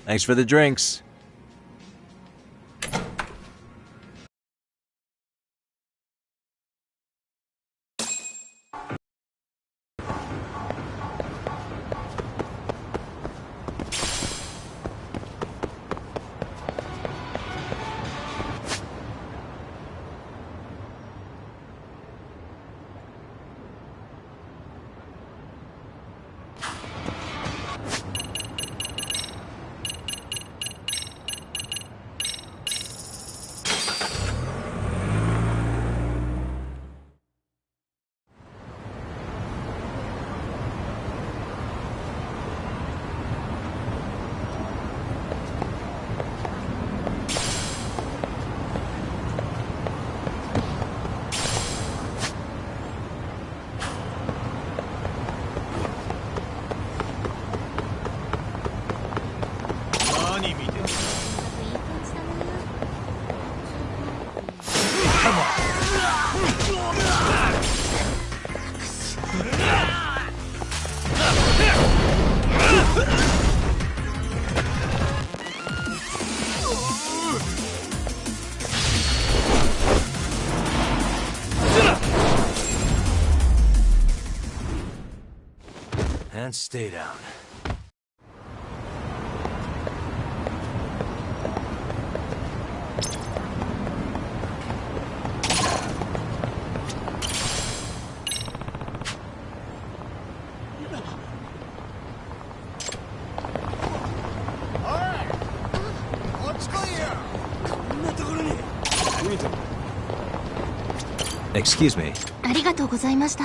Thanks for the drinks. And stay down. Excuse me. ありがとうございました。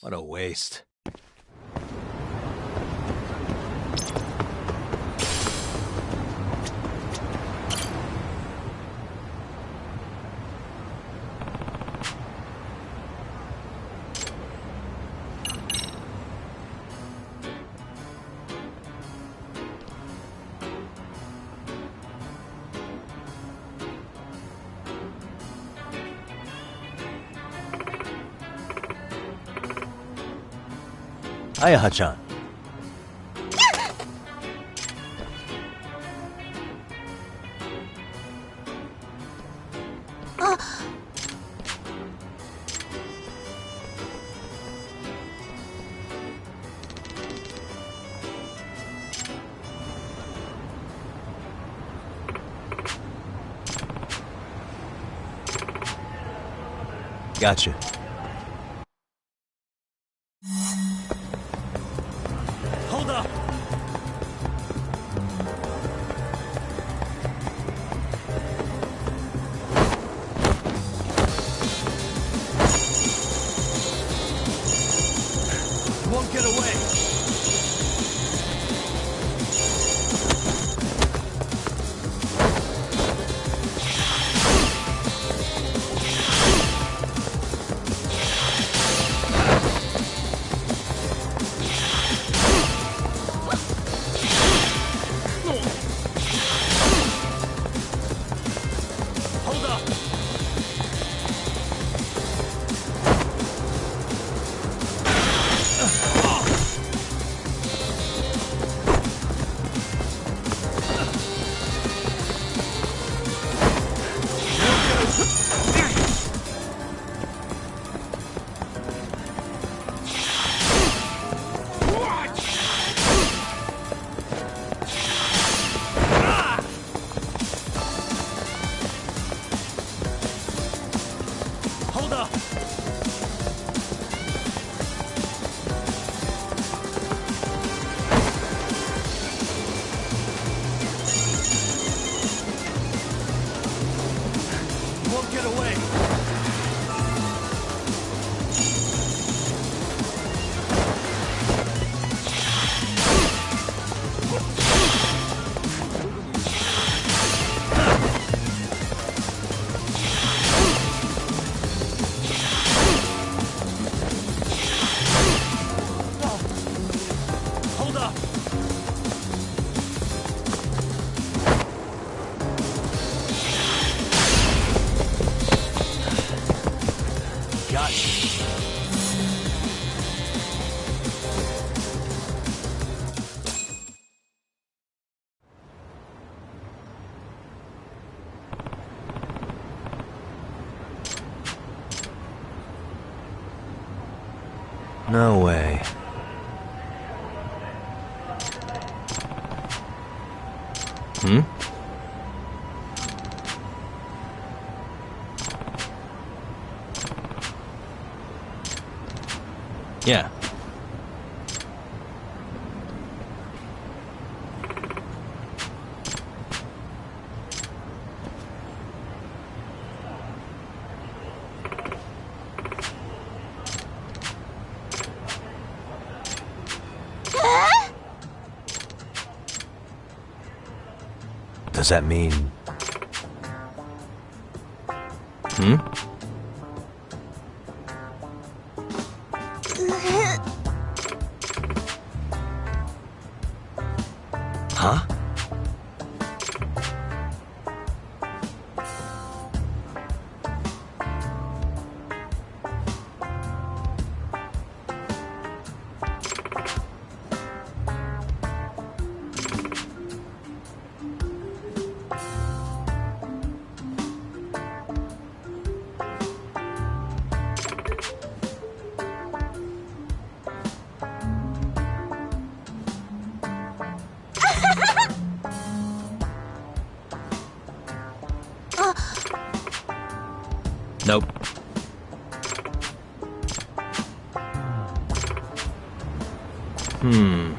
What a waste. Ayaha-chan. Gotcha. Hold up! You won't get away! not. No way. Hmm? Yeah. Does that mean... Hmm? Huh? Nope. Hmm.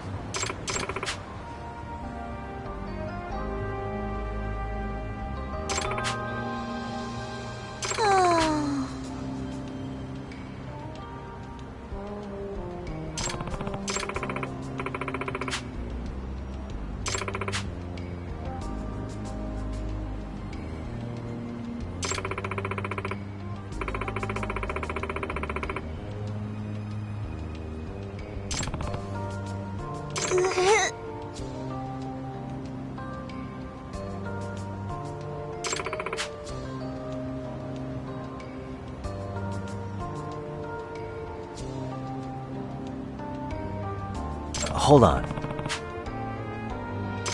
Hold on.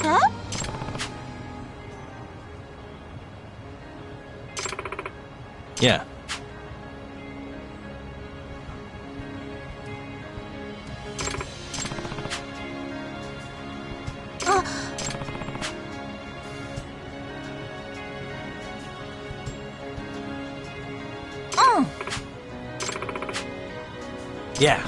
Huh? Yeah. Yeah.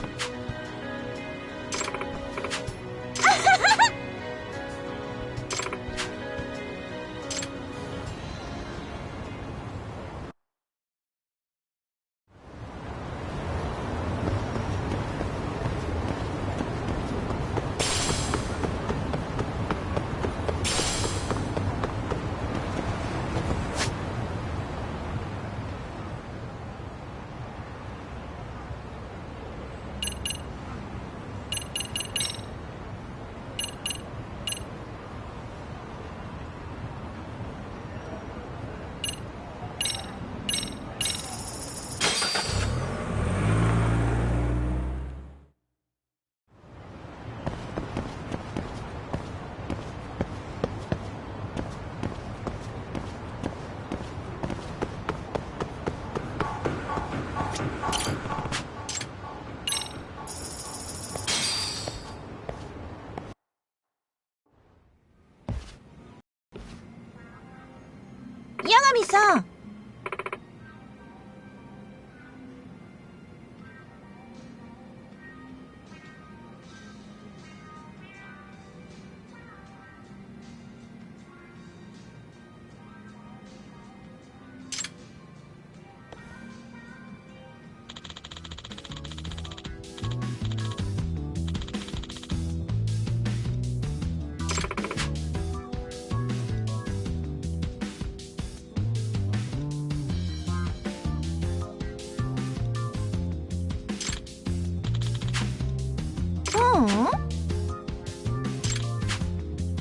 Yagami-san!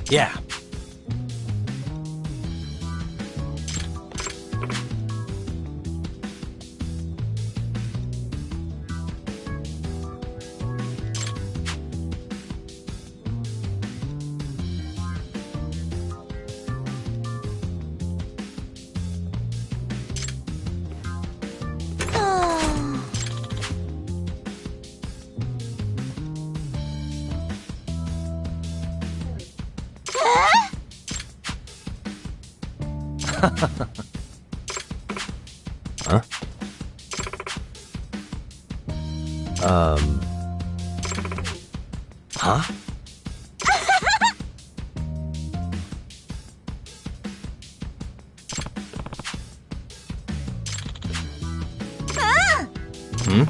Yeah. Huh? Hmm?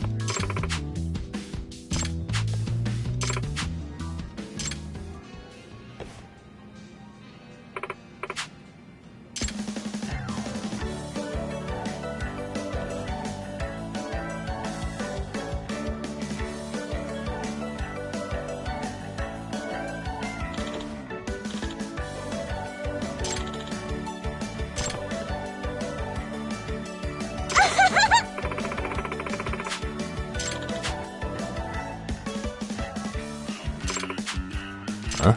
Huh?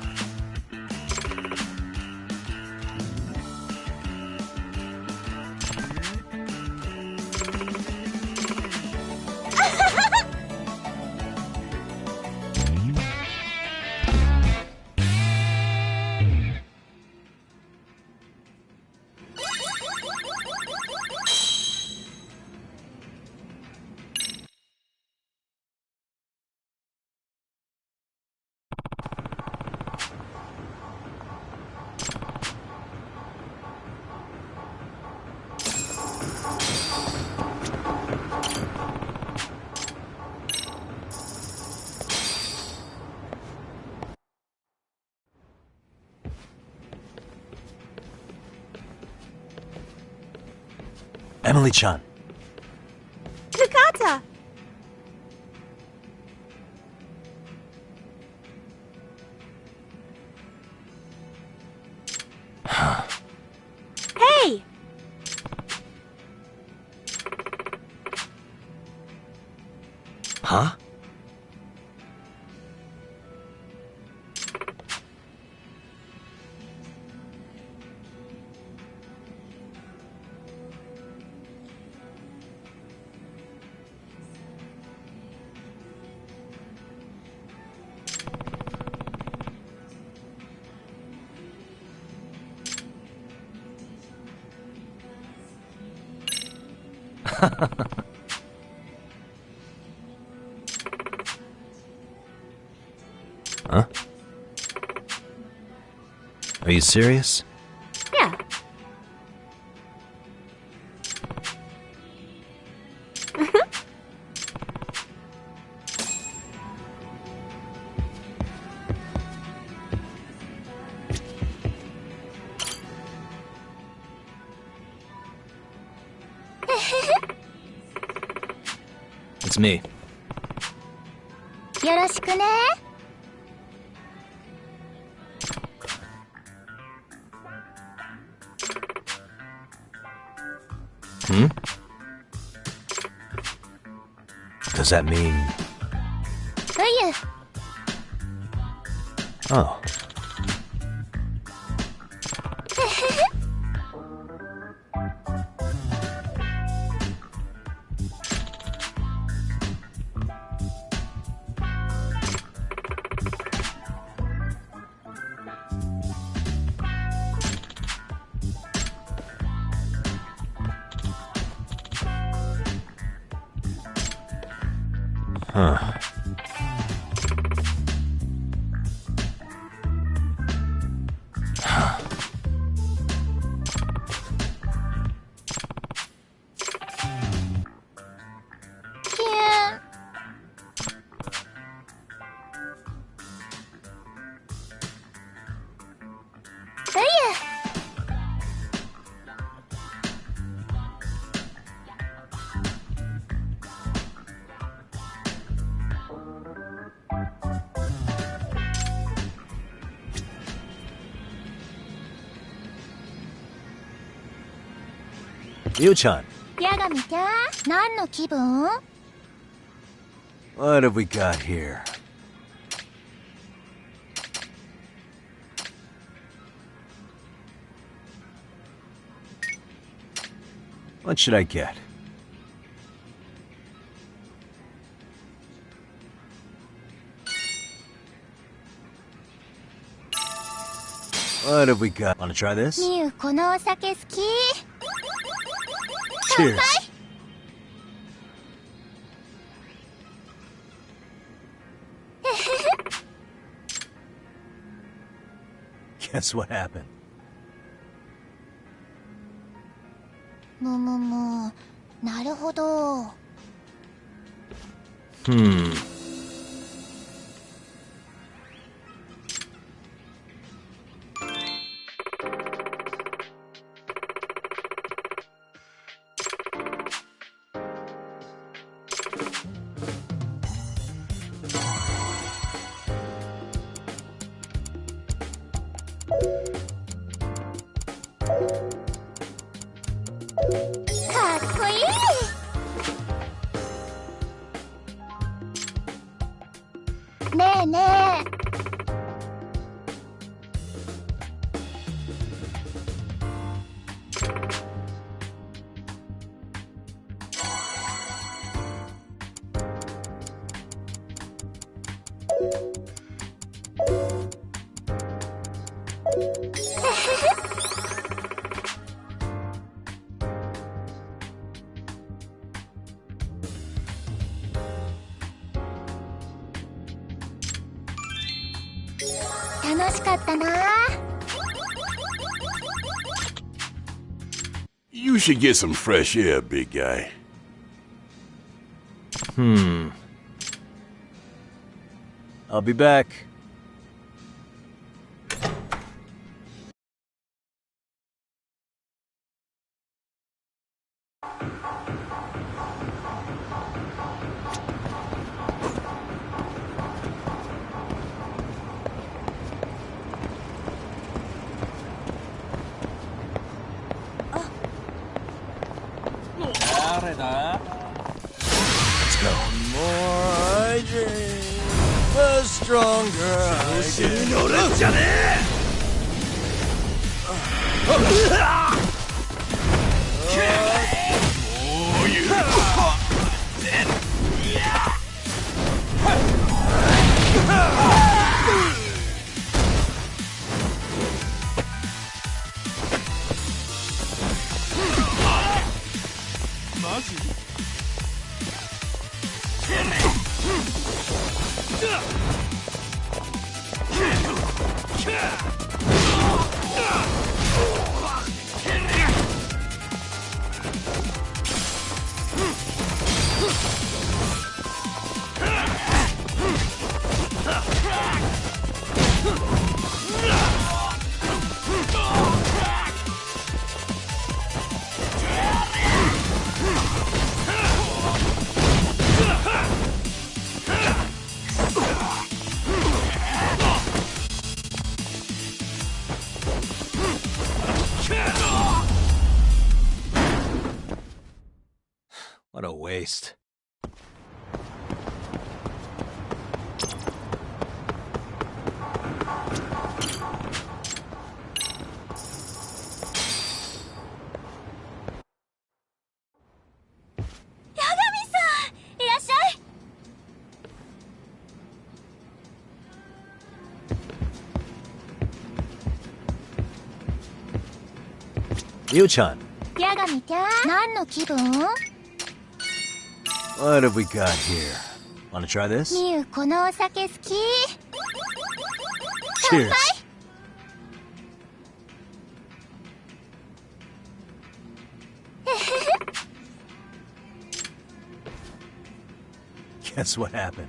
Emily-chan. Fukata! Hey! Huh? Huh? Are you serious? Yeah. It's me. よろしくね。Hmm? Does that mean... うゆ。 Oh. Huh. Can't. うゆ。 You-chan. ヤガミちゃん、何の気分？ What have we got here? What should I get? What have we got? Wanna try this? みゆ、このお酒好き。 Cheers. Guess what happened? なるほど。かっこいい。ねえねえ。楽しかったな。 You should get some fresh air, big guy. I'll be back. Let's go. The more I drink, the stronger I get. What a waste. Yu-chan. ヤガミちゃん、何の気分？ What have we got here? Wanna try this? ミユ、このお酒好き？ Cheers. Guess what happened?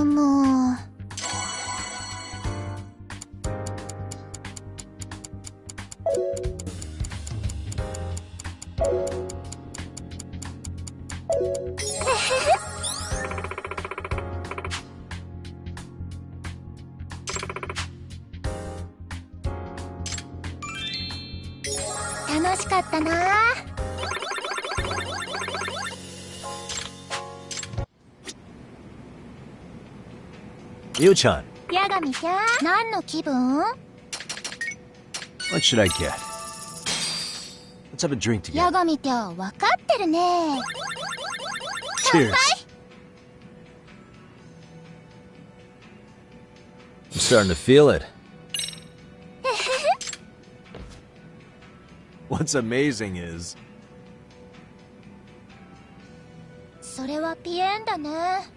も。楽しかったな。Yu-chan, ヤガミちゃん、何の気分？ what should I get? Let's have a drink ヤ together. ガミちゃん、わかってるね。 Cheers. I'm starting to feel it. What's amazing is それはピエンだね。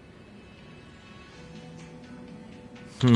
これ？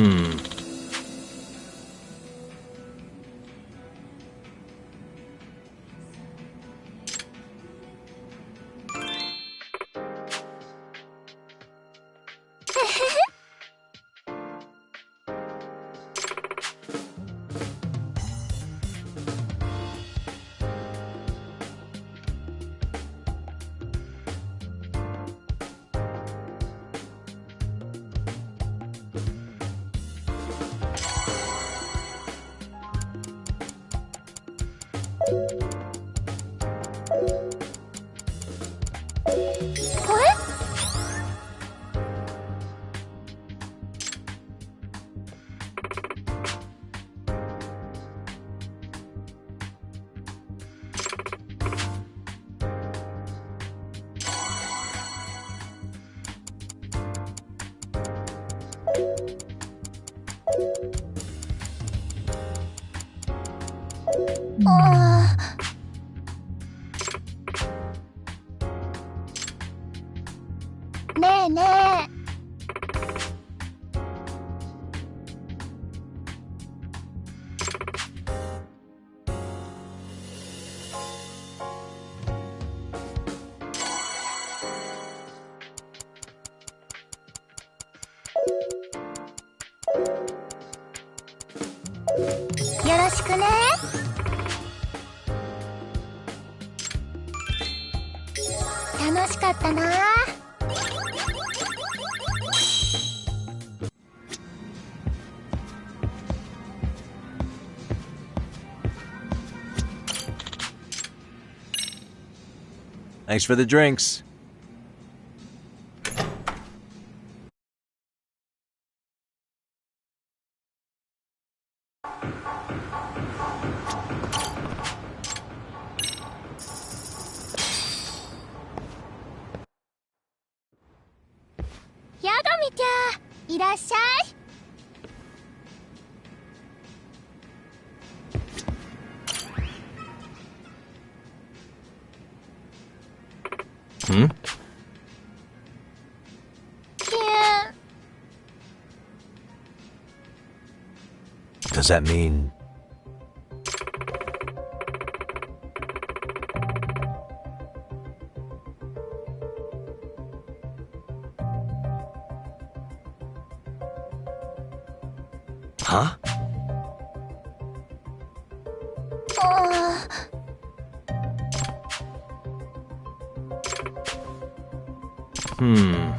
あーねえねえ。よろしくね。楽しかったな。thanks for the drinks. ヤガミちゃん、いらっしゃい。Hmm? キューン。 Does that mean huh? あHmm.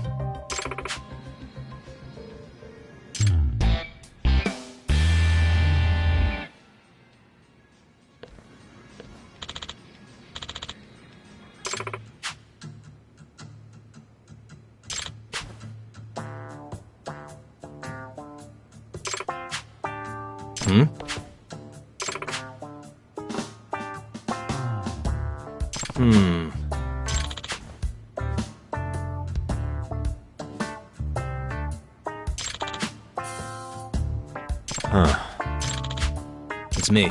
Hmm? Hmm. Huh. It's me.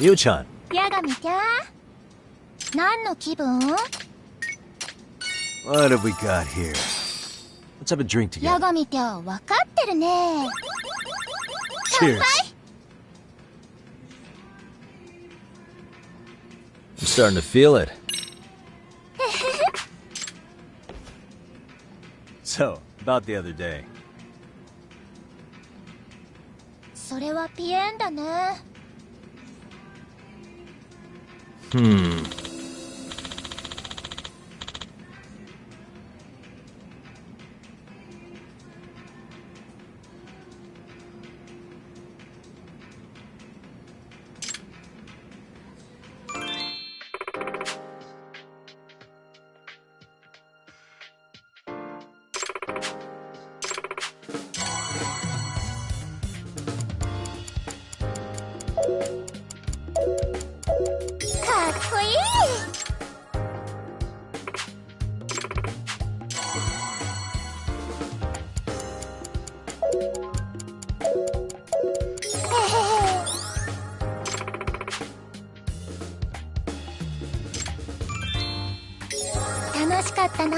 Yu-chan, ヤガミちゃん、何の気分？ what have we got here? Let's Let's have a drink ヤ together. ゴ見て分かってるね。 Cheers. I'm starting to feel it. So, about the other day. それはピエンだね。かっこいい。楽しかったな。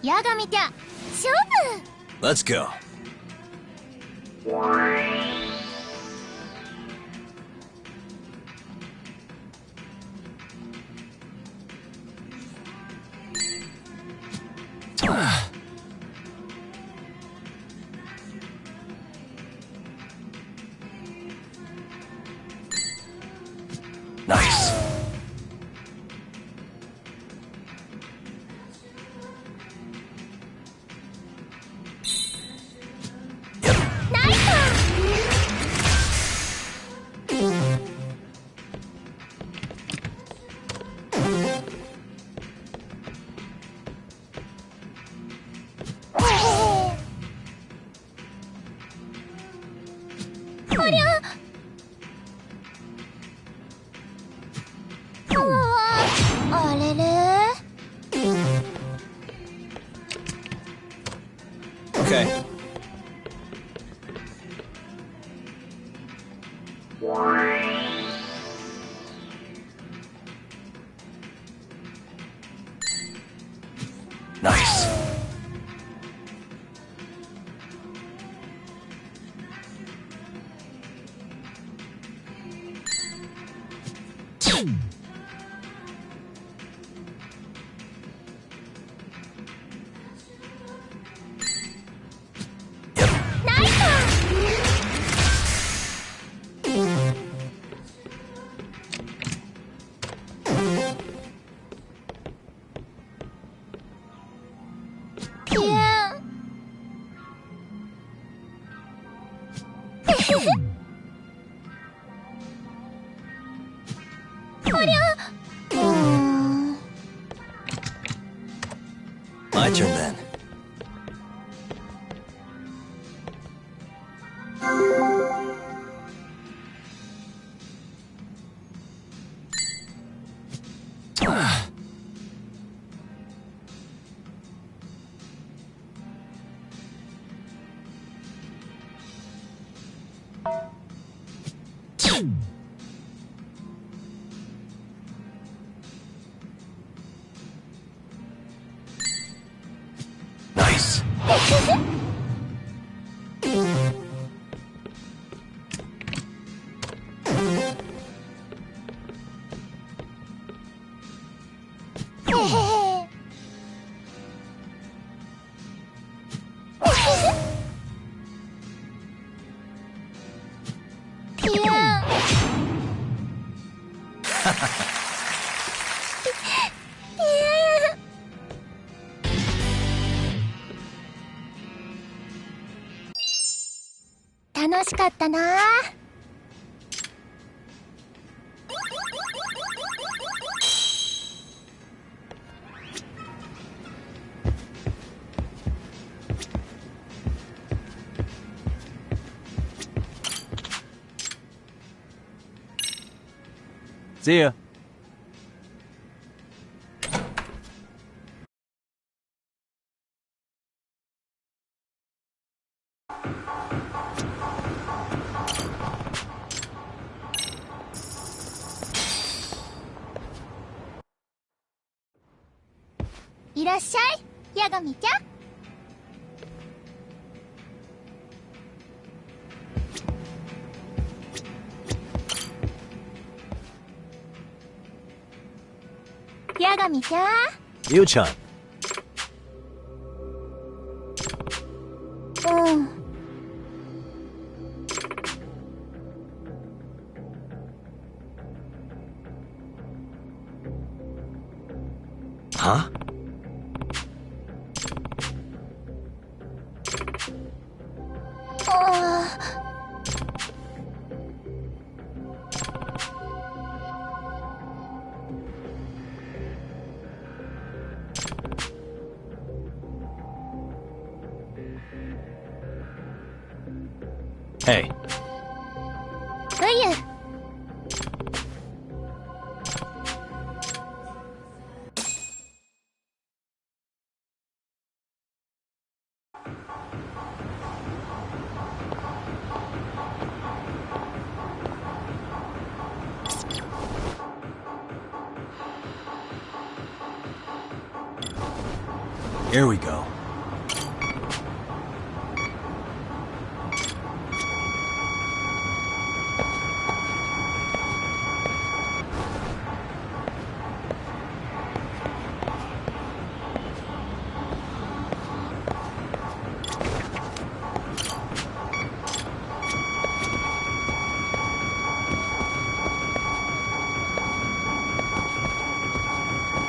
ヤゴ見て勝負。 Let's go. Nice. Okay. Nice. My turn then. Nice. 楽しかったな。See ya. "いらっしゃい、ヤガミちゃん。ヤガミちゃん。You-chan. うん。Huh? あ Hey. うゆ。Here we go.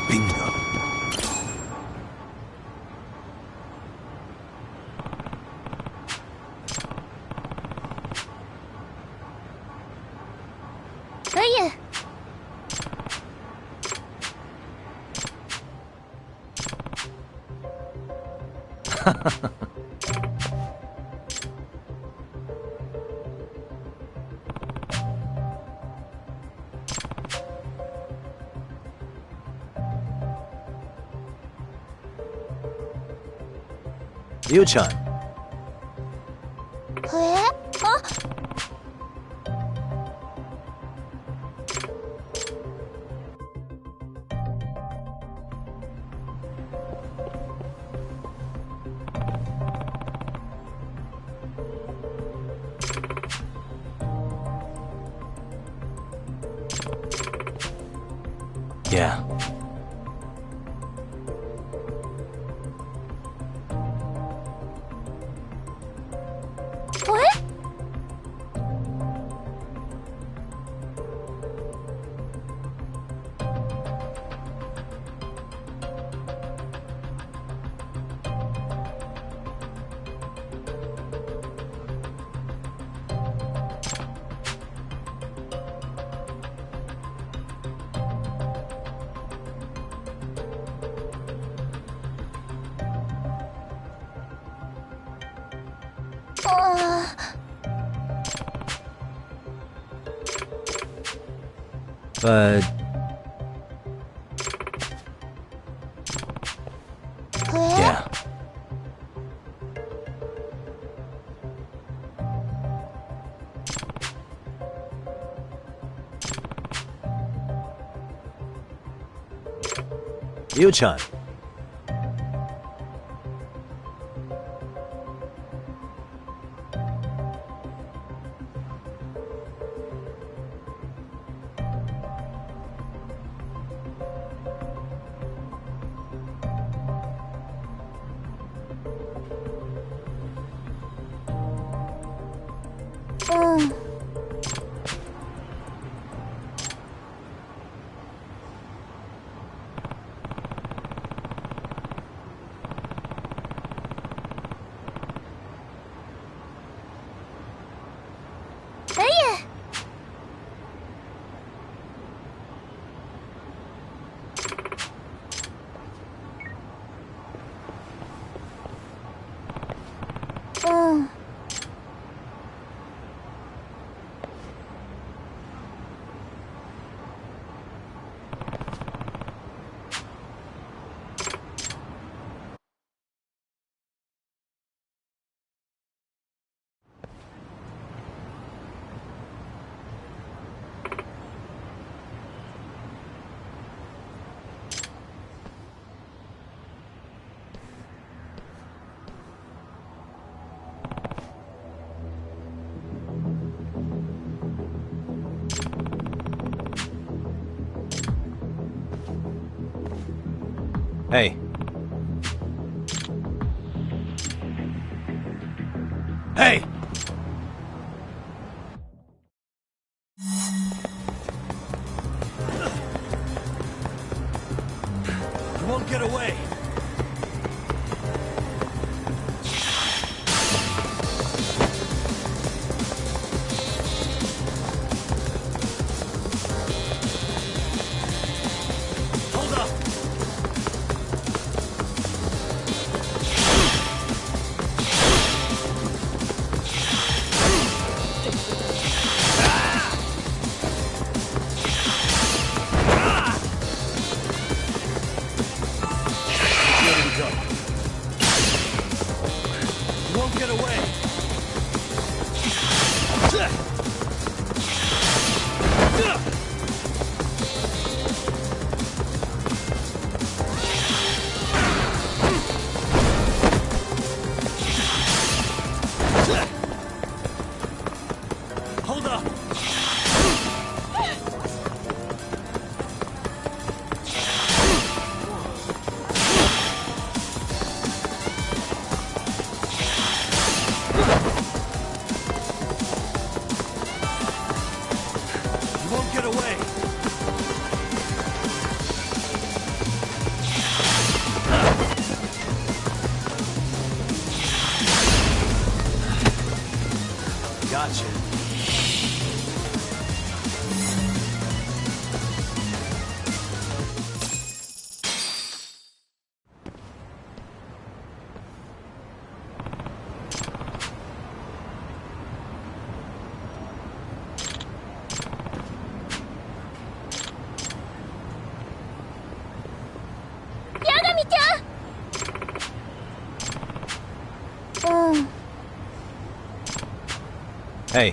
Bingo. You. You-chan. あ、Yeah. あ But ー yeah. You-chan. うん。Hey. Hey! You won't get away. Hold up. Ready to go. You won't get away. Hold up. You won't get away. Gotcha. Hey.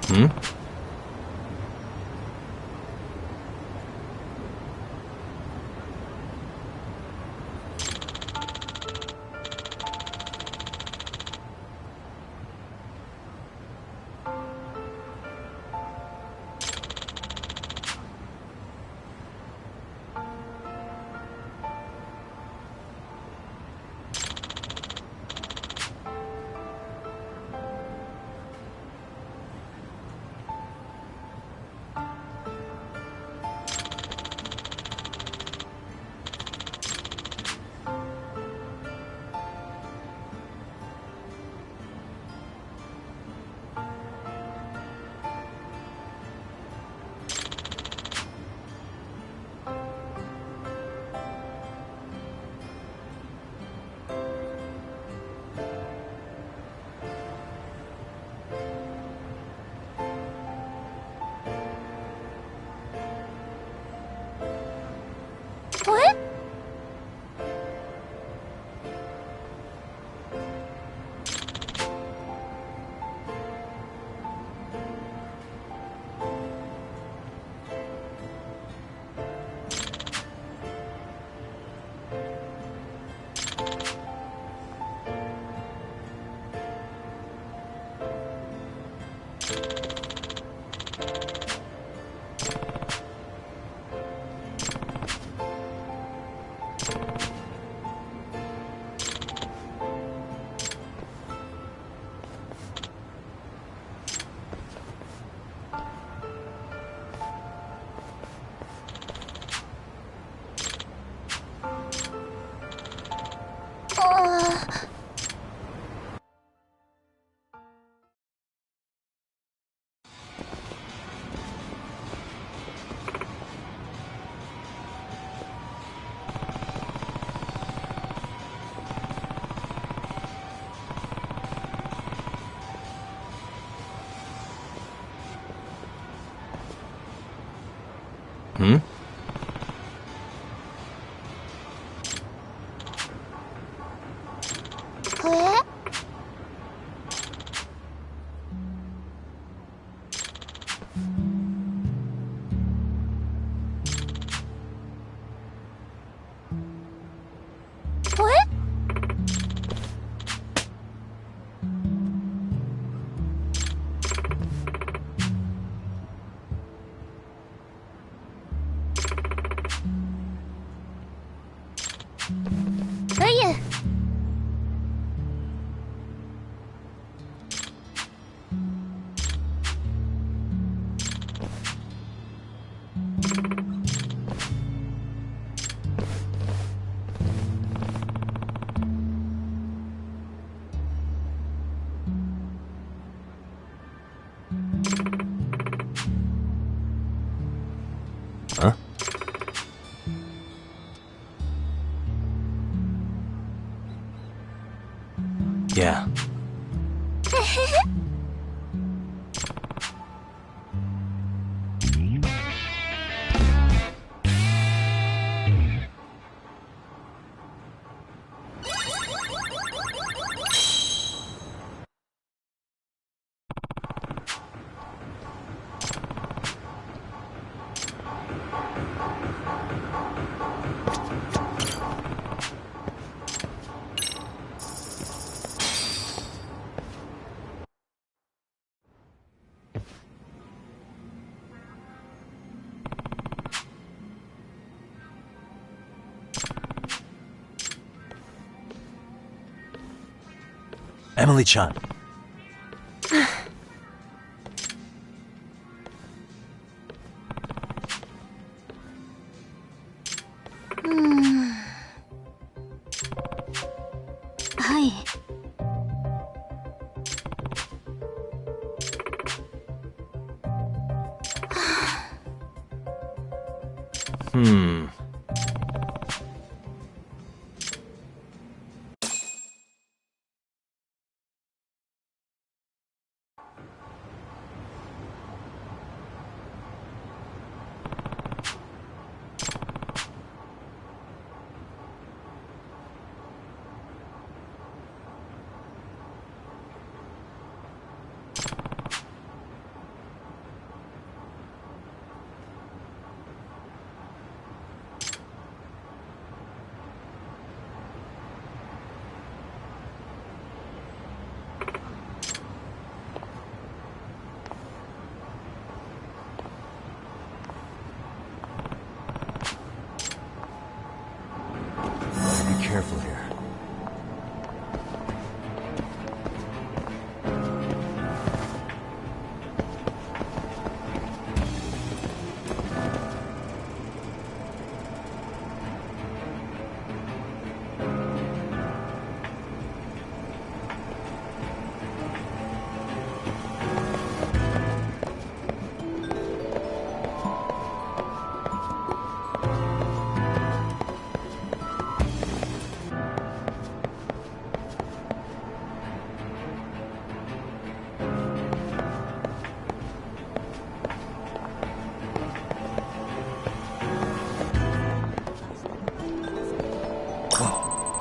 Hmm? Hmm? Huh? Yeah. Emily-chan. Hmm. Be careful here.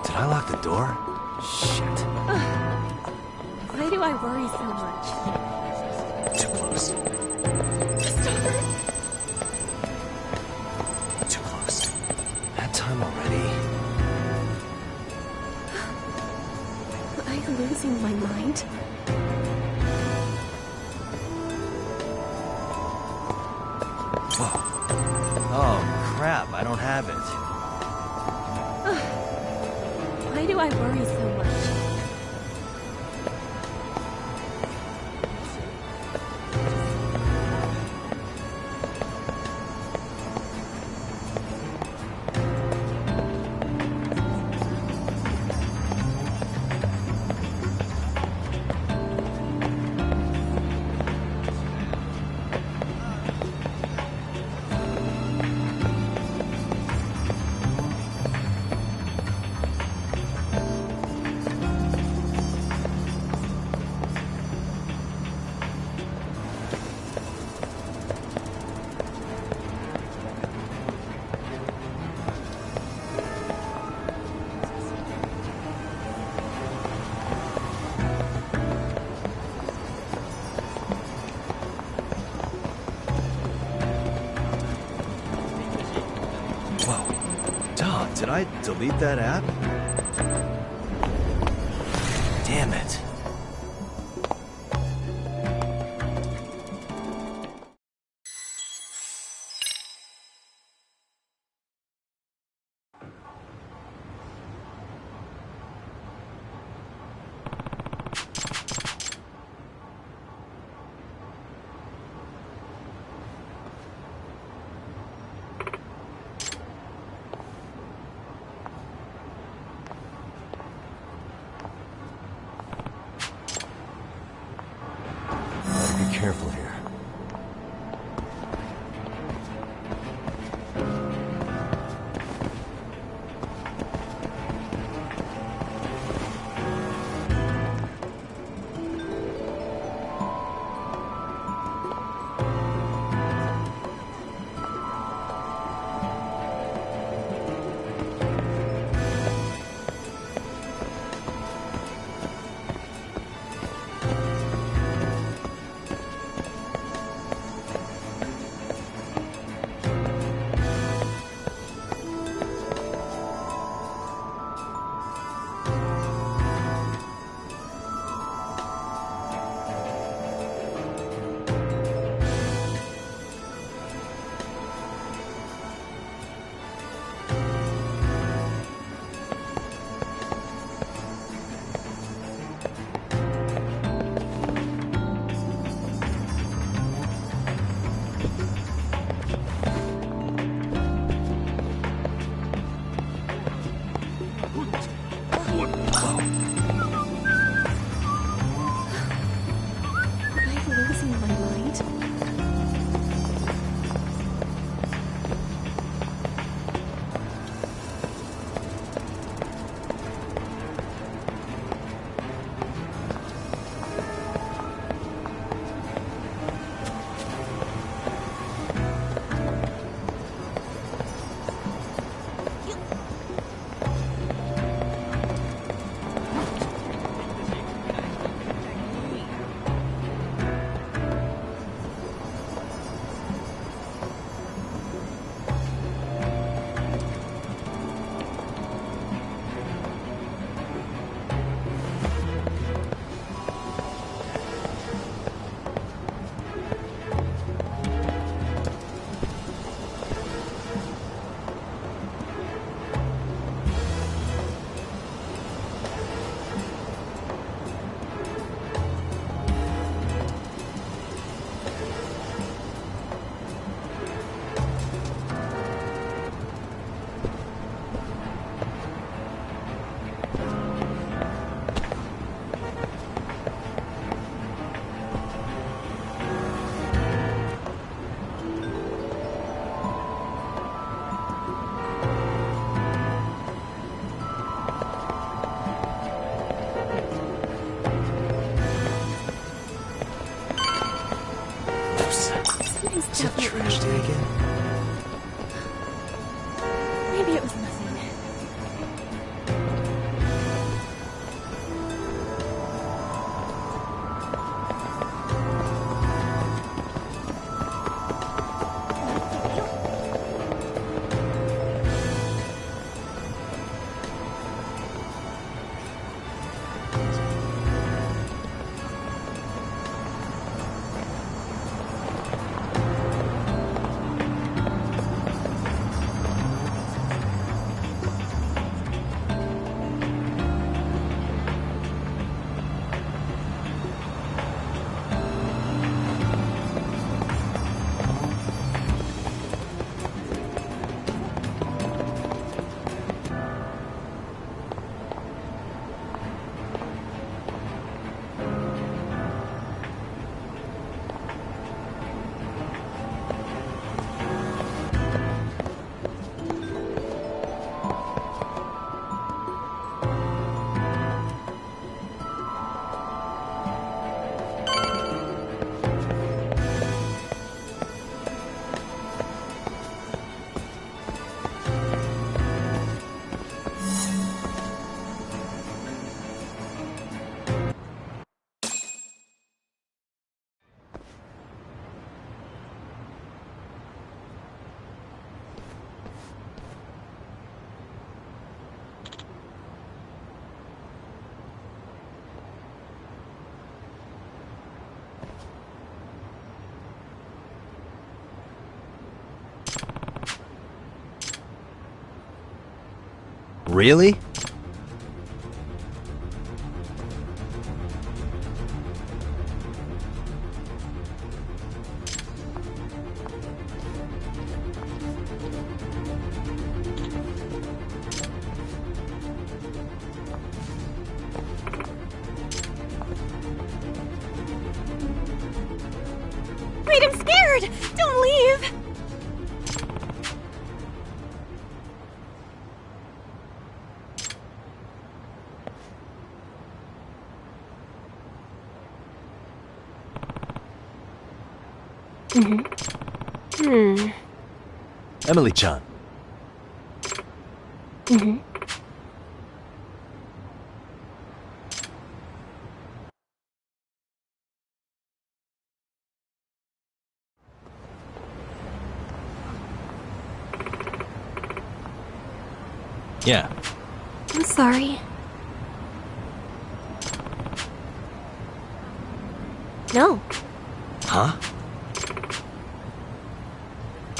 Did I lock the door? Shit. Why do I worry so much? Too close. Stop it! Too close. That time already? Am I losing my mind? Whoa. Oh, crap. I don't have it. Why do I worry so much? Did I delete that app? Damn it. Be careful here. Am I losing my mind? Is it trash day again? Maybe it was nothing. Really? Wait, I'm scared! Don't leave! Emily-chan. Yeah. I'm sorry. No. Huh?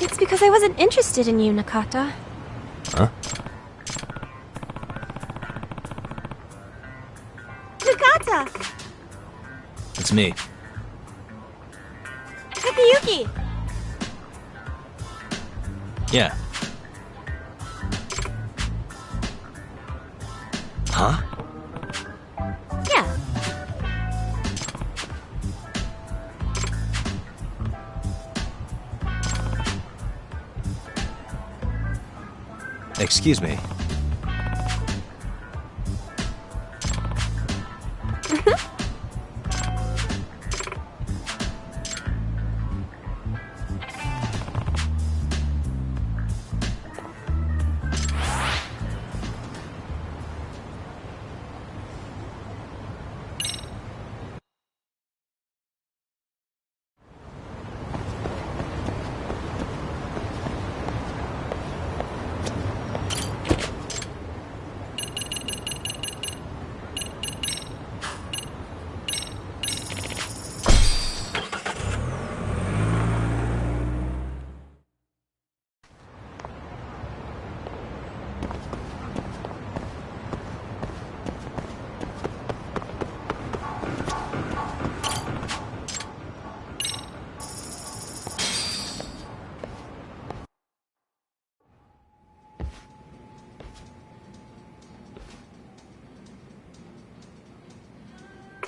It's because I wasn't interested in you, Nakata. Huh? Nakata! It's me. Takayuki! Yeah. Huh? Yeah. Excuse me.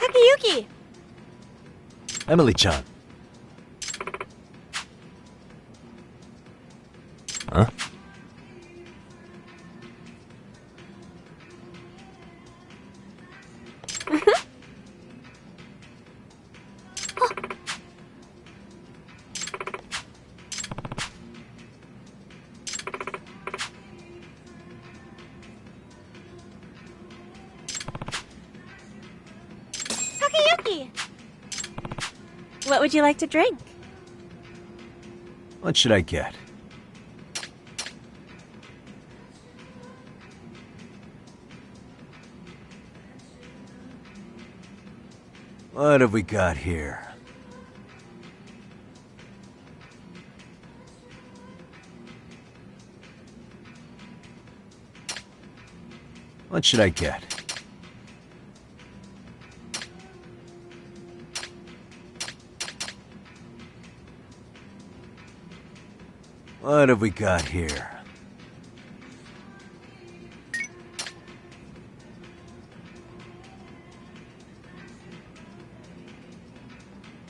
Takayuki! Emily-chan. Huh? Takayuki! What would you like to drink? What should I get? What have we got here? What should I get? What have we got here?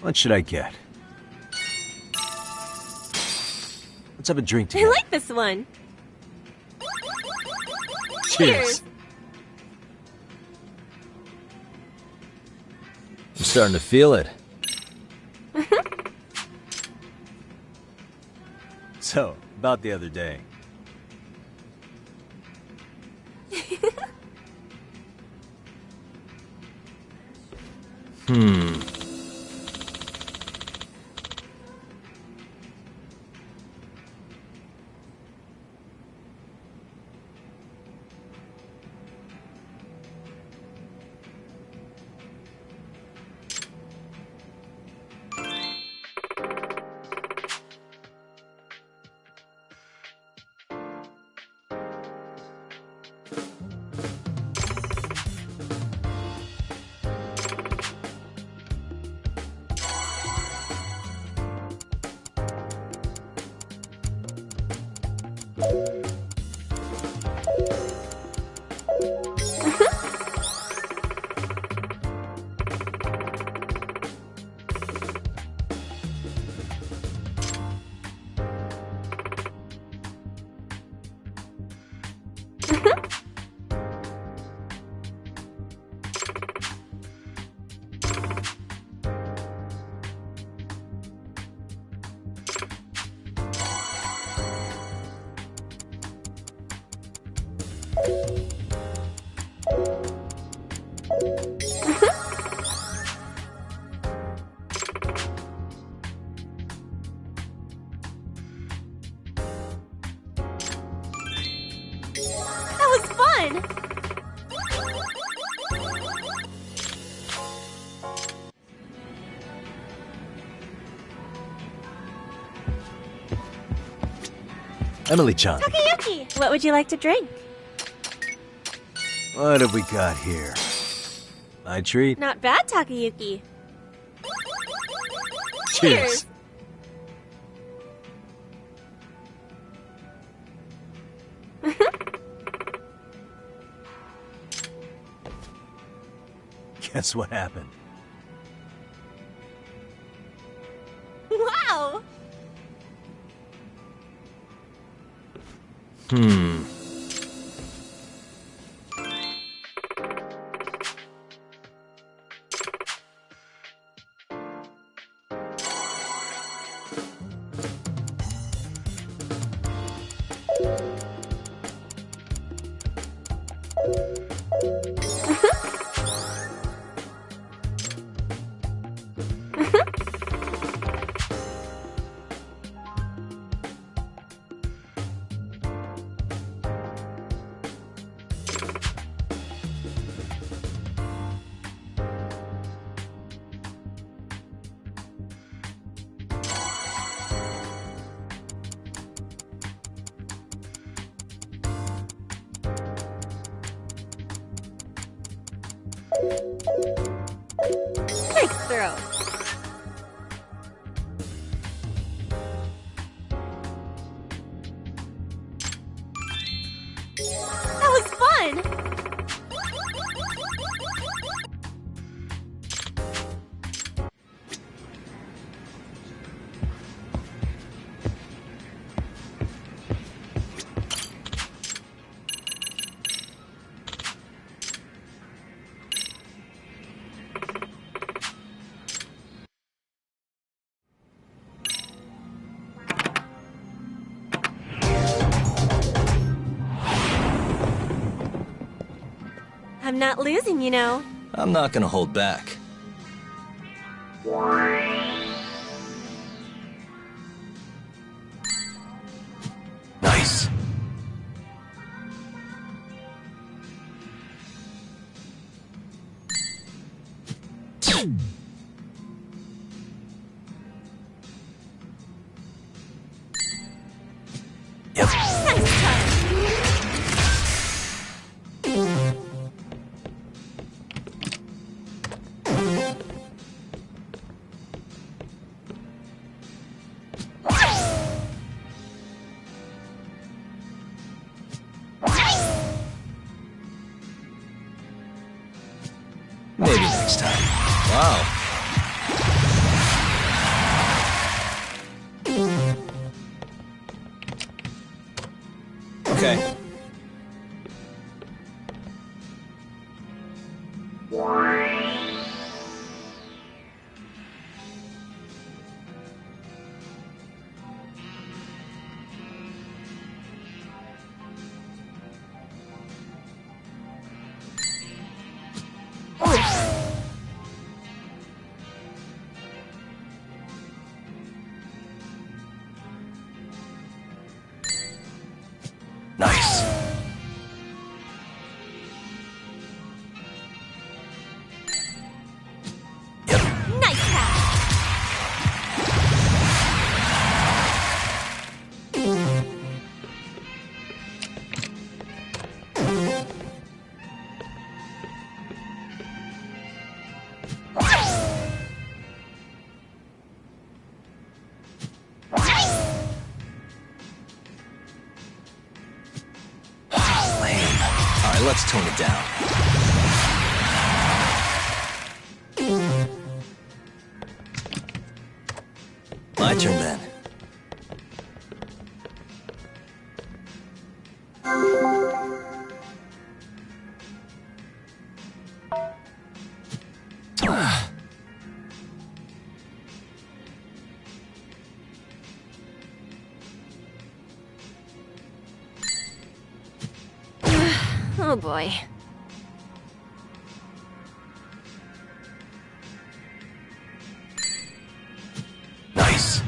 What should I get? Let's have a drink I together. like this one. Cheers. I'm starting to feel it. So, about the other day. That was fun! Emily-chan, Takayuki! What would you like to drink? what have we got here? My treat? Not bad, Takayuki. Cheers. Guess what happened? Wow! Nice throw. That was fun! I'm not losing, you know. I'm not gonna hold back. Nice. Yep. Nice touch. Maybe next time. Wow. Okay. Nice. Yep. Nice pass. let's tone it down. My turn then. Oh boy. Nice.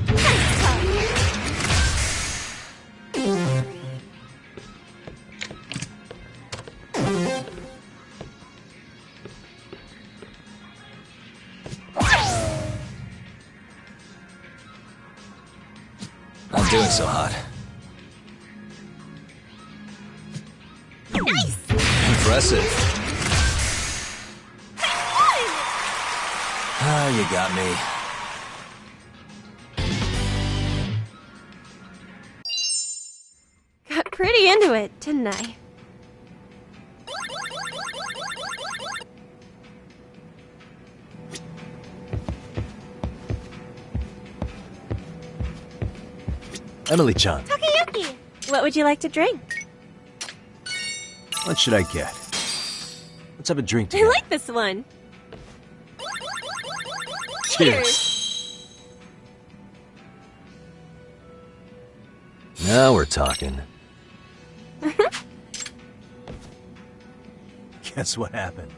Not doing so hot. Nice! Impressive. Ah, you got me. Got pretty into it, didn't I? Emily-chan, Takayuki! What would you like to drink? what should I get? Let's have a drink I together. like this one. Cheers. Now we're talking. Guess what happened?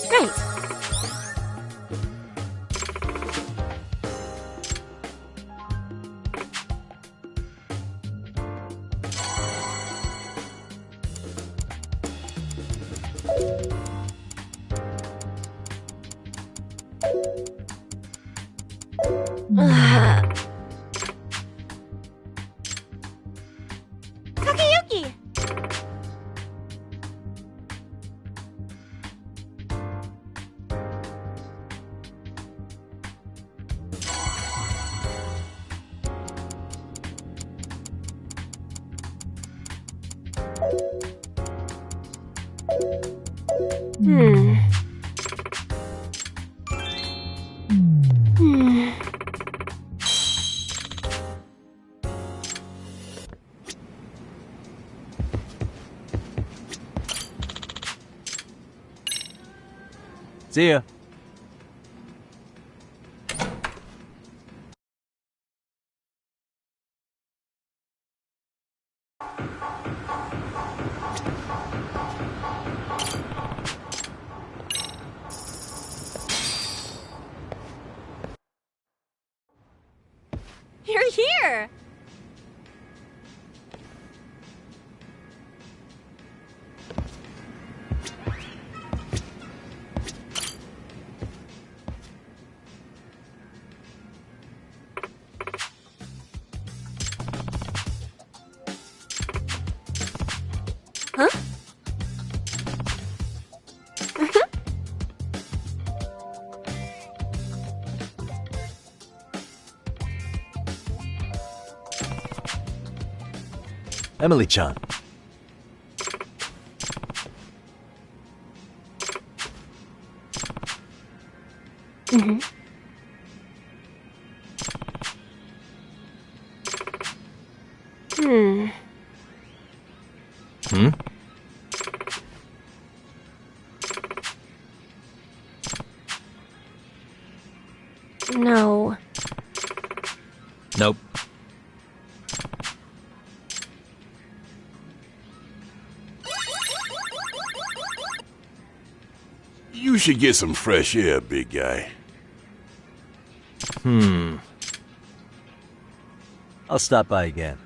Great. Takayuki! See ya. You're here! Huh? Emily-chan. Hmm? No. Nope. You should get some fresh air, big guy. I'll stop by again.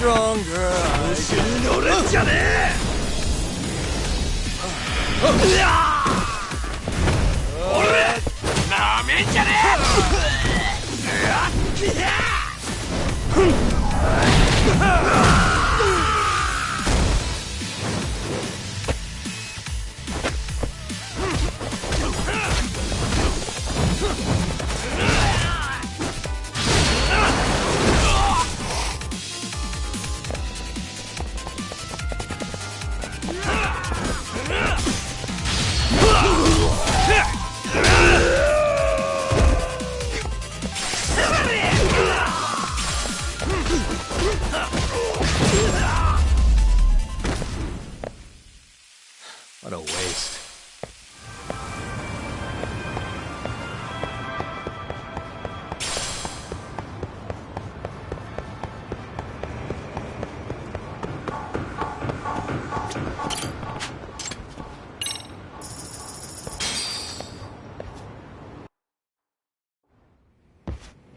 stronger I get. What a waste.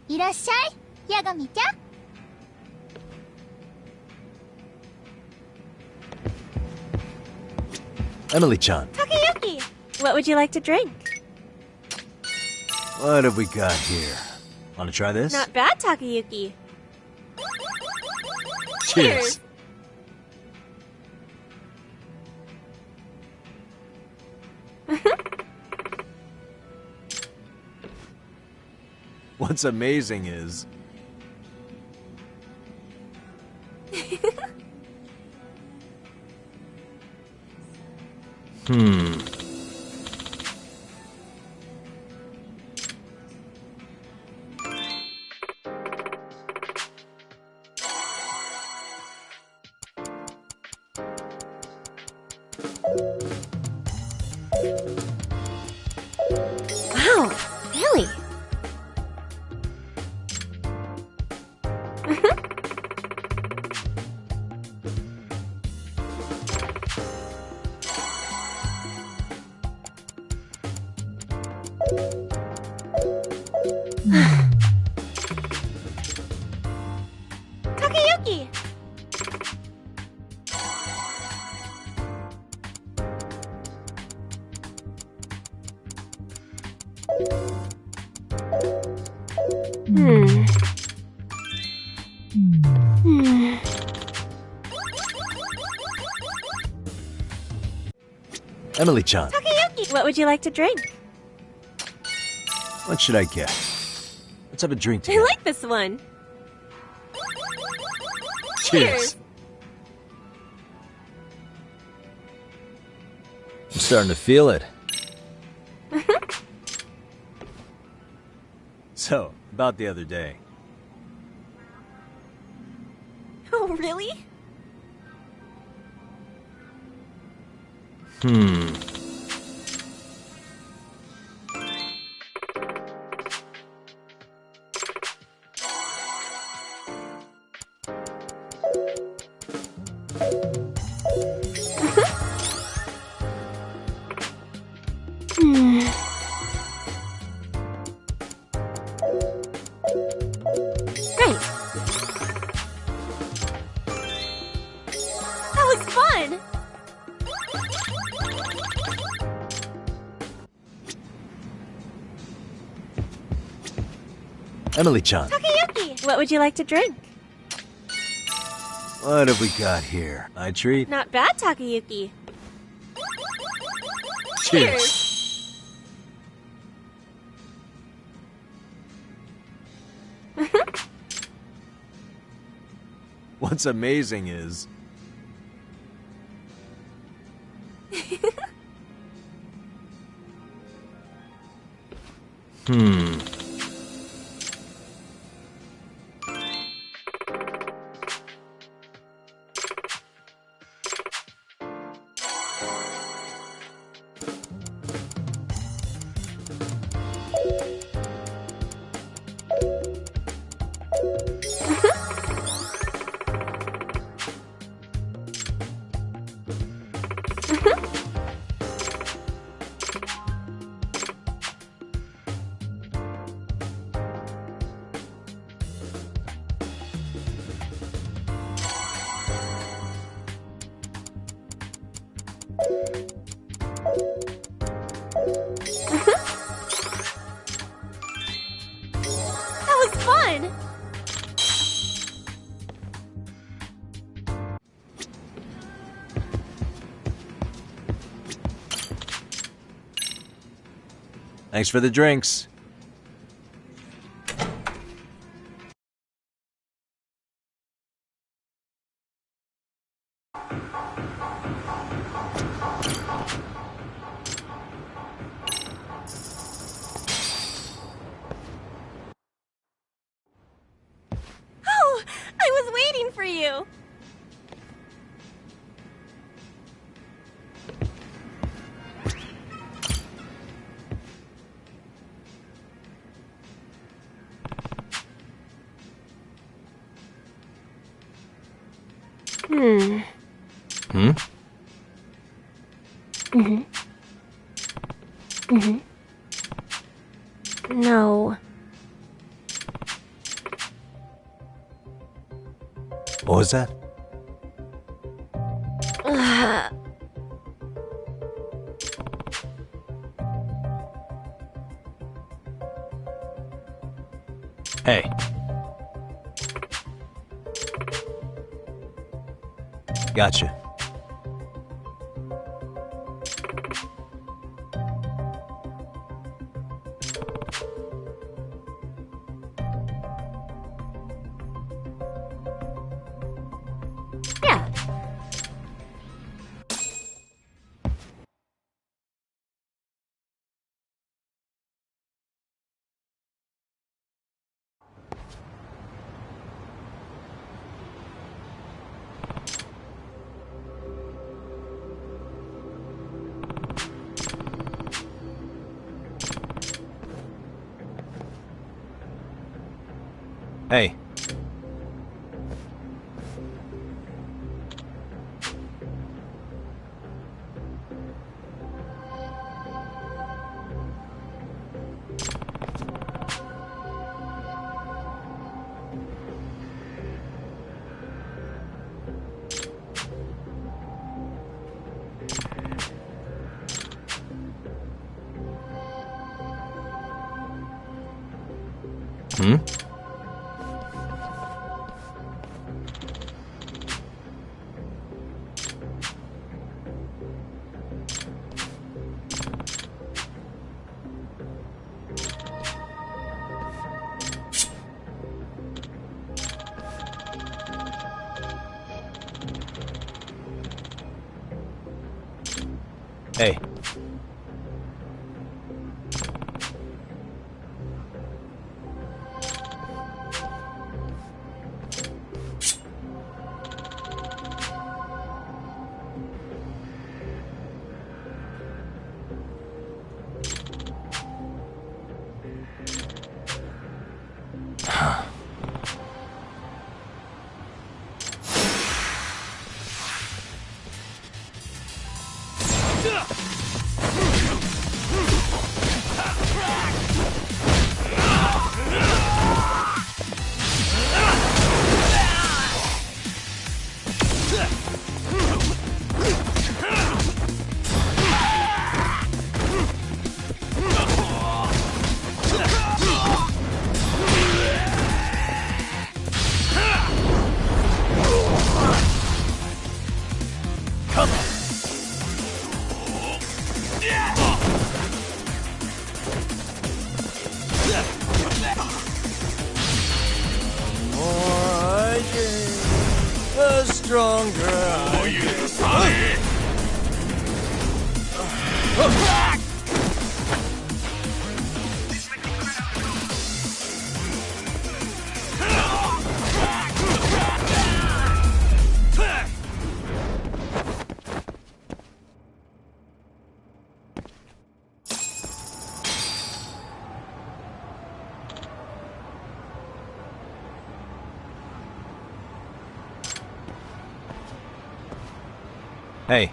いらっしゃい、ヤガミちゃん。Emily-chan, Takayuki! What would you like to drink? what have we got here? Want to try this? Not bad, Takayuki. Cheers. What's amazing is... Wow, really? Takayuki! Emily-chan, Takayuki! What would you like to drink? what should I get? Let's have a drink I together. like this one. Cheers. I'm starting to feel it. So, about the other day. Oh, really? Great. That was fun. Emily-chan, Takayuki! What would you like to drink? what have we got here? I treat? Not bad, Takayuki. Cheers. What's amazing is... good. Thanks for the drinks. Oh, I was waiting for you. Hmm? No. What was that? Hey. Gotcha. Yeah. Hey. Hmm? Hey. The stronger I Hey.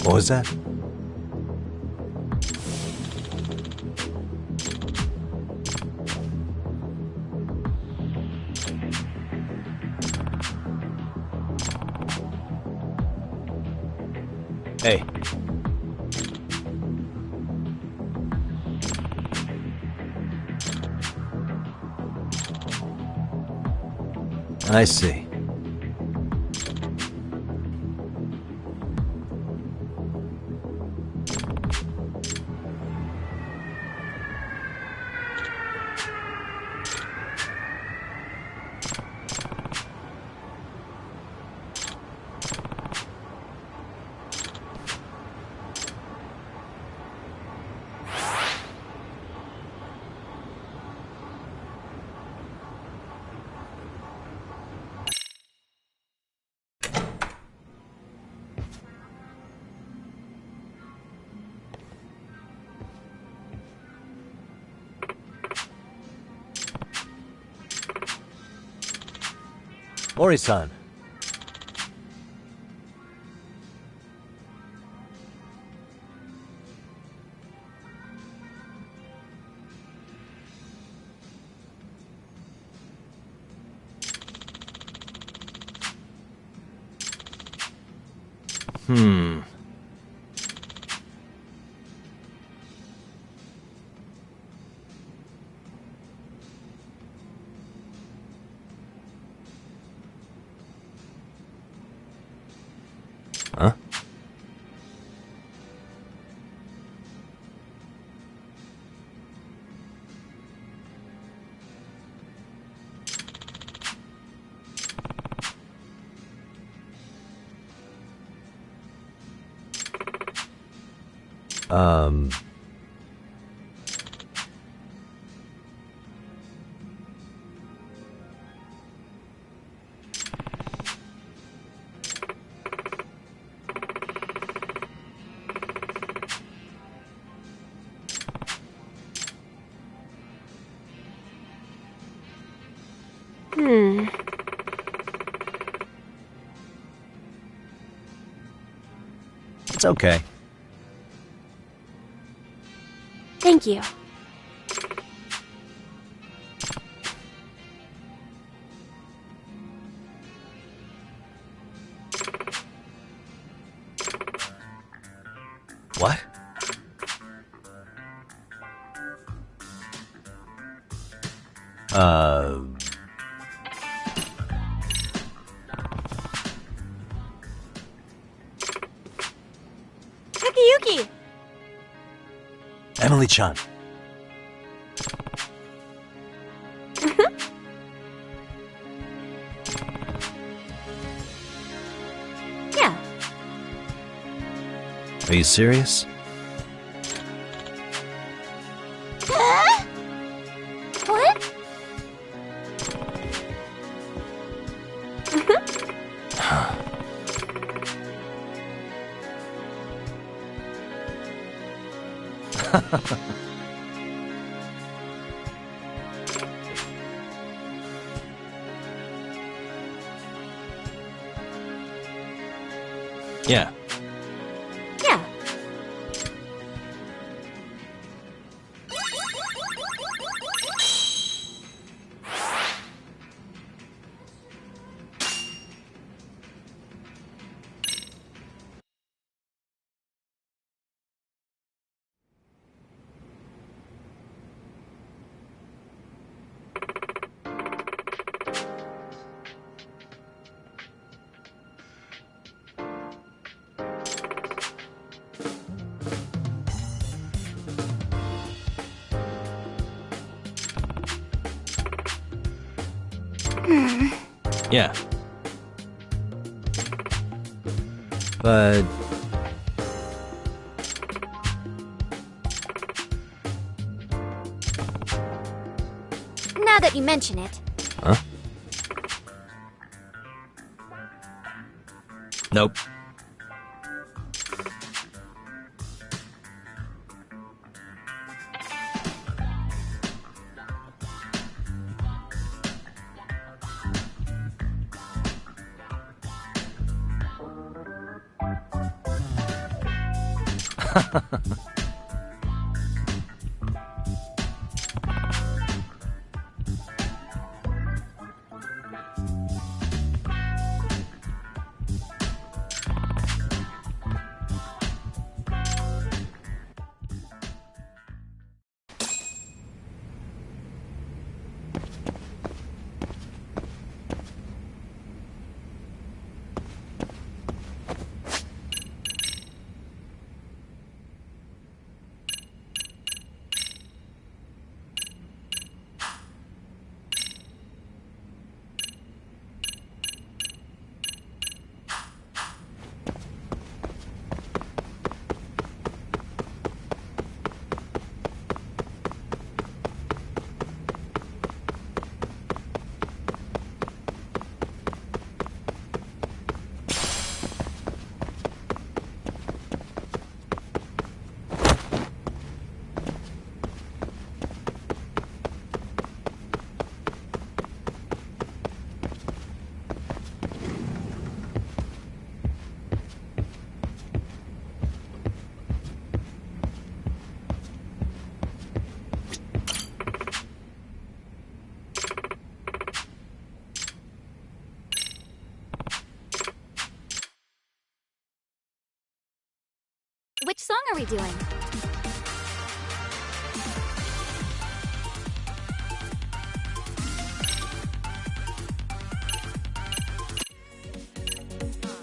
What was that? Hey. I see. Mori-san. Huh? Um... It's okay. Thank you. What? Takayuki! Emily-chan. Yeah. Are you serious? What? Yeah. Yeah. Yeah. But... Now that you mention it. Huh? Nope. Which song are we doing?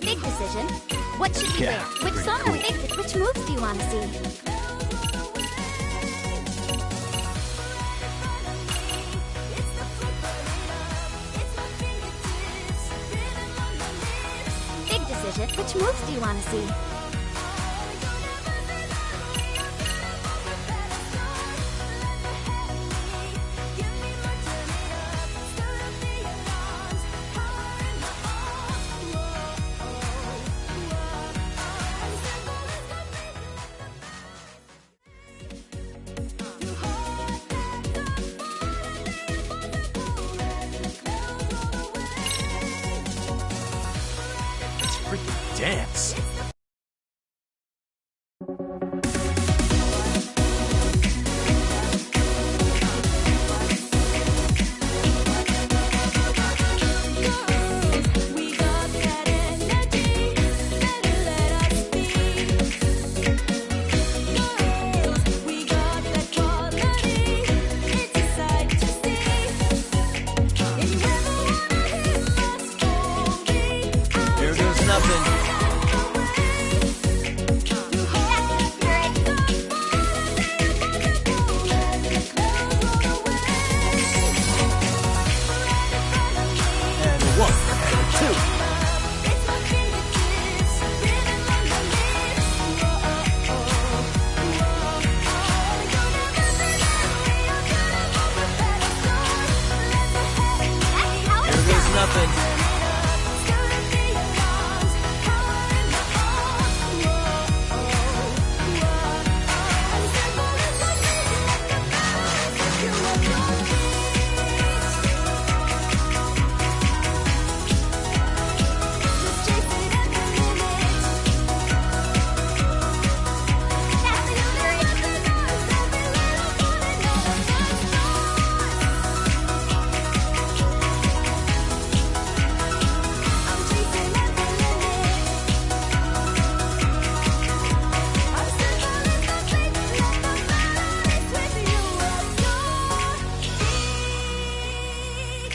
Big decision. What should we Yeah, wear? Which song are we? Which moves do you want to see? Big decision. Which moves do you want to see? Freaking dance. Here goes nothing. And one, and two. Here goes nothing.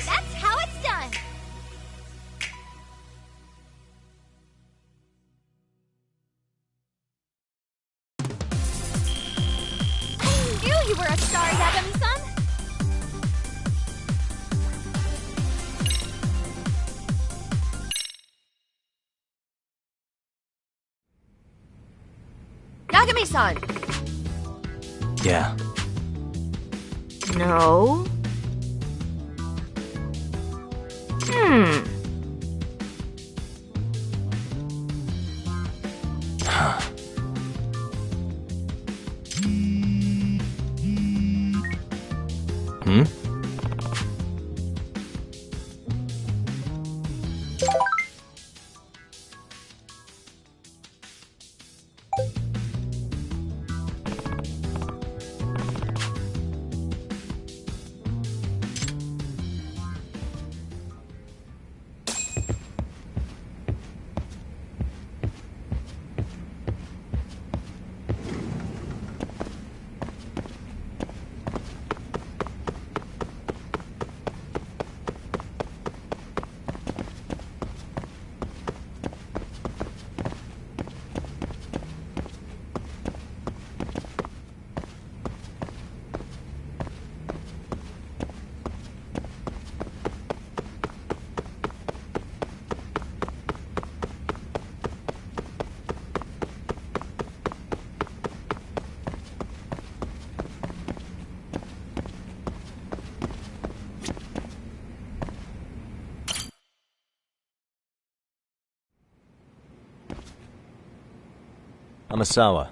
That's how it's done. I knew you were a star, Yagami-san! Yagami-san. Yeah. No. Hmm? Amasawa.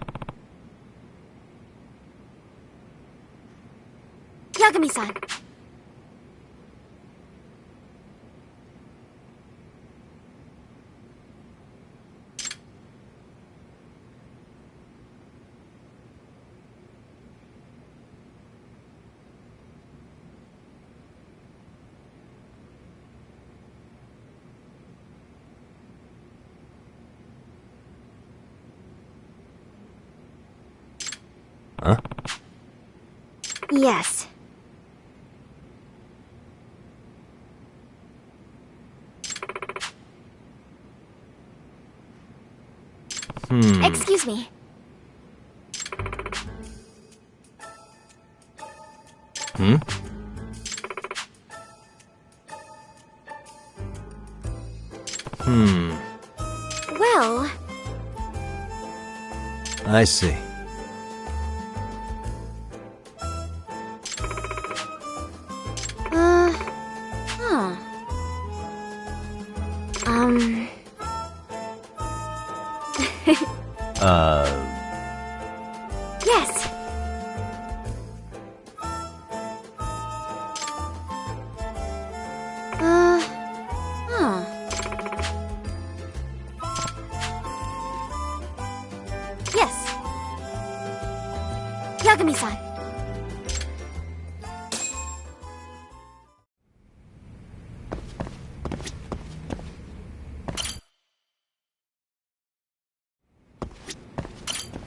Yagami-san. Huh? Yes. Excuse me. Hmm? Well, I see. huh. Yes. Huh. Yes. Yagami-san.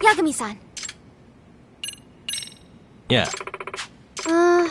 Yagami-san. Yeah. Huh.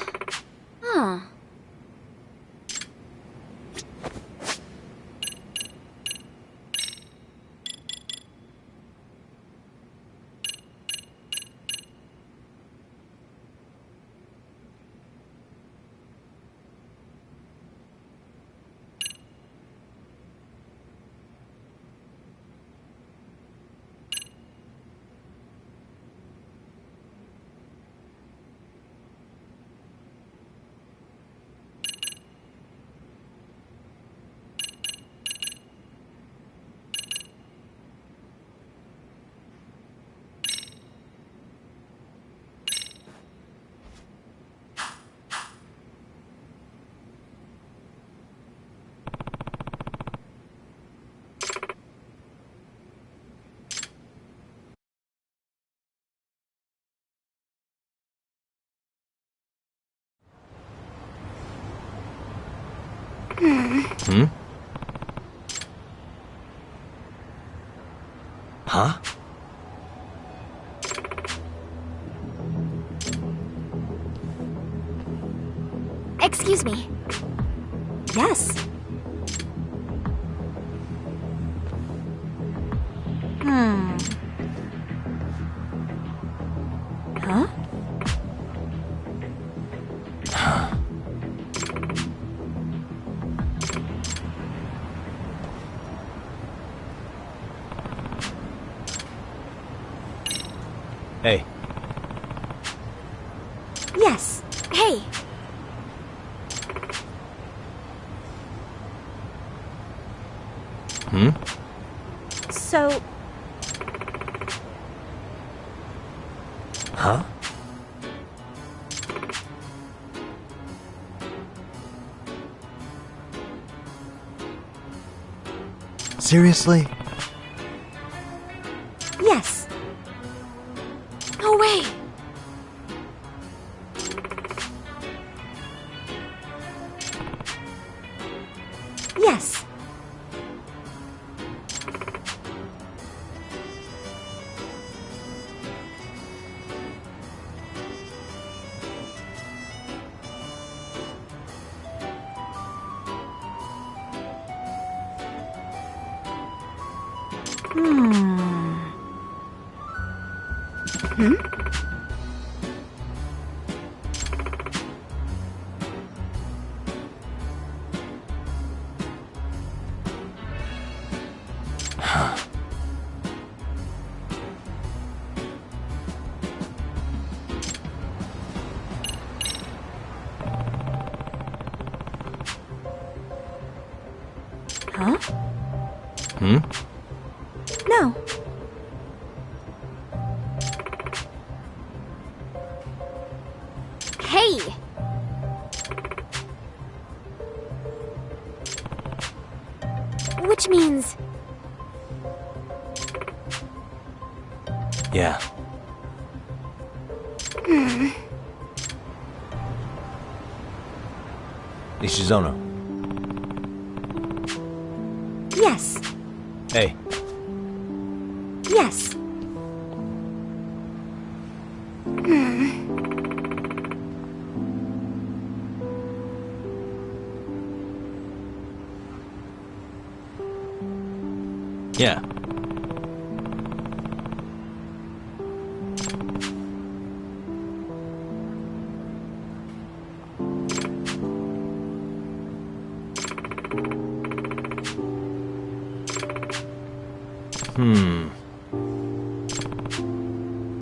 Hmm? Huh? Excuse me. Yes. Huh? Hey. Yes. Hey. Hmm? So, Huh? Seriously? yes. No way. Yes. Huh? Hmm? No. Which means... Yeah. Nishizono. Yes. Hey. Yes. Yeah.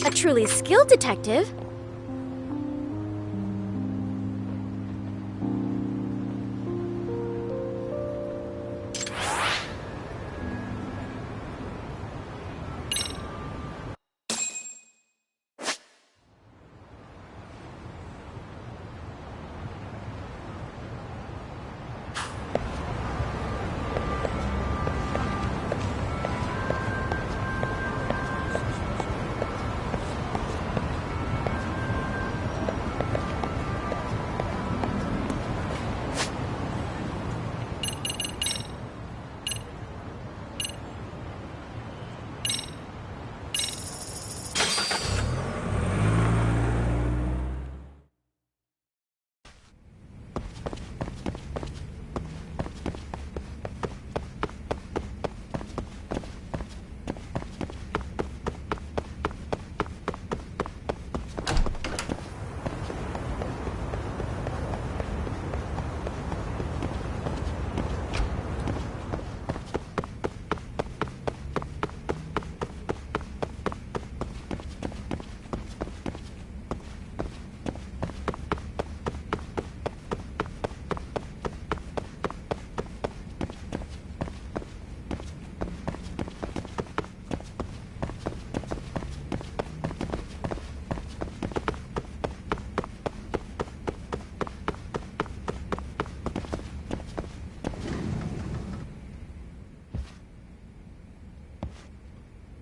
A truly skilled detective?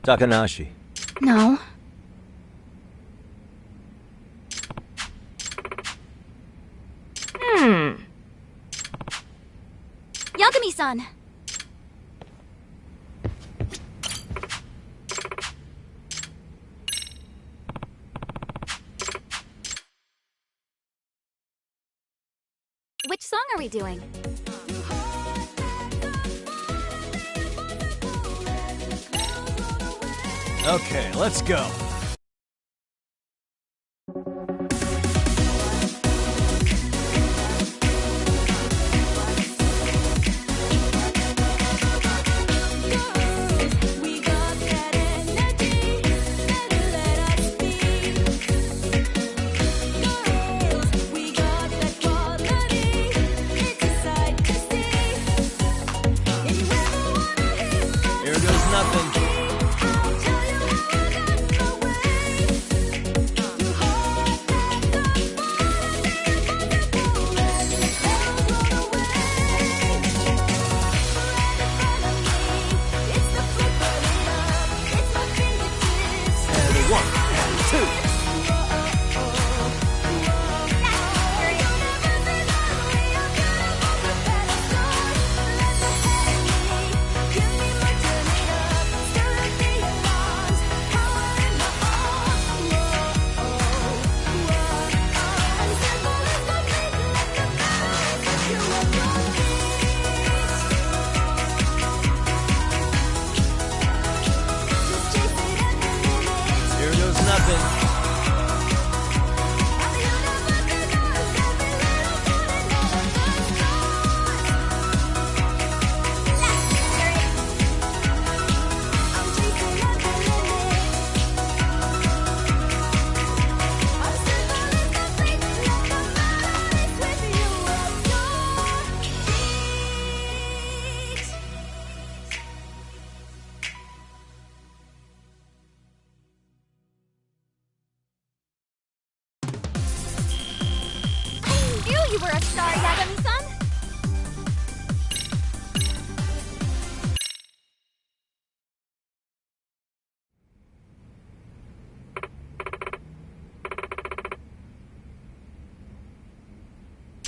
Takanashi. No. Yagami-san. Which song are we doing? Okay, let's go. Here goes nothing. And 1, and 2. Here goes nothing.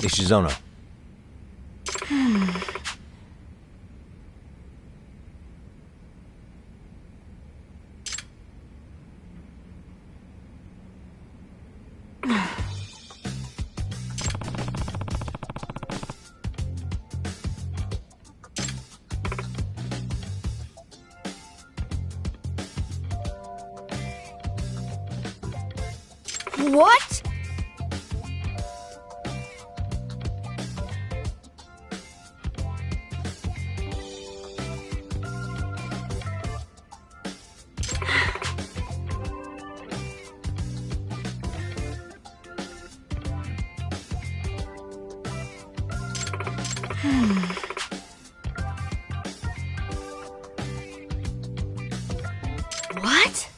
Ishizono. What? What?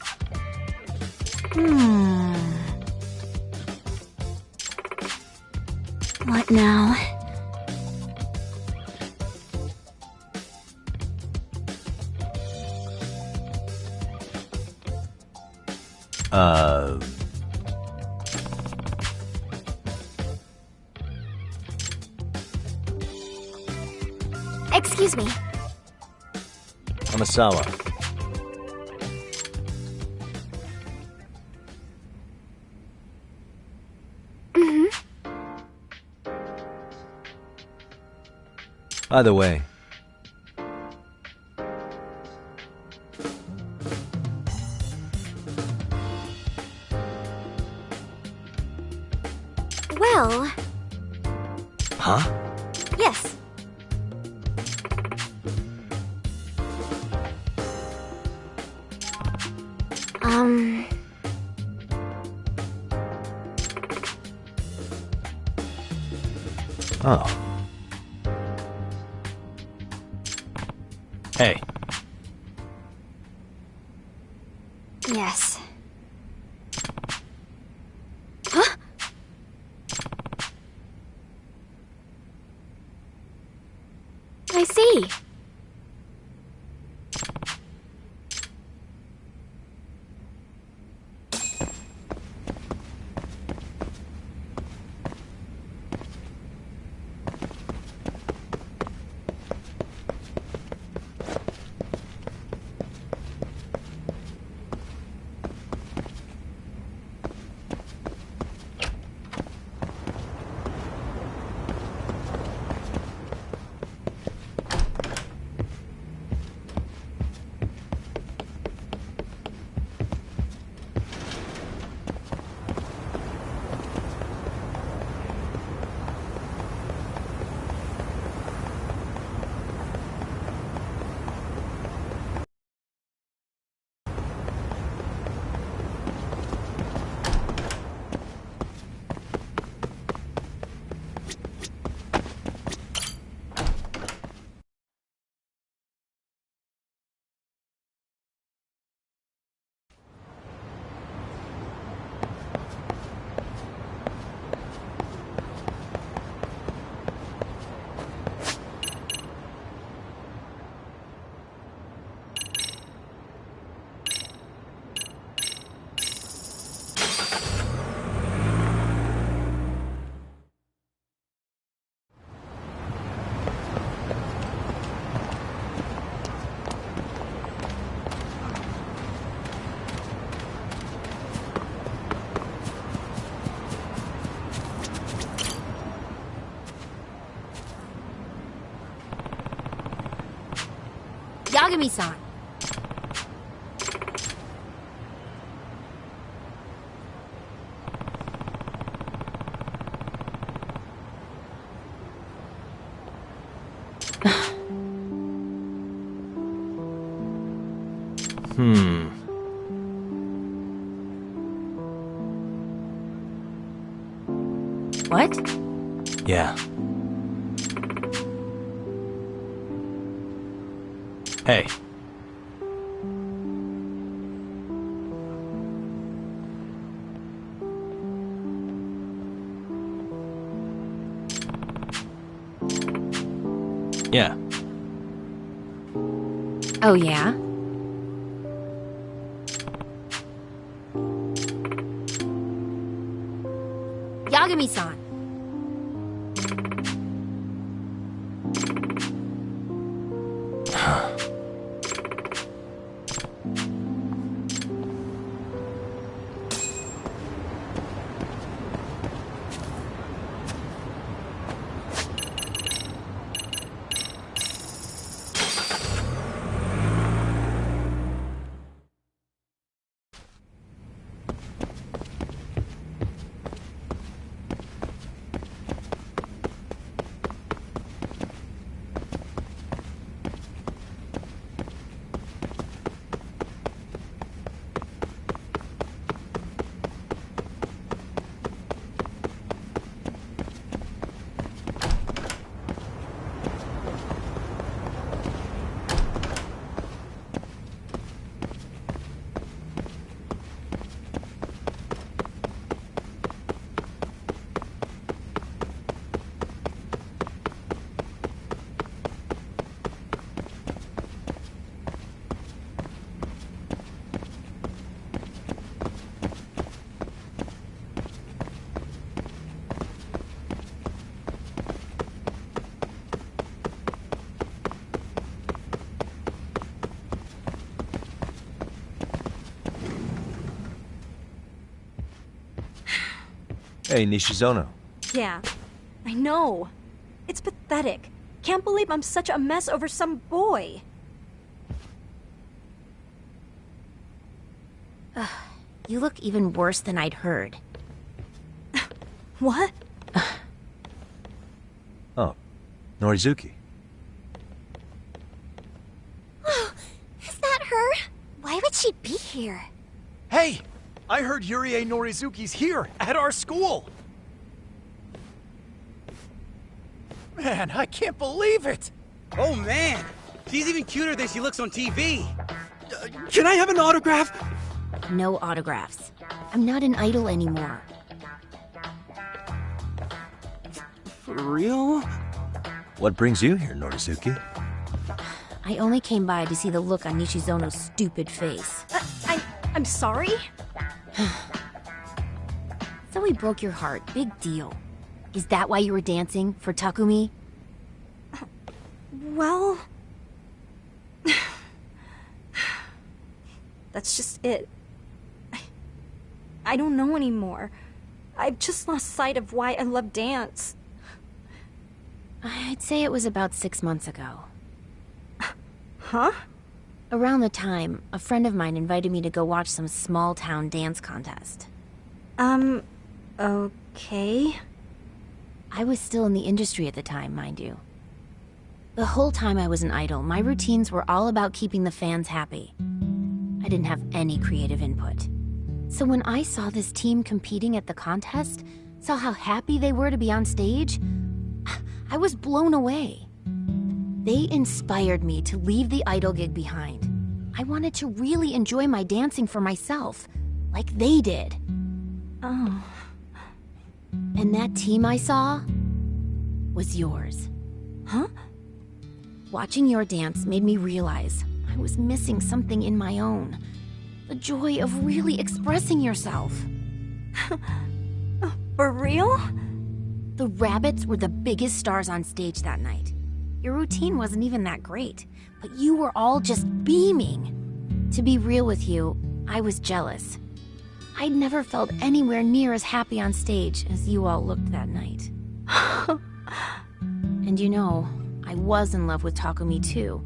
What now? Excuse me. Amasawa. By the way, Well, huh? yes. Oh. Hey, Yes. Huh? I see. Yagami-san. What? yeah. Hey. Yeah. Oh, yeah? Yagami-san. Hey, Nishizono. Yeah, I know. It's pathetic. Can't believe I'm such a mess over some boy. You look even worse than I'd heard. What? Oh, Norizuki. Is that her? Why would she be here? Hey! I heard Yurie Norizuki's here, at our school! Man, I can't believe it! Oh man, she's even cuter than she looks on TV. Can I have an autograph? No autographs. I'm not an idol anymore. For real? What brings you here, Norizuki? I only came by to see the look on Nishizono's stupid face. I'm sorry? So he broke your heart. Big deal. Is that why you were dancing? For Takumi? Well... That's just it. I don't know anymore. I've just lost sight of why I love dance. I'd say it was about 6 months ago. Huh? Around the time, a friend of mine invited me to go watch some small-town dance contest. Okay. I was still in the industry at the time, mind you. The whole time I was an idol, my routines were all about keeping the fans happy. I didn't have any creative input. So when I saw this team competing at the contest, saw how happy they were to be on stage, I was blown away. They inspired me to leave the idol gig behind. I wanted to really enjoy my dancing for myself, like they did. Oh. And that team I saw was yours. Huh? Watching your dance made me realize I was missing something in my own. The joy of really expressing yourself. For real? The rabbits were the biggest stars on stage that night. Your routine wasn't even that great, but you were all just beaming. To be real with you, I was jealous. I'd never felt anywhere near as happy on stage as you all looked that night. And you know, I was in love with Takumi too.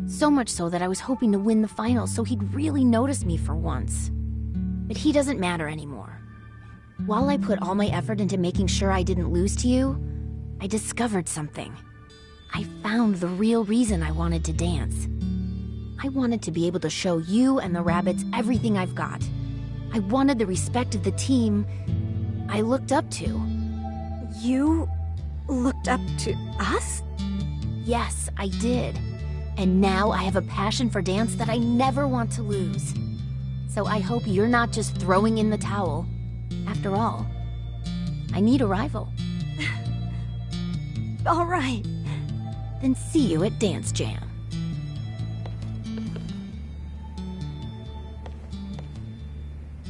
So much so that I was hoping to win the finals so he'd really notice me for once. But he doesn't matter anymore. While I put all my effort into making sure I didn't lose to you, I discovered something. I found the real reason I wanted to dance. I wanted to be able to show you and the rabbits everything I've got. I wanted the respect of the team I looked up to. You looked up to us? Yes, I did. And now I have a passion for dance that I never want to lose. So I hope you're not just throwing in the towel. After all, I need a rival. All right. Then see you at Dance Jam.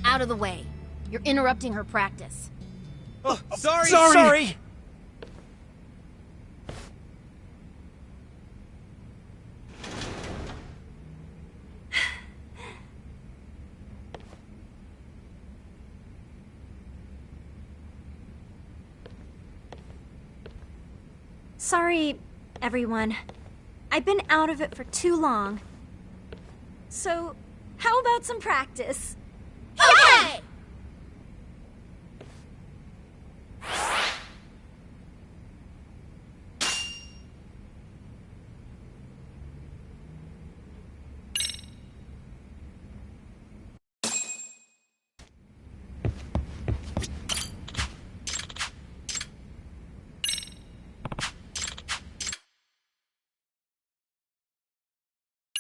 Out of the way. You're interrupting her practice. Oh, sorry. Sorry! Sorry, everyone. I've been out of it for too long. So, how about some practice? Okay!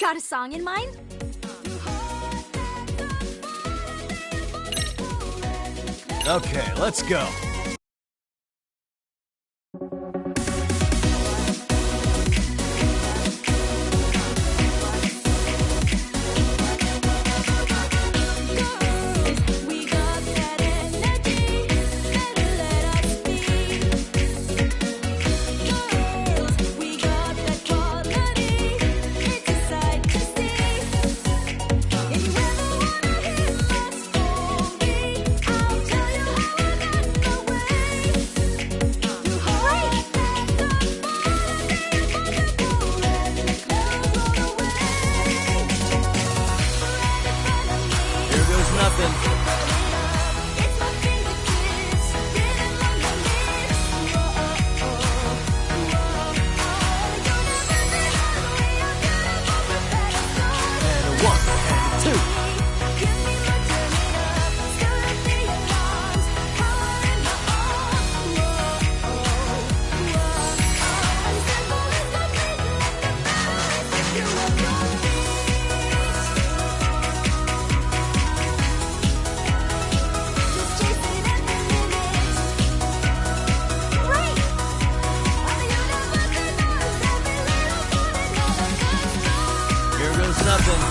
Got a song in mind? Okay, let's go. nothing. And a one, and a two. Here goes nothing.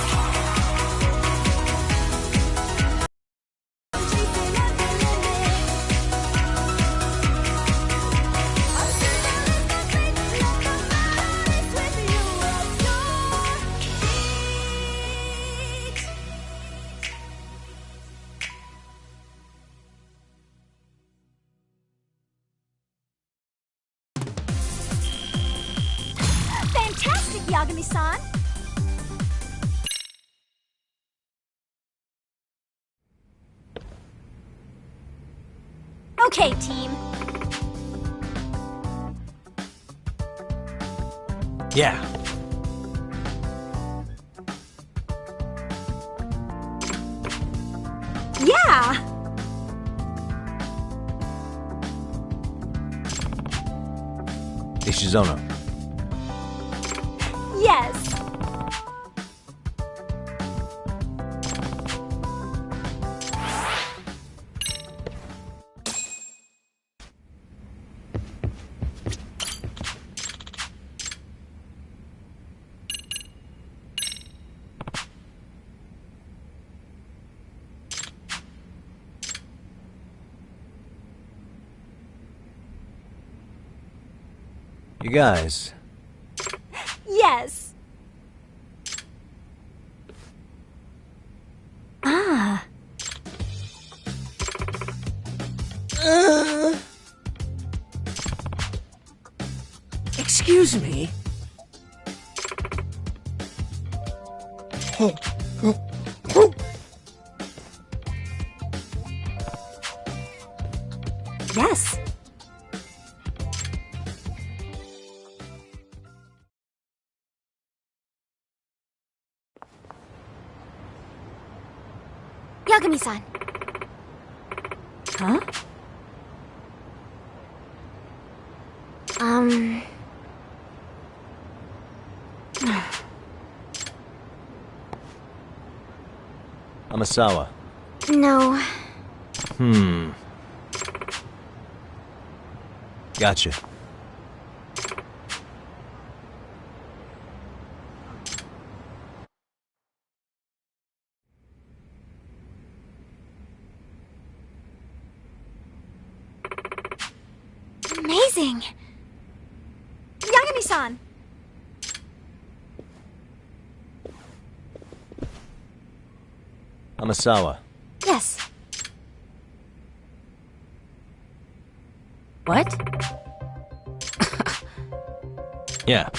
Fantastic, Yagami-san! Okay, team. Yeah. Yeah! Ishizono. Yes! You guys. Yes! Ah. Excuse me. Yes. Yagami-san. Huh? Amasawa. No. Gotcha. Amazing. Yagami-san. Amasawa. Yes. What? Yeah.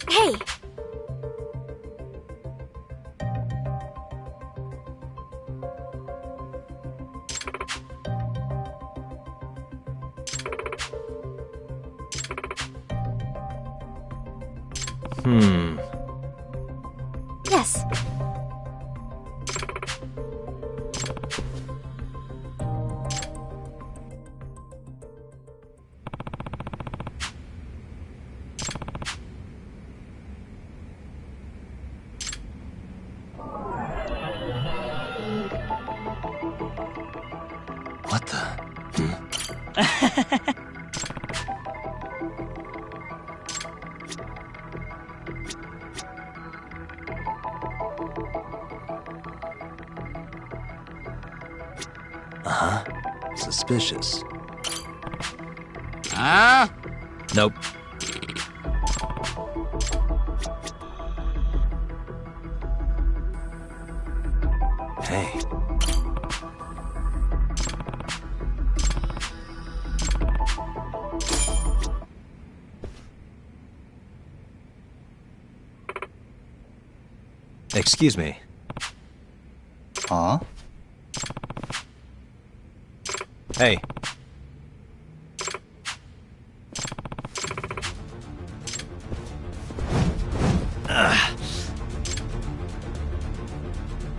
Hey. Yes. What the? Suspicious. Huh? Nope. Hey. Excuse me. Huh? Hey.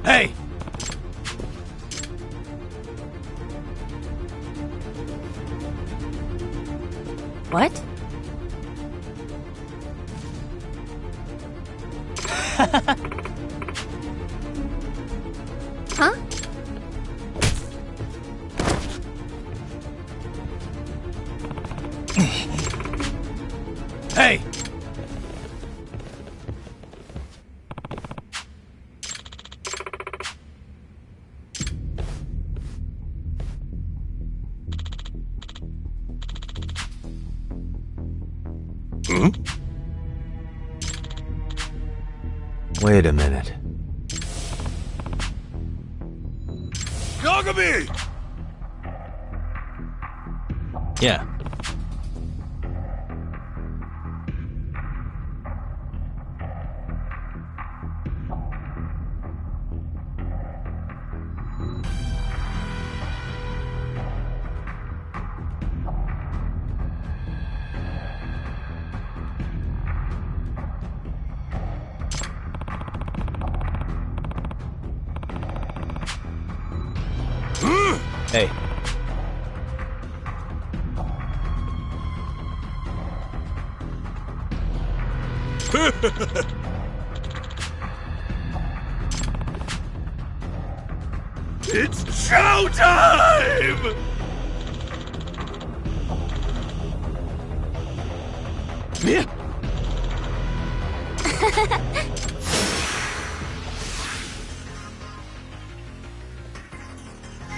Hey! What? Huh? Hey! Wait a minute. Yagami! Yeah. Hey. It's showtime! Yeah.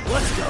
Let's go.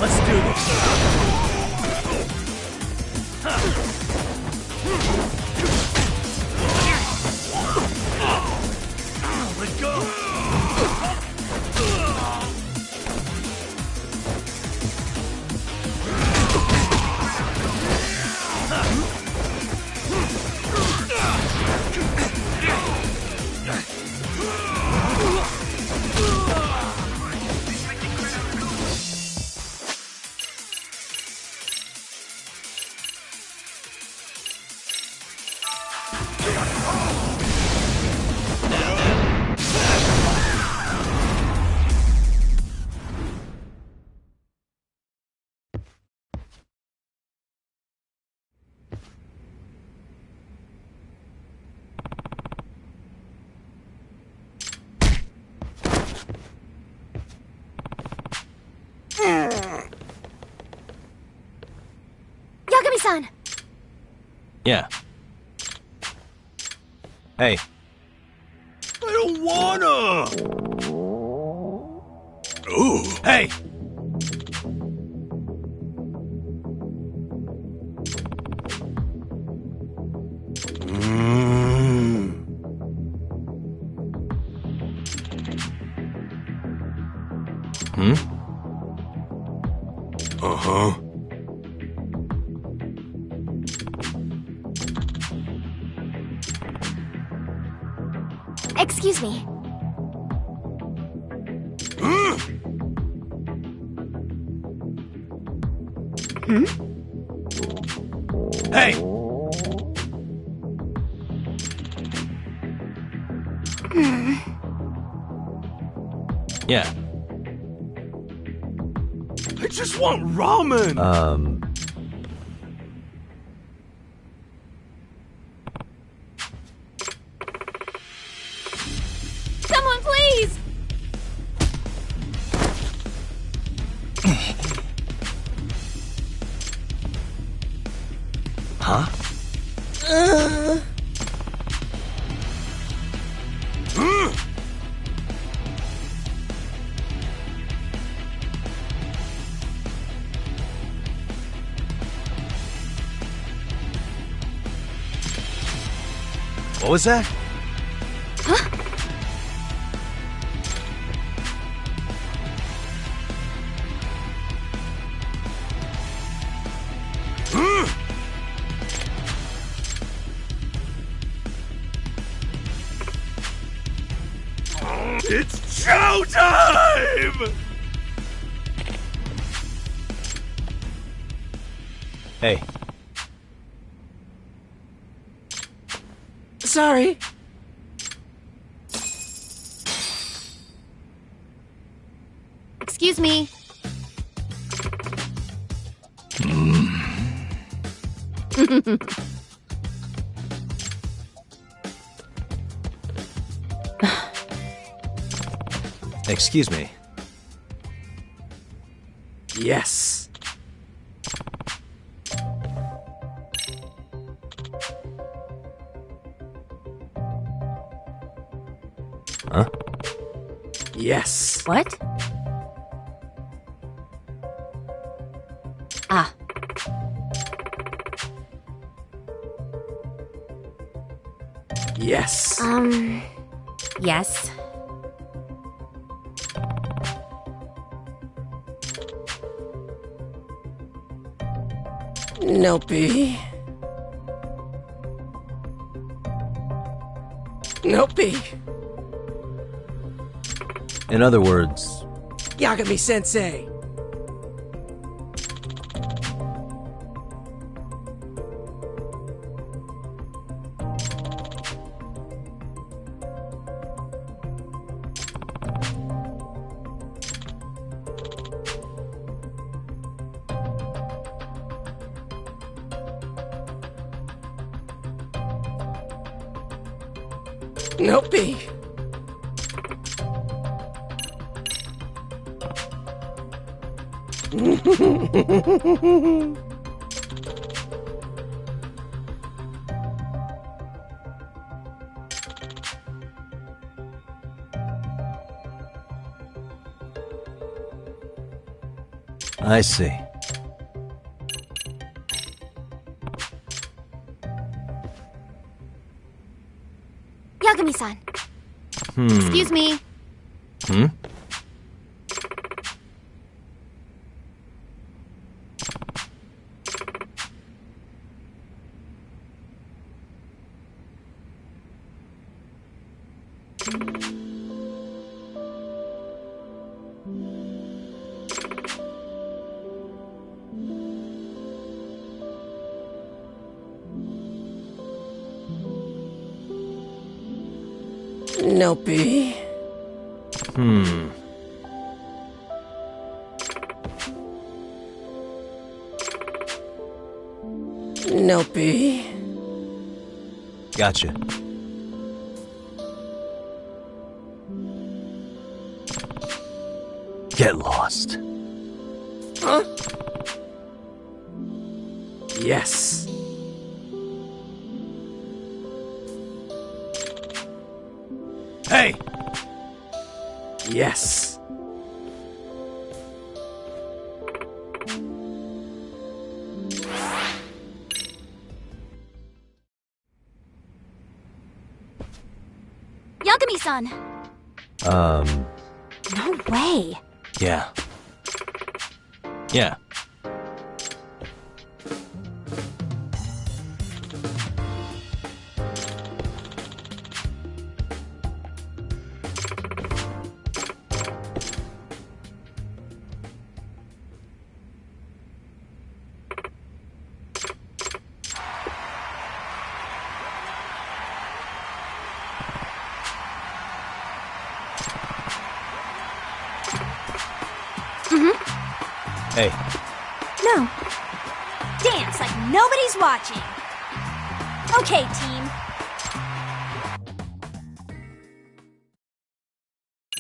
Let's do this. Let go. Yagami-san! Yeah. Hey. I don't wanna! Ooh. Hey! Hmm? Uh-huh. Excuse me. Hey! Yeah. I just want ramen! Someone, please! Huh? What was that? It's showtime! Hey. Sorry. Excuse me. Excuse me. Yes. Huh? Yes. What? Ah. Yes. Yes. Nopey. Nopey. In other words, Yagami-sensei. Nopey. I see. Yagami-san. Excuse me. Hmm? Nopey. Nopey. Gotcha. Get lost. Huh? Yes. Hey! Yes. Yagami-san! No way! Yeah. Yeah. Hey. No. Dance like nobody's watching. Okay, team.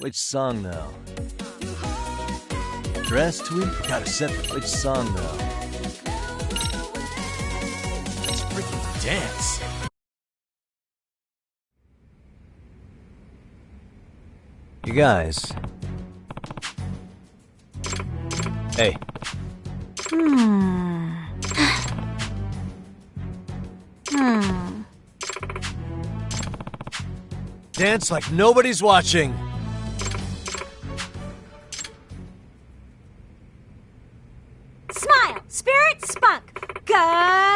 Which song now? Dress tweet? Gotta set which song now? Let's freaking dance. You guys. Hey. Dance like nobody's watching. Smile, spirit, spunk. Go!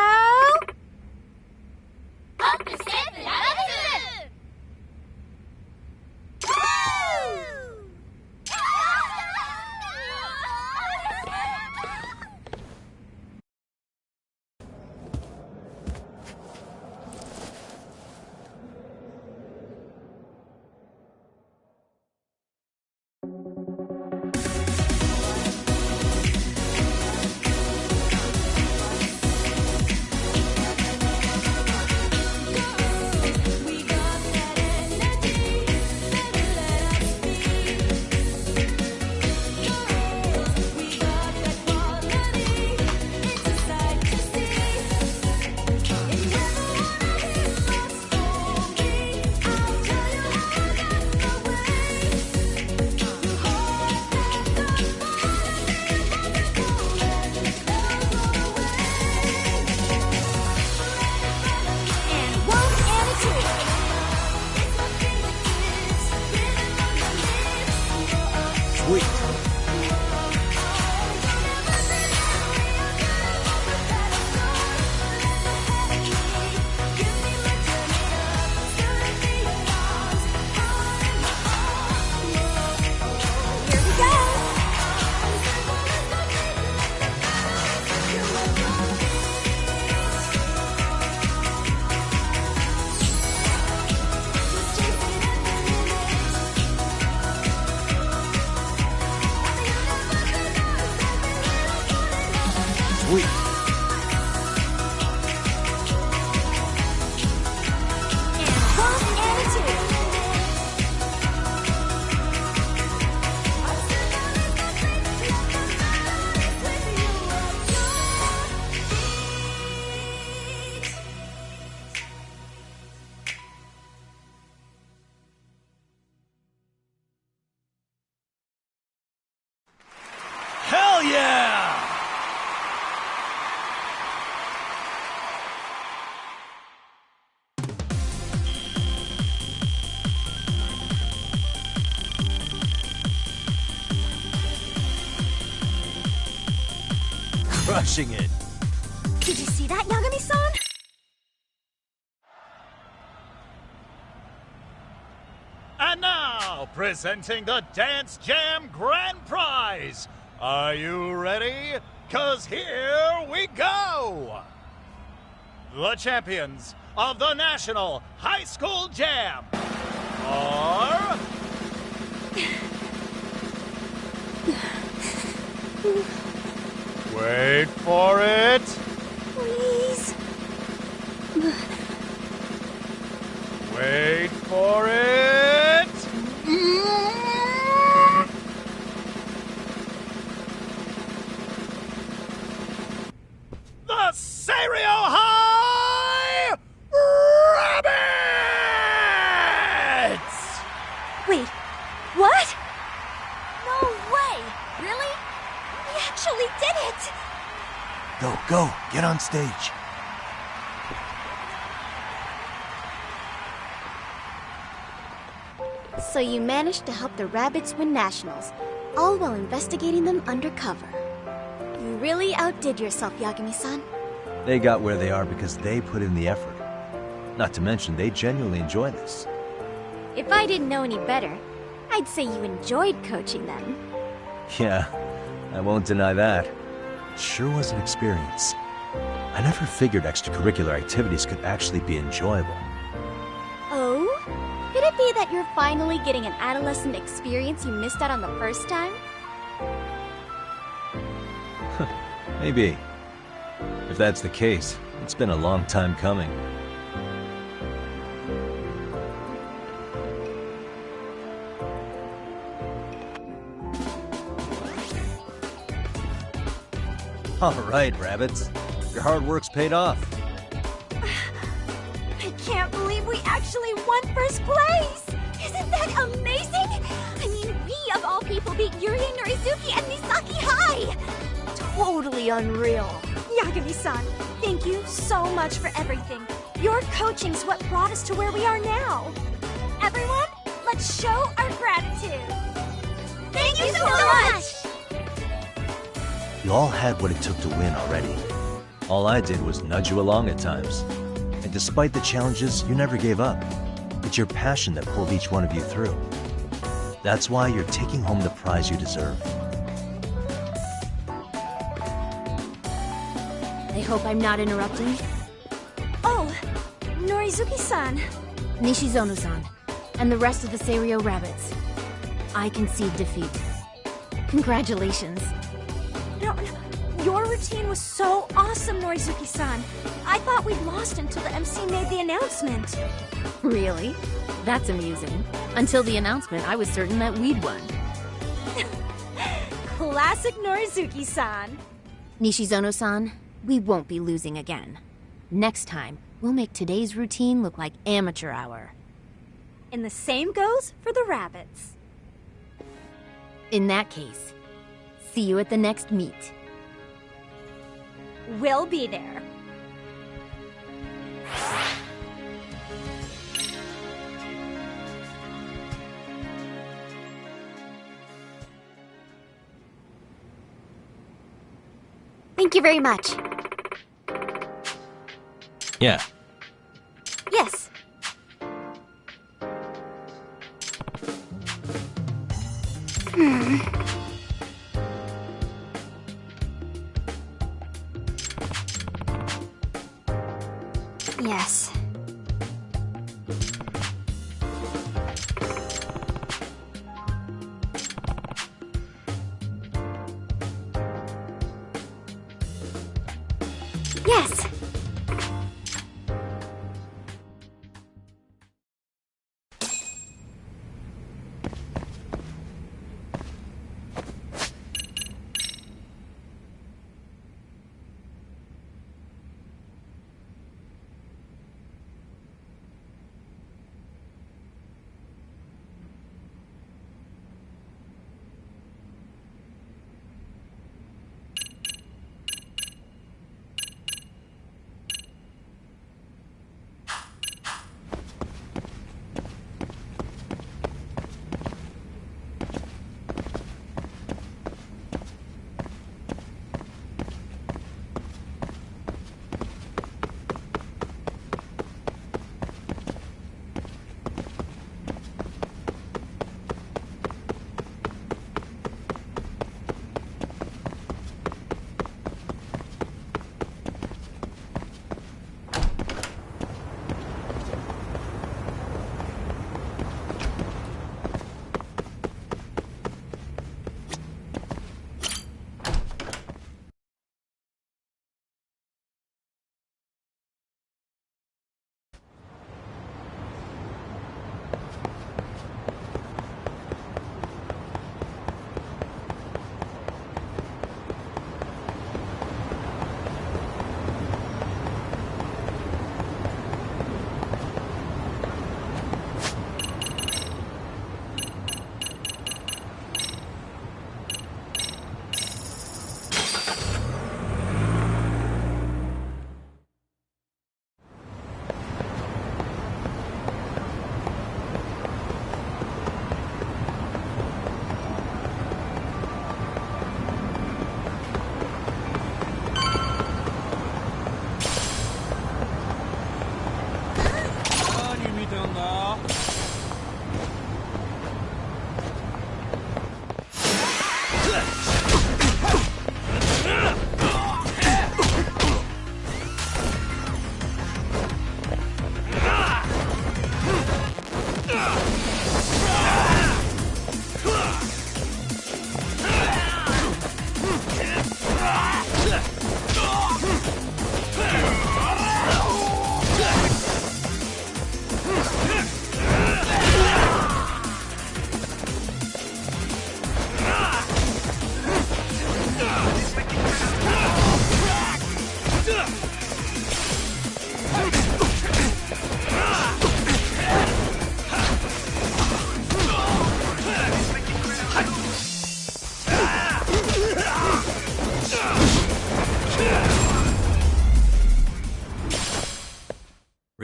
Hell yeah! Crushing it. Did you see that, Yagami-san? And now, presenting the Dance Jam Grand Prize. Are you ready? 'Cause here we go! The champions of the National High School Jam are... Wait for it. Please. Wait for it. The Serio High Rabbits! Wait, what? No way! Really? We actually did it! Go, get on stage. So you managed to help the rabbits win nationals, all while investigating them undercover. You really outdid yourself, Yagami-san. They got where they are because they put in the effort. Not to mention, they genuinely enjoy this. If I didn't know any better, I'd say you enjoyed coaching them. Yeah, I won't deny that. It sure was an experience. I never figured extracurricular activities could actually be enjoyable. Oh? Could it be that you're finally getting an adolescent experience you missed out on the first time? Maybe. If that's the case, it's been a long time coming. All right, rabbits. Your hard work's paid off. I can't believe we actually won first place! Isn't that amazing? I mean, we of all people beat Yuri and Norizuki and Misaki High! Totally unreal. Yagami-san, thank you so much for everything. Your coaching's what brought us to where we are now. Everyone, let's show our gratitude. Thank you so much! You all had what it took to win already. All I did was nudge you along at times. And despite the challenges, you never gave up. It's your passion that pulled each one of you through. That's why you're taking home the prize you deserve. I hope I'm not interrupting. Oh, Norizuki-san. Nishizono-san, and the rest of the Seiryo rabbits. I concede defeat. Congratulations. No, your routine was so awesome, Norizuki-san. I thought we'd lost until the MC made the announcement. Really? That's amusing. Until the announcement, I was certain that we'd won. Classic Norizuki-san. Nishizono-san, we won't be losing again. Next time, we'll make today's routine look like amateur hour. And the same goes for the rabbits. In that case, see you at the next meet. We'll be there. Thank you very much. Yeah. Yes. Yes. Yes.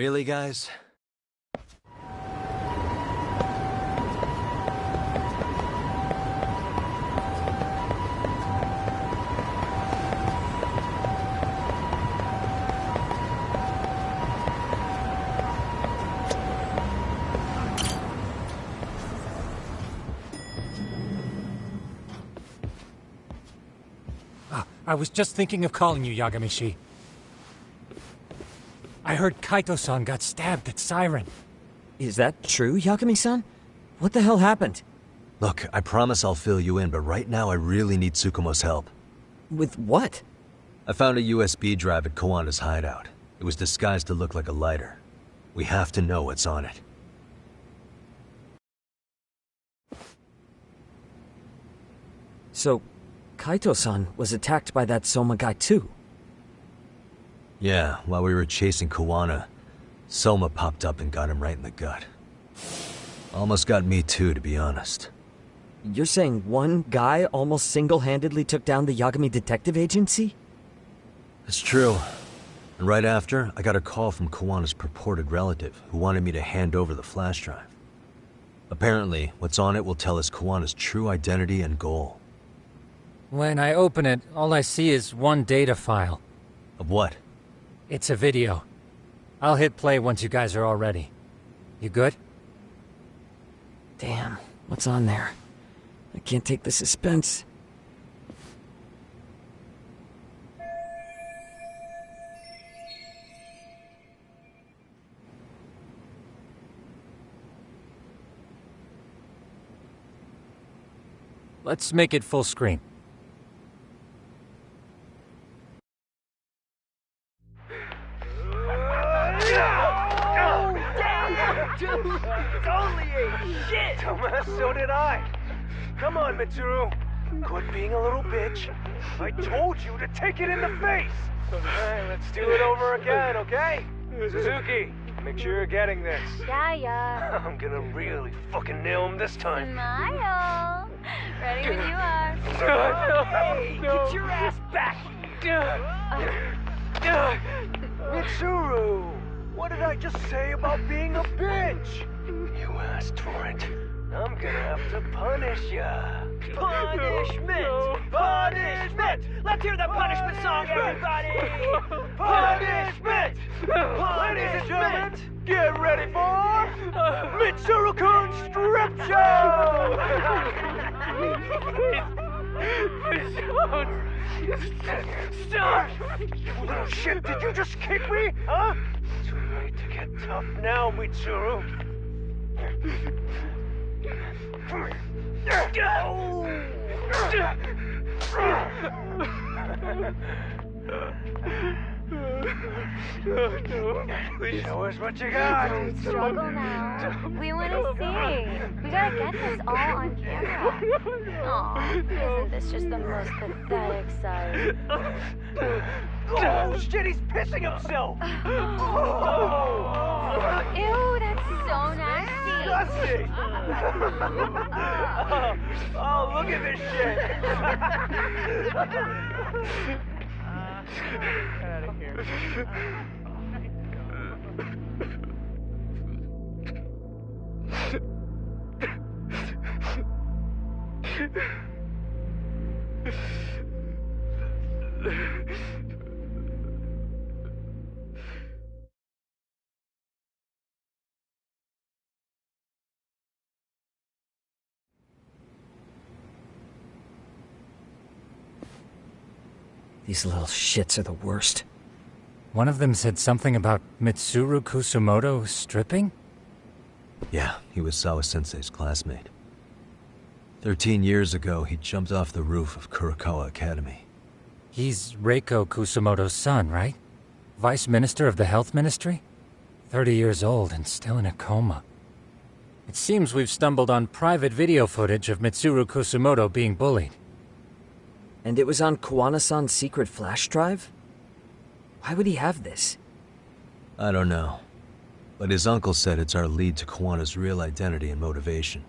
Really, guys? I was just thinking of calling you, Yagami-shi. I heard Kaito-san got stabbed at Siren. Is that true, Yagami-san? What the hell happened? Look, I promise I'll fill you in, but right now I really need Tsukumo's help. With what? I found a USB drive at Kawana's hideout. It was disguised to look like a lighter. We have to know what's on it. So, Kaito-san was attacked by that Soma guy too? Yeah, while we were chasing Kawana, Soma popped up and got him right in the gut. Almost got me too, to be honest. You're saying one guy almost single-handedly took down the Yagami Detective Agency? It's true. And right after, I got a call from Kawana's purported relative, who wanted me to hand over the flash drive. Apparently, what's on it will tell us Kawana's true identity and goal. When I open it, all I see is one data file. Of what? It's a video. I'll hit play once you guys are all ready. You good? Damn, what's on there? I can't take the suspense. Let's make it full screen. So did I. Come on, Mitsuru. Quit being a little bitch. I told you to take it in the face. Alright, let's do it over again, okay? Suzuki, make sure you're getting this. Yeah. I'm gonna really fucking nail him this time. Smile. Ready when you are. Hey, get your ass back here. Mitsuru, what did I just say about being a bitch? You asked for it. I'm gonna have to punish ya. Punishment! Punishment! Let's hear the punishment song, everybody! Punishment! Ladies and gentlemen, get ready for Mitsuru-kun Strip Show! Stop! You little shit, did you just kick me? Huh? Too late to get tough now, Mitsuru. Show us what you got. Don't struggle now. We want to see. We gotta get this all on camera. Aw, isn't this just the most pathetic sight? Oh shit, he's pissing himself! Ew, that's so nasty. Disgusting! Oh, look at this shit! Get out of here. These little shits are the worst. One of them said something about Mitsuru Kusumoto stripping? Yeah, he was Sawa-sensei's classmate. 13 years ago, he jumped off the roof of Kurokawa Academy. He's Reiko Kusumoto's son, right? Vice Minister of the Health Ministry? 30 years old and still in a coma. It seems we've stumbled on private video footage of Mitsuru Kusumoto being bullied. And it was on Kawana-san's secret flash drive? Why would he have this? I don't know. But his uncle said it's our lead to Kawana's real identity and motivation.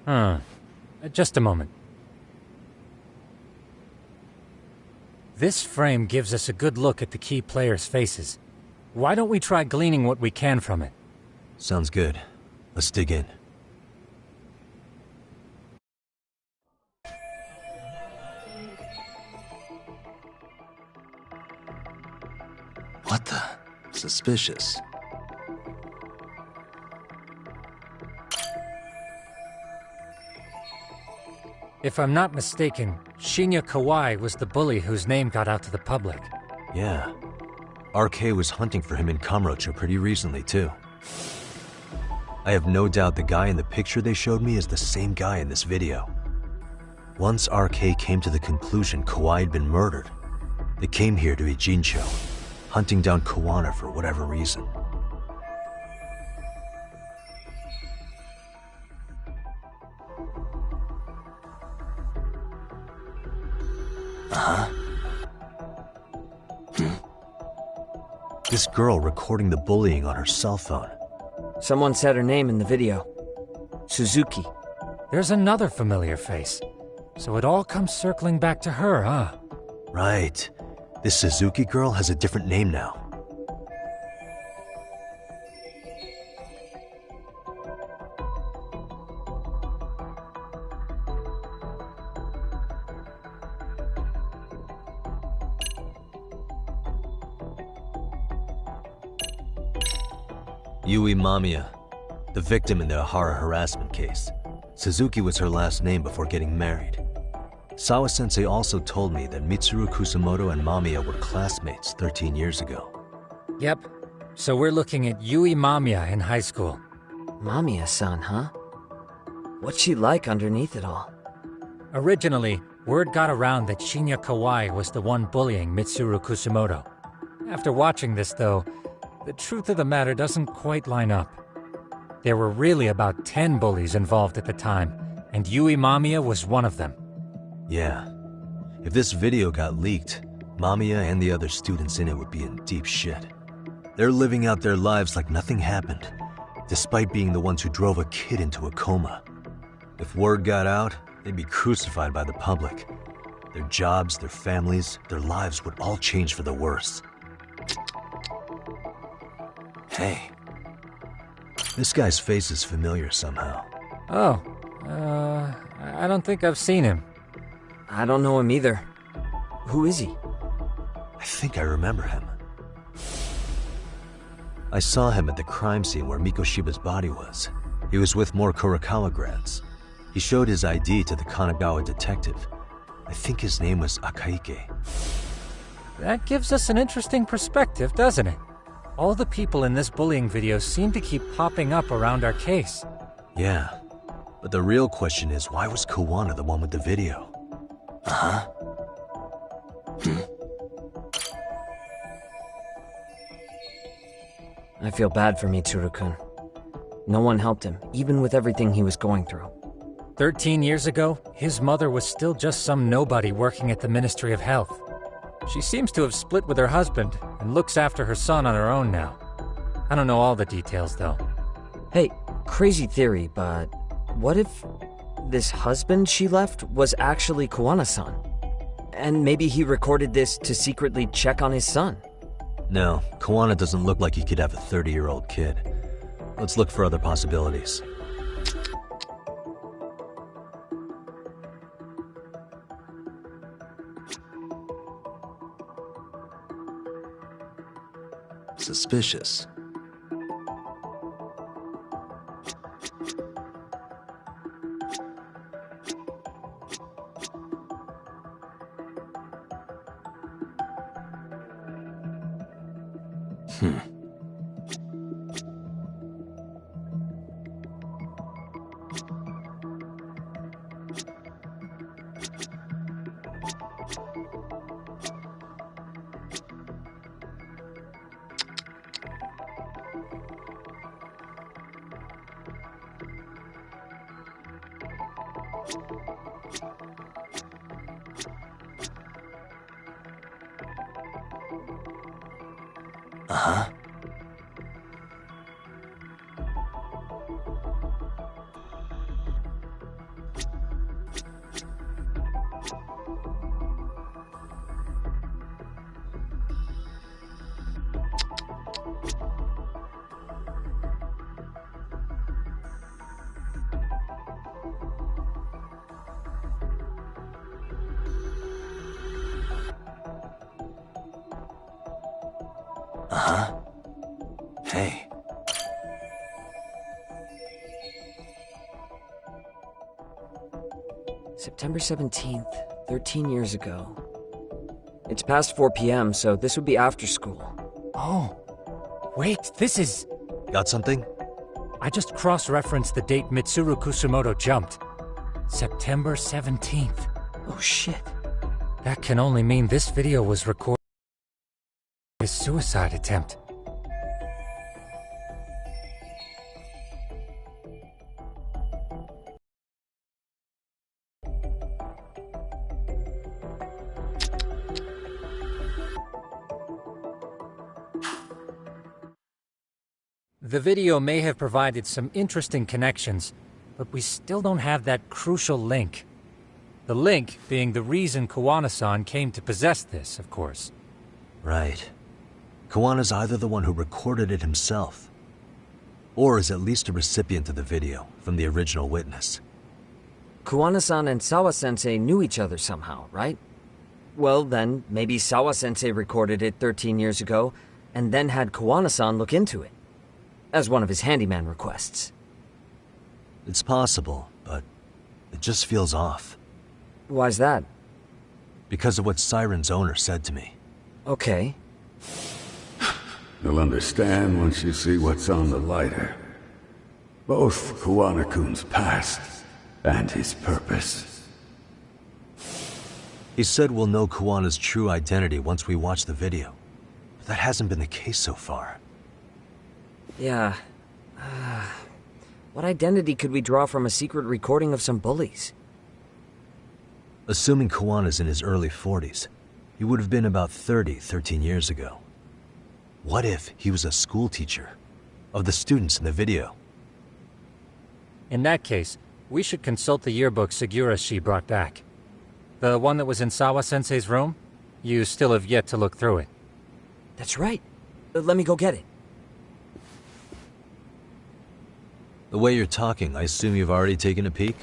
Huh. Just a moment. This frame gives us a good look at the key players' faces. Why don't we try gleaning what we can from it? Sounds good. Let's dig in. What the? Suspicious. If I'm not mistaken, Shinya Kawai was the bully whose name got out to the public. Yeah. RK was hunting for him in Kamurocho pretty recently, too. I have no doubt the guy in the picture they showed me is the same guy in this video. Once RK came to the conclusion Kawai had been murdered, they came here to Ijincho, hunting down Kawana for whatever reason. This girl recording the bullying on her cell phone. Someone said her name in the video. Suzuki. There's another familiar face. So it all comes circling back to her, huh? Right. This Suzuki girl has a different name now. Yui Mamiya, the victim in the Ahara harassment case. Suzuki was her last name before getting married. Sawa-sensei also told me that Mitsuru Kusamoto and Mamiya were classmates 13 years ago. Yep. So we're looking at Yui Mamiya in high school. Mamiya-san, huh? What's she like underneath it all? Originally, word got around that Shinya Kawai was the one bullying Mitsuru Kusamoto. After watching this, though, the truth of the matter doesn't quite line up. There were really about 10 bullies involved at the time, and Yui Mamiya was one of them. Yeah. If this video got leaked, Mamiya and the other students in it would be in deep shit. They're living out their lives like nothing happened, despite being the ones who drove a kid into a coma. If word got out, they'd be crucified by the public. Their jobs, their families, their lives would all change for the worse. Hey. This guy's face is familiar somehow. Oh, I don't think I've seen him. I don't know him either. Who is he? I think I remember him. I saw him at the crime scene where Mikoshiba's body was. He was with more Kurokawa grads. He showed his ID to the Kanagawa detective. I think his name was Akaike. That gives us an interesting perspective, doesn't it? All the people in this bullying video seem to keep popping up around our case. Yeah, but the real question is, why was Kawana the one with the video? Uh-huh. I feel bad for Mitsuru-kun. No one helped him, even with everything he was going through. 13 years ago, his mother was still just some nobody working at the Ministry of Health. She seems to have split with her husband and looks after her son on her own now. I don't know all the details, though. Hey, crazy theory, but what if this husband she left was actually Kawana-san? And maybe he recorded this to secretly check on his son? No, Kawana doesn't look like he could have a 30-year-old kid. Let's look for other possibilities. Suspicious. Uh-huh. Uh-huh. Hey. September 17th, 13 years ago. It's past 4 p.m., so this would be after school. Oh. Wait, this is... Got something? I just cross-referenced the date Mitsuru Kusumoto jumped. September 17th. Oh shit. That can only mean this video was recorded as a suicide attempt. The video may have provided some interesting connections, but we still don't have that crucial link. The link being the reason Kawana-san came to possess this, of course. Right. Kawana's either the one who recorded it himself, or is at least a recipient of the video from the original witness. Kawana-san and Sawa-sensei knew each other somehow, right? Well then, maybe Sawa-sensei recorded it 13 years ago, and then had Kawana-san look into it, as one of his handyman requests. It's possible, but it just feels off. Why's that? Because of what Siren's owner said to me. Okay. You'll understand once you see what's on the lighter. Both Kawana-kun's past and his purpose. He said we'll know Kawana's true identity once we watch the video. But that hasn't been the case so far. Yeah. What identity could we draw from a secret recording of some bullies? Assuming Kawana's in his early 40s, he would have been about 30 13 years ago. What if he was a school teacher of the students in the video? In that case, we should consult the yearbook Segura-shi brought back. The one that was in Sawa-sensei's room? You still have yet to look through it. That's right. Let me go get it. The way you're talking, I assume you've already taken a peek?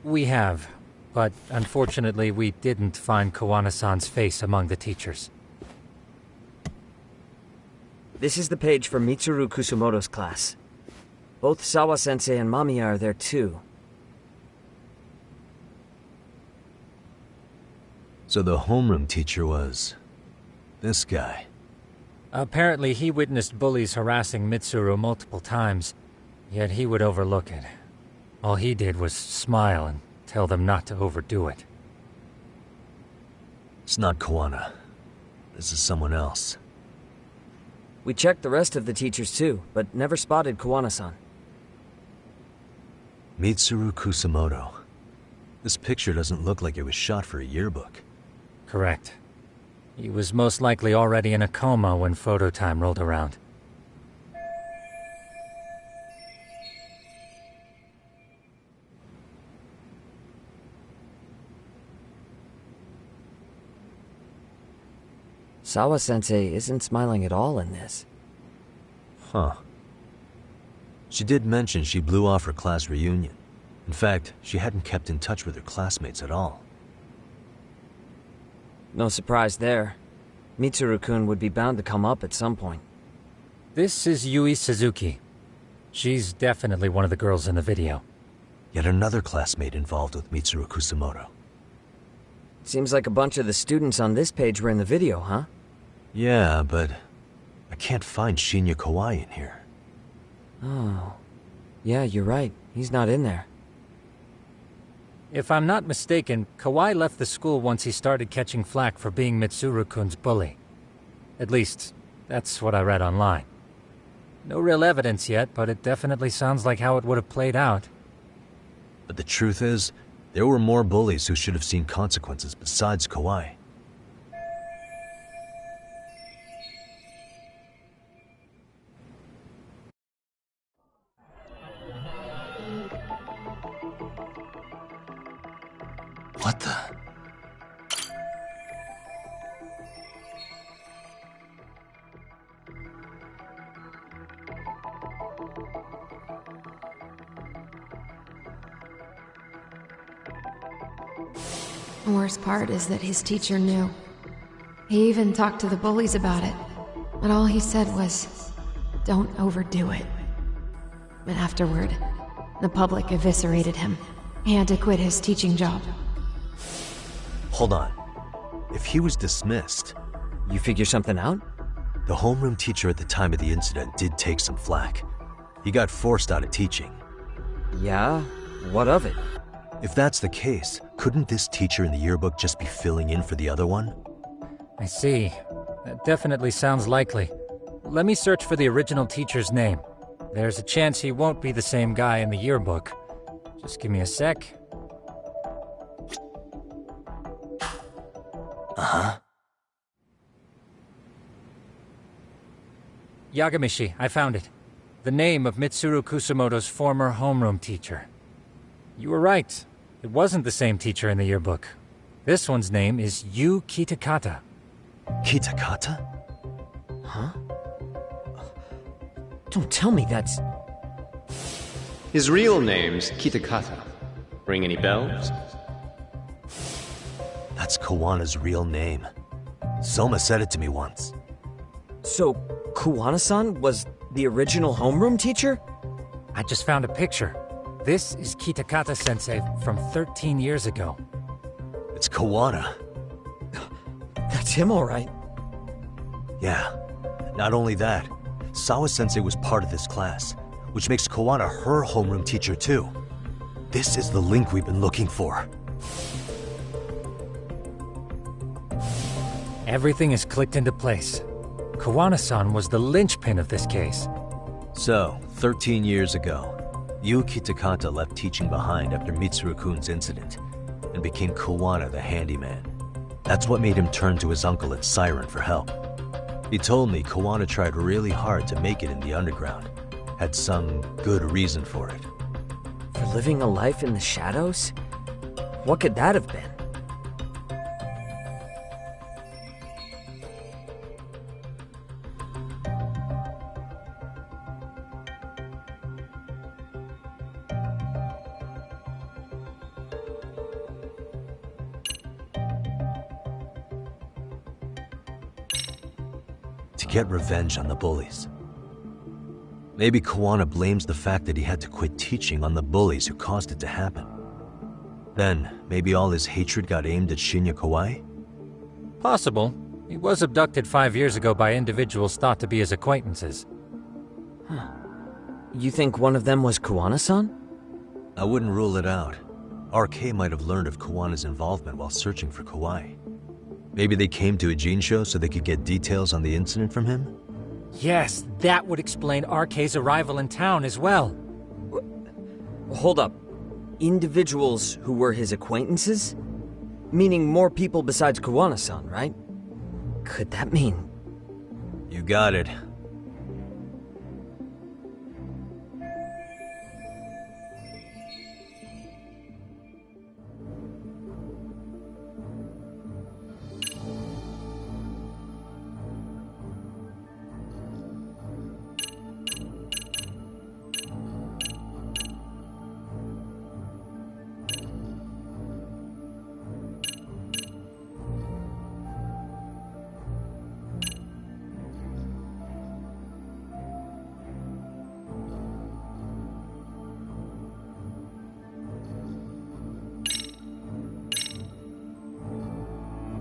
We have, but unfortunately we didn't find Kawana-san's face among the teachers. This is the page from Mitsuru Kusumoto's class. Both Sawa-sensei and Mamiya are there too. So the homeroom teacher was... this guy. Apparently he witnessed bullies harassing Mitsuru multiple times, yet he would overlook it. All he did was smile and tell them not to overdo it. It's not Kawana. This is someone else. We checked the rest of the teachers too, but never spotted Kawana-san. Mitsuru Kusumoto. This picture doesn't look like it was shot for a yearbook. Correct. He was most likely already in a coma when photo time rolled around. Sawa-sensei isn't smiling at all in this. Huh. She did mention she blew off her class reunion. In fact, she hadn't kept in touch with her classmates at all. No surprise there. Mitsuru-kun would be bound to come up at some point. This is Yui Suzuki. She's definitely one of the girls in the video. Yet another classmate involved with Mitsuru Kusumoto. Seems like a bunch of the students on this page were in the video, huh? Yeah, but I can't find Shinya Kawai in here. Oh. Yeah, you're right. He's not in there. If I'm not mistaken, Kawai left the school once he started catching flack for being Mitsuru-kun's bully. At least, that's what I read online. No real evidence yet, but it definitely sounds like how it would have played out. But the truth is, there were more bullies who should have seen consequences besides Kawai. What the? The worst part is that his teacher knew. He even talked to the bullies about it. but all he said was, "Don't overdo it." But afterward, the public eviscerated him. He had to quit his teaching job. Hold on. If he was dismissed... You figure something out? The homeroom teacher at the time of the incident did take some flack. He got forced out of teaching. Yeah? What of it? If that's the case, couldn't this teacher in the yearbook just be filling in for the other one? I see. That definitely sounds likely. Let me search for the original teacher's name. There's a chance he won't be the same guy in the yearbook. Just give me a sec. Uh-huh. Yagamishi, I found it. The name of Mitsuru Kusamoto's former homeroom teacher. You were right. It wasn't the same teacher in the yearbook. This one's name is Yu Kitakata. Kitakata? Huh? Don't tell me that's... His real name's Kitakata. Ring any bells? That's Kawana's real name. Soma said it to me once. So, Kuwana-san was the original homeroom teacher? I just found a picture. This is Kitakata-sensei from 13 years ago. It's Kawana. That's him, all right. Yeah. Not only that, Sawa-sensei was part of this class, which makes Kawana her homeroom teacher too. This is the link we've been looking for. Everything is clicked into place. Kawana-san was the linchpin of this case. So, 13 years ago, Yu Kitakata left teaching behind after Mitsuru-kun's incident, and became Kawana the handyman. That's what made him turn to his uncle at Siren for help. He told me Kawana tried really hard to make it in the underground. Had some good reason for it. For living a life in the shadows? What could that have been? To get revenge on the bullies. Maybe Kawana blames the fact that he had to quit teaching on the bullies who caused it to happen. Then, maybe all his hatred got aimed at Shinya Kawai? Possible. He was abducted 5 years ago by individuals thought to be his acquaintances. Huh. You think one of them was Kuwana-san? I wouldn't rule it out. RK might have learned of Kawana's involvement while searching for Kawai. Maybe they came to a Jinsho so they could get details on the incident from him? Yes, that would explain RK's arrival in town as well. Hold up. Individuals who were his acquaintances? Meaning more people besides Kuwana-san, right? Could that mean... You got it.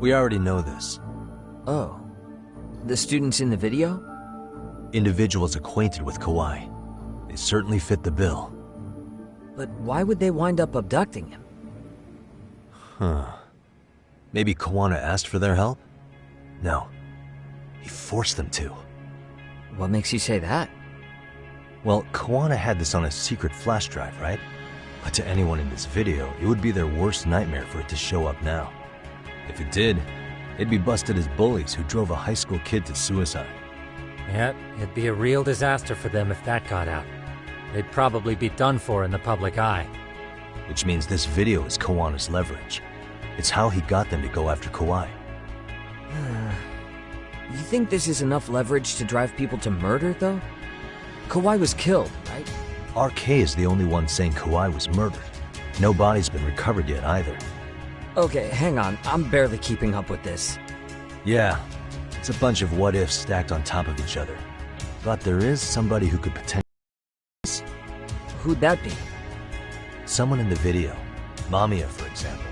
We already know this. Oh. The students in the video? Individuals acquainted with Kawai. They certainly fit the bill. But why would they wind up abducting him? Huh. Maybe Kawana asked for their help? No. He forced them to. What makes you say that? Well, Kawana had this on a secret flash drive, right? But to anyone in this video, it would be their worst nightmare for it to show up now. If it did, they'd be busted as bullies who drove a high school kid to suicide. Yep, it'd be a real disaster for them if that got out. They'd probably be done for in the public eye. Which means this video is Kawana's leverage. It's how he got them to go after Kawai. You think this is enough leverage to drive people to murder, though? Kawai was killed, right? RK is the only one saying Kawai was murdered. No body's been recovered yet either. Okay, hang on. I'm barely keeping up with this. Yeah. It's a bunch of what-ifs stacked on top of each other. But there is somebody who could potentially... Who'd that be? Someone in the video. Mamiya, for example.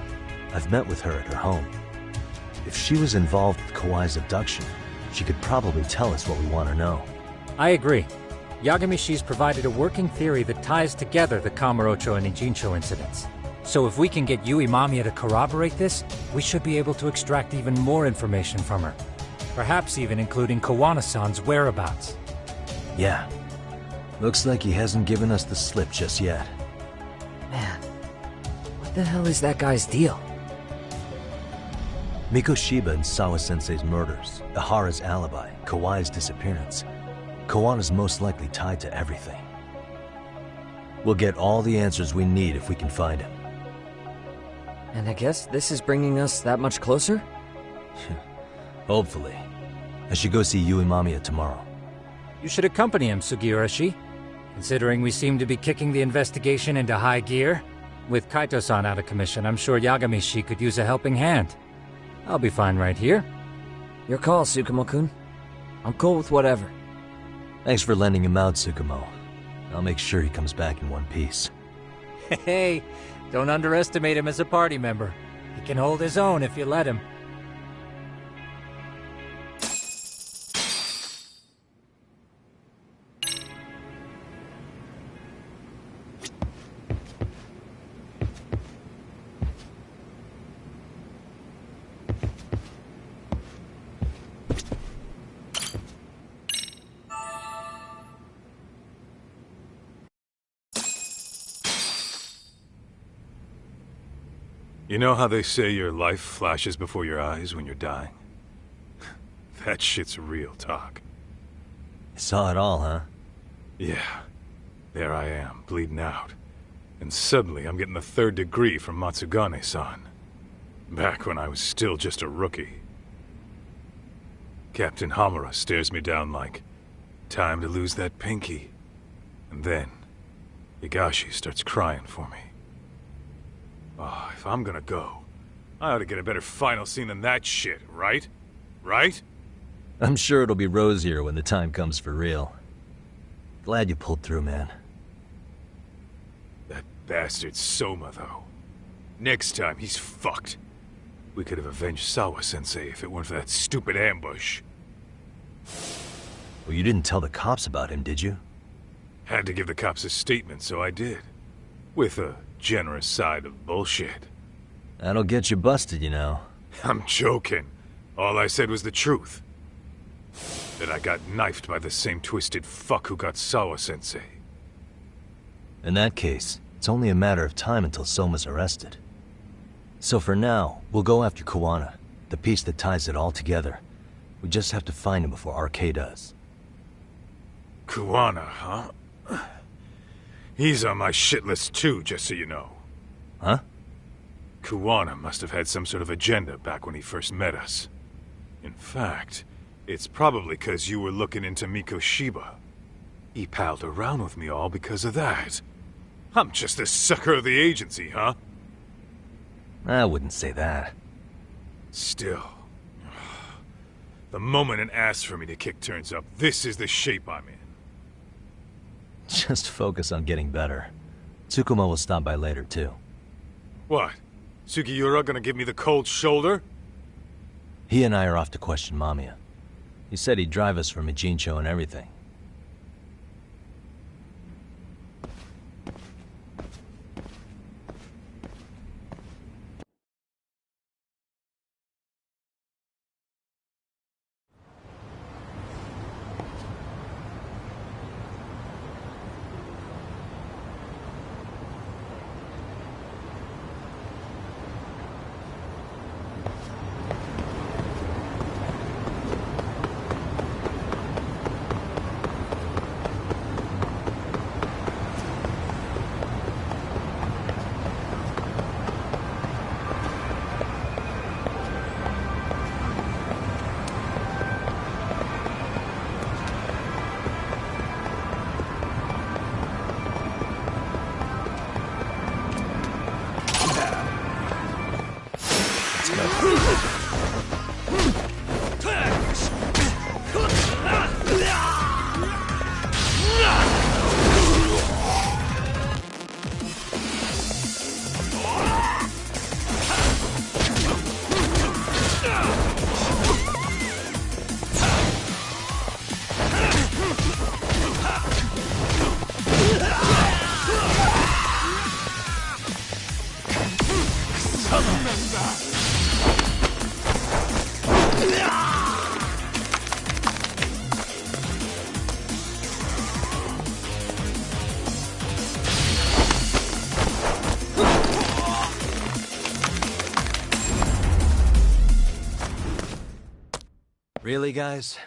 I've met with her at her home. If she was involved with Kawai's abduction, she could probably tell us what we want to know. I agree. Yagamishi's provided a working theory that ties together the Kamurocho and Ijincho incidents. So if we can get Yui Mamiya to corroborate this, we should be able to extract even more information from her. Perhaps even including Kawana-san's whereabouts. Yeah. Looks like he hasn't given us the slip just yet. Man, what the hell is that guy's deal? Mikoshiba and Sawa-sensei's murders, Ihara's alibi, Kawai's disappearance. Kawana's most likely tied to everything. We'll get all the answers we need if we can find him. And I guess this is bringing us that much closer? Hopefully. I should go see Yui Mamiya tomorrow. You should accompany him, Sugiurashi. Considering we seem to be kicking the investigation into high gear, with Kaito-san out of commission, I'm sure Yagamishi could use a helping hand. I'll be fine right here. Your call, Tsukumo-kun. I'm cool with whatever. Thanks for lending him out, Tsukumo. I'll make sure he comes back in one piece. Hey, don't underestimate him as a party member. He can hold his own if you let him. You know how they say your life flashes before your eyes when you're dying? That shit's real talk. You saw it all, huh? Yeah. There I am, bleeding out. And suddenly I'm getting the 3rd degree from Matsugane-san. Back when I was still just a rookie. Captain Hamura stares me down like, time to lose that pinky. And then, Higashi starts crying for me. Oh, if I'm gonna go, I ought to get a better final scene than that shit, right? Right? I'm sure it'll be rosier when the time comes for real. Glad you pulled through, man. That bastard Soma, though. Next time, he's fucked. We could have avenged Sawa-sensei if it weren't for that stupid ambush. Well, you didn't tell the cops about him, did you? Had to give the cops a statement, so I did. With a generous side of bullshit. That'll get you busted, you know. I'm joking. All I said was the truth. That I got knifed by the same twisted fuck who got Sawa-sensei. In that case, it's only a matter of time until Soma's arrested. So for now, we'll go after Kawana, the piece that ties it all together. We just have to find him before RK does. Kawana, huh? He's on my shit list too, just so you know. Huh? Kawana must have had some sort of agenda back when he first met us. In fact, it's probably because you were looking into Mikoshiba. He palled around with me all because of that. I'm just a sucker of the agency, huh? I wouldn't say that. Still. The moment an ass for me to kick turns up, this is the shape I'm in. Just focus on getting better. Tsukumo will stop by later, too. What? Sugiura gonna give me the cold shoulder? He and I are off to question Mamiya. He said he'd drive us from Ijincho and everything. Really, guys?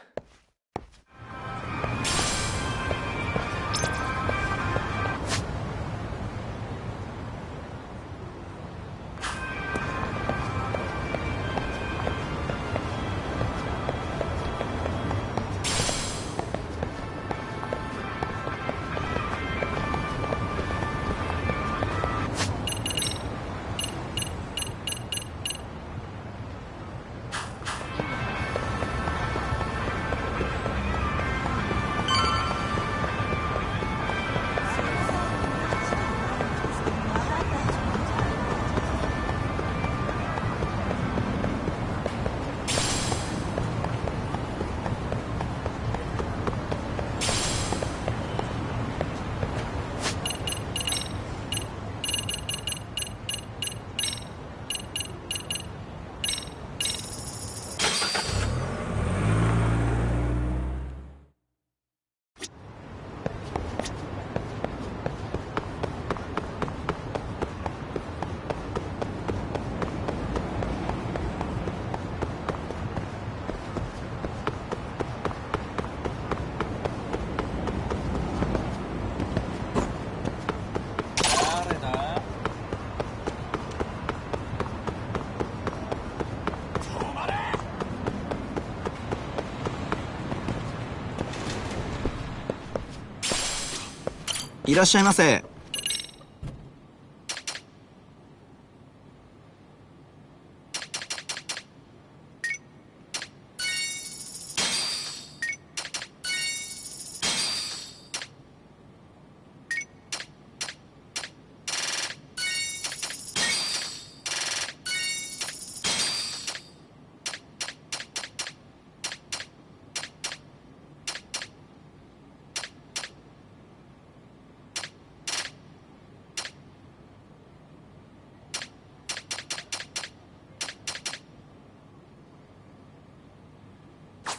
いらっしゃいませ。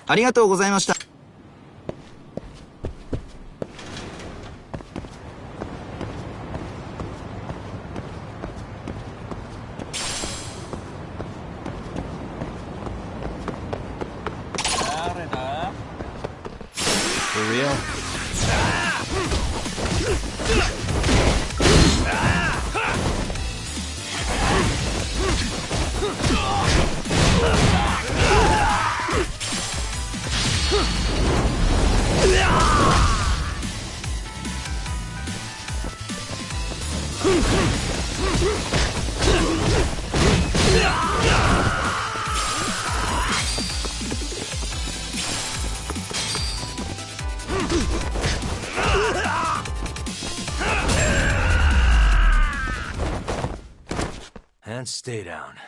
ありがとうございました。For real? And stay down.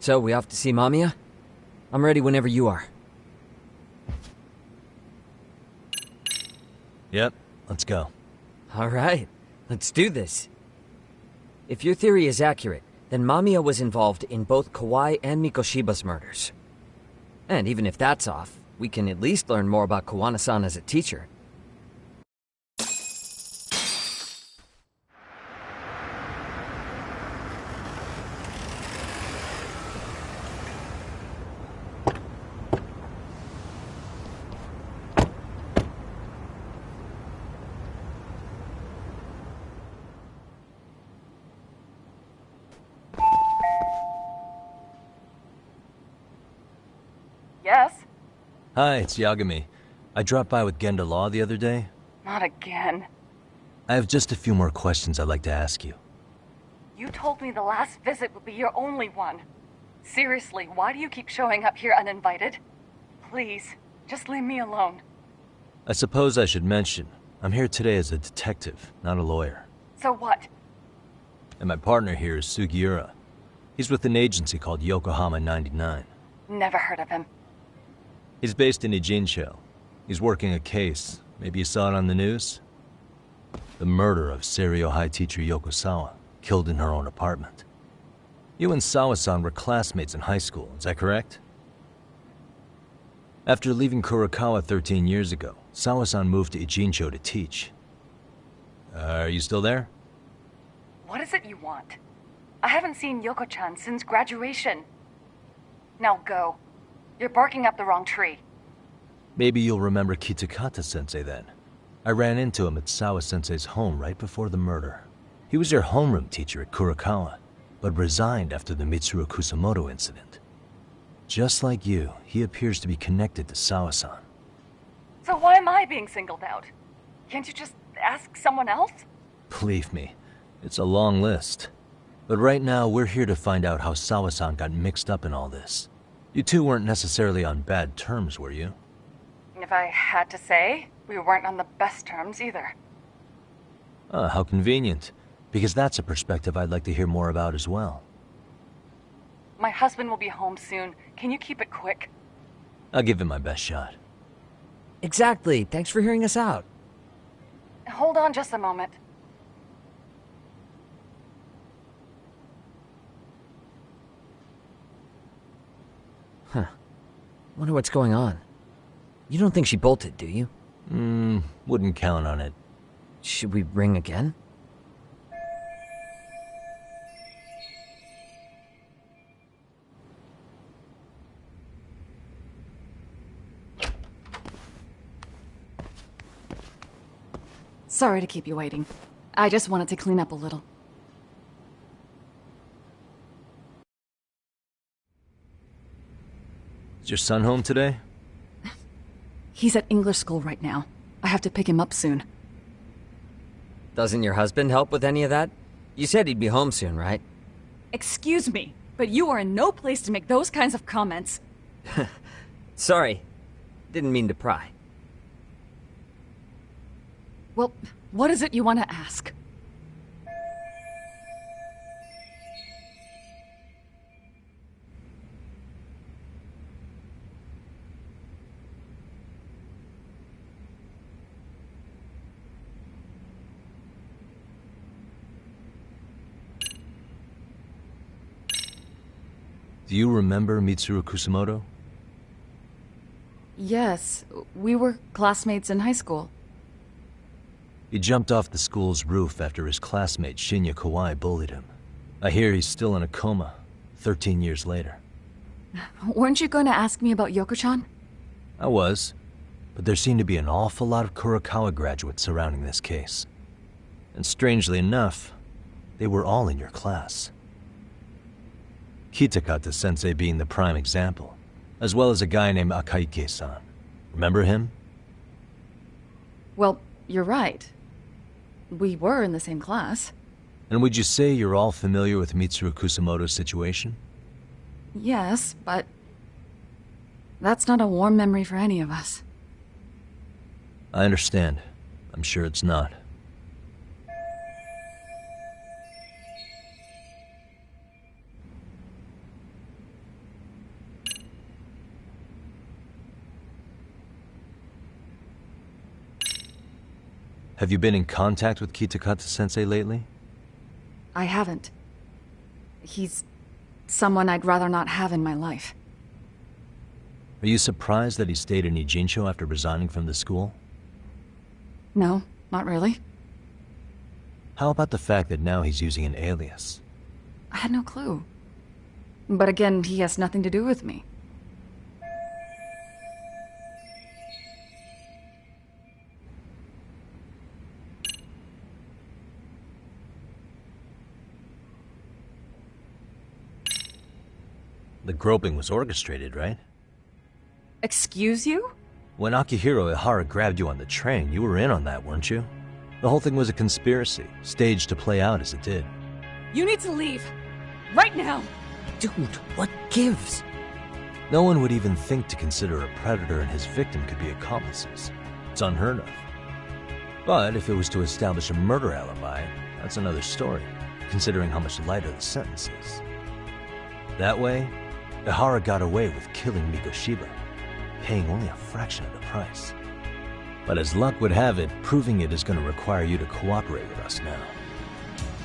So, we off to see Mamiya? I'm ready whenever you are. Yep, let's go. Alright, let's do this. If your theory is accurate, then Mamiya was involved in both Kawai and Mikoshiba's murders. And even if that's off, we can at least learn more about Kawana-san as a teacher. Hi, it's Yagami. I dropped by with Genda Law the other day. Not again. I have just a few more questions I'd like to ask you. You told me the last visit would be your only one. Seriously, why do you keep showing up here uninvited? Please, just leave me alone. I suppose I should mention, I'm here today as a detective, not a lawyer. So what? And my partner here is Sugiura. He's with an agency called Yokohama 99. Never heard of him. He's based in Ijincho. He's working a case. Maybe you saw it on the news? The murder of Seiryo High teacher Yokosawa, killed in her own apartment. You and Sawa-san were classmates in high school, is that correct? After leaving Kurokawa 13 years ago, Sawa-san moved to Ijincho to teach. Are you still there? What is it you want? I haven't seen Yoko-chan since graduation. Now go. You're barking up the wrong tree. Maybe you'll remember Kitakata-sensei then. I ran into him at Sawa-sensei's home right before the murder. He was your homeroom teacher at Kurokawa, but resigned after the Mitsuru Kusamoto incident. Just like you, he appears to be connected to Sawa-san. So why am I being singled out? Can't you just ask someone else? Believe me, it's a long list. But right now, we're here to find out how Sawa-san got mixed up in all this. You two weren't necessarily on bad terms, were you? If I had to say, we weren't on the best terms either. How convenient. Because that's a perspective I'd like to hear more about as well. My husband will be home soon. Can you keep it quick? I'll give it my best shot. Exactly. Thanks for hearing us out. Hold on just a moment. Huh. Wonder what's going on. You don't think she bolted, do you? Wouldn't count on it. Should we ring again? Sorry to keep you waiting. I just wanted to clean up a little. Is your son home today? He's at English school right now. I have to pick him up soon. Doesn't your husband help with any of that? You said he'd be home soon, right? Excuse me, but you are in no place to make those kinds of comments. Sorry. Didn't mean to pry. Well, what is it you want to ask? Do you remember Mitsuru Kusamoto? Yes, we were classmates in high school. He jumped off the school's roof after his classmate Shinya Kawai bullied him. I hear he's still in a coma, 13 years later. Weren't you going to ask me about Yoko-chan? I was, but there seemed to be an awful lot of Kurokawa graduates surrounding this case. And strangely enough, they were all in your class. Kitakata-sensei being the prime example, as well as a guy named Akaike-san. Remember him? Well, you're right. We were in the same class. And would you say you're all familiar with Mitsuru Kusamoto's situation? Yes, but that's not a warm memory for any of us. I understand. I'm sure it's not. Have you been in contact with Kitakata-sensei lately? I haven't. He's someone I'd rather not have in my life. Are you surprised that he stayed in Ijincho after resigning from the school? No, not really. How about the fact that now he's using an alias? I had no clue. But again, he has nothing to do with me. The groping was orchestrated, right? Excuse you? When Akihiro Ihara grabbed you on the train, you were in on that, weren't you? The whole thing was a conspiracy, staged to play out as it did. You need to leave. Right now. Dude, what gives? No one would even think to consider a predator and his victim could be accomplices. It's unheard of. But if it was to establish a murder alibi, that's another story, considering how much lighter the sentence is. That way, Ihara got away with killing Mikoshiba, paying only a fraction of the price. But as luck would have it, proving it is going to require you to cooperate with us now.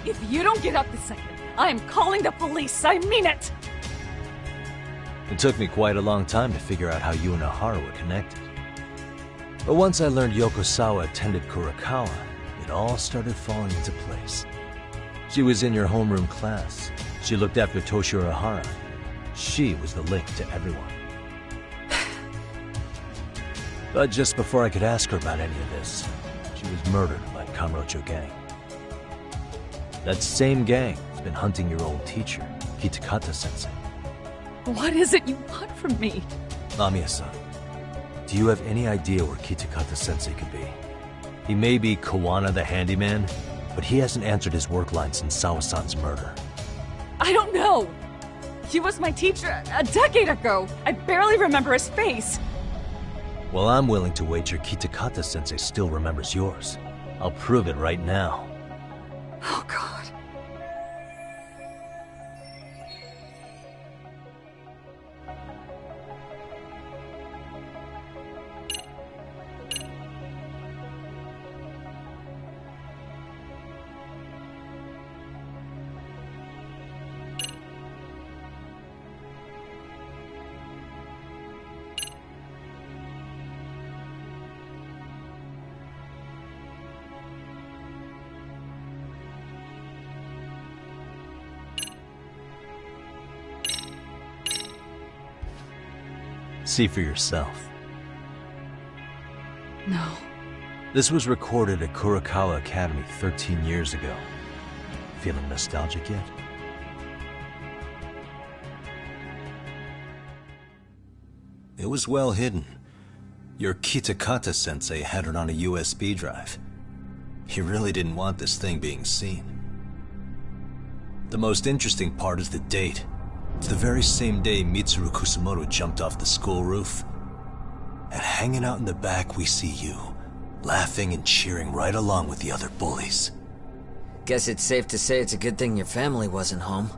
If you don't get up this second, I am calling the police. I mean it. It took me quite a long time to figure out how you and Ihara were connected. But once I learned Yokosawa attended Kurakawa, it all started falling into place. She was in your homeroom class. She looked after Toshiro Ihara. She was the link to everyone. But just before I could ask her about any of this, she was murdered by Kamurocho gang. That same gang has been hunting your old teacher, Kitakata-sensei. What is it you want from me? Amiya-san, do you have any idea where Kitakata-sensei could be? He may be Kawana the handyman, but he hasn't answered his work line since Sawa-san's murder. I don't know. He was my teacher a decade ago. I barely remember his face. Well, I'm willing to wager Kitakata-sensei still remembers yours. I'll prove it right now. Oh, God. See for yourself. No. This was recorded at Kurakawa Academy 13 years ago. Feeling nostalgic yet? It was well hidden. Your Kitakata-sensei had it on a USB drive. He really didn't want this thing being seen. The most interesting part is the date. It's the very same day Mitsuru Kusumoto jumped off the school roof. And hanging out in the back, we see you, laughing and cheering right along with the other bullies. Guess it's safe to say it's a good thing your family wasn't home.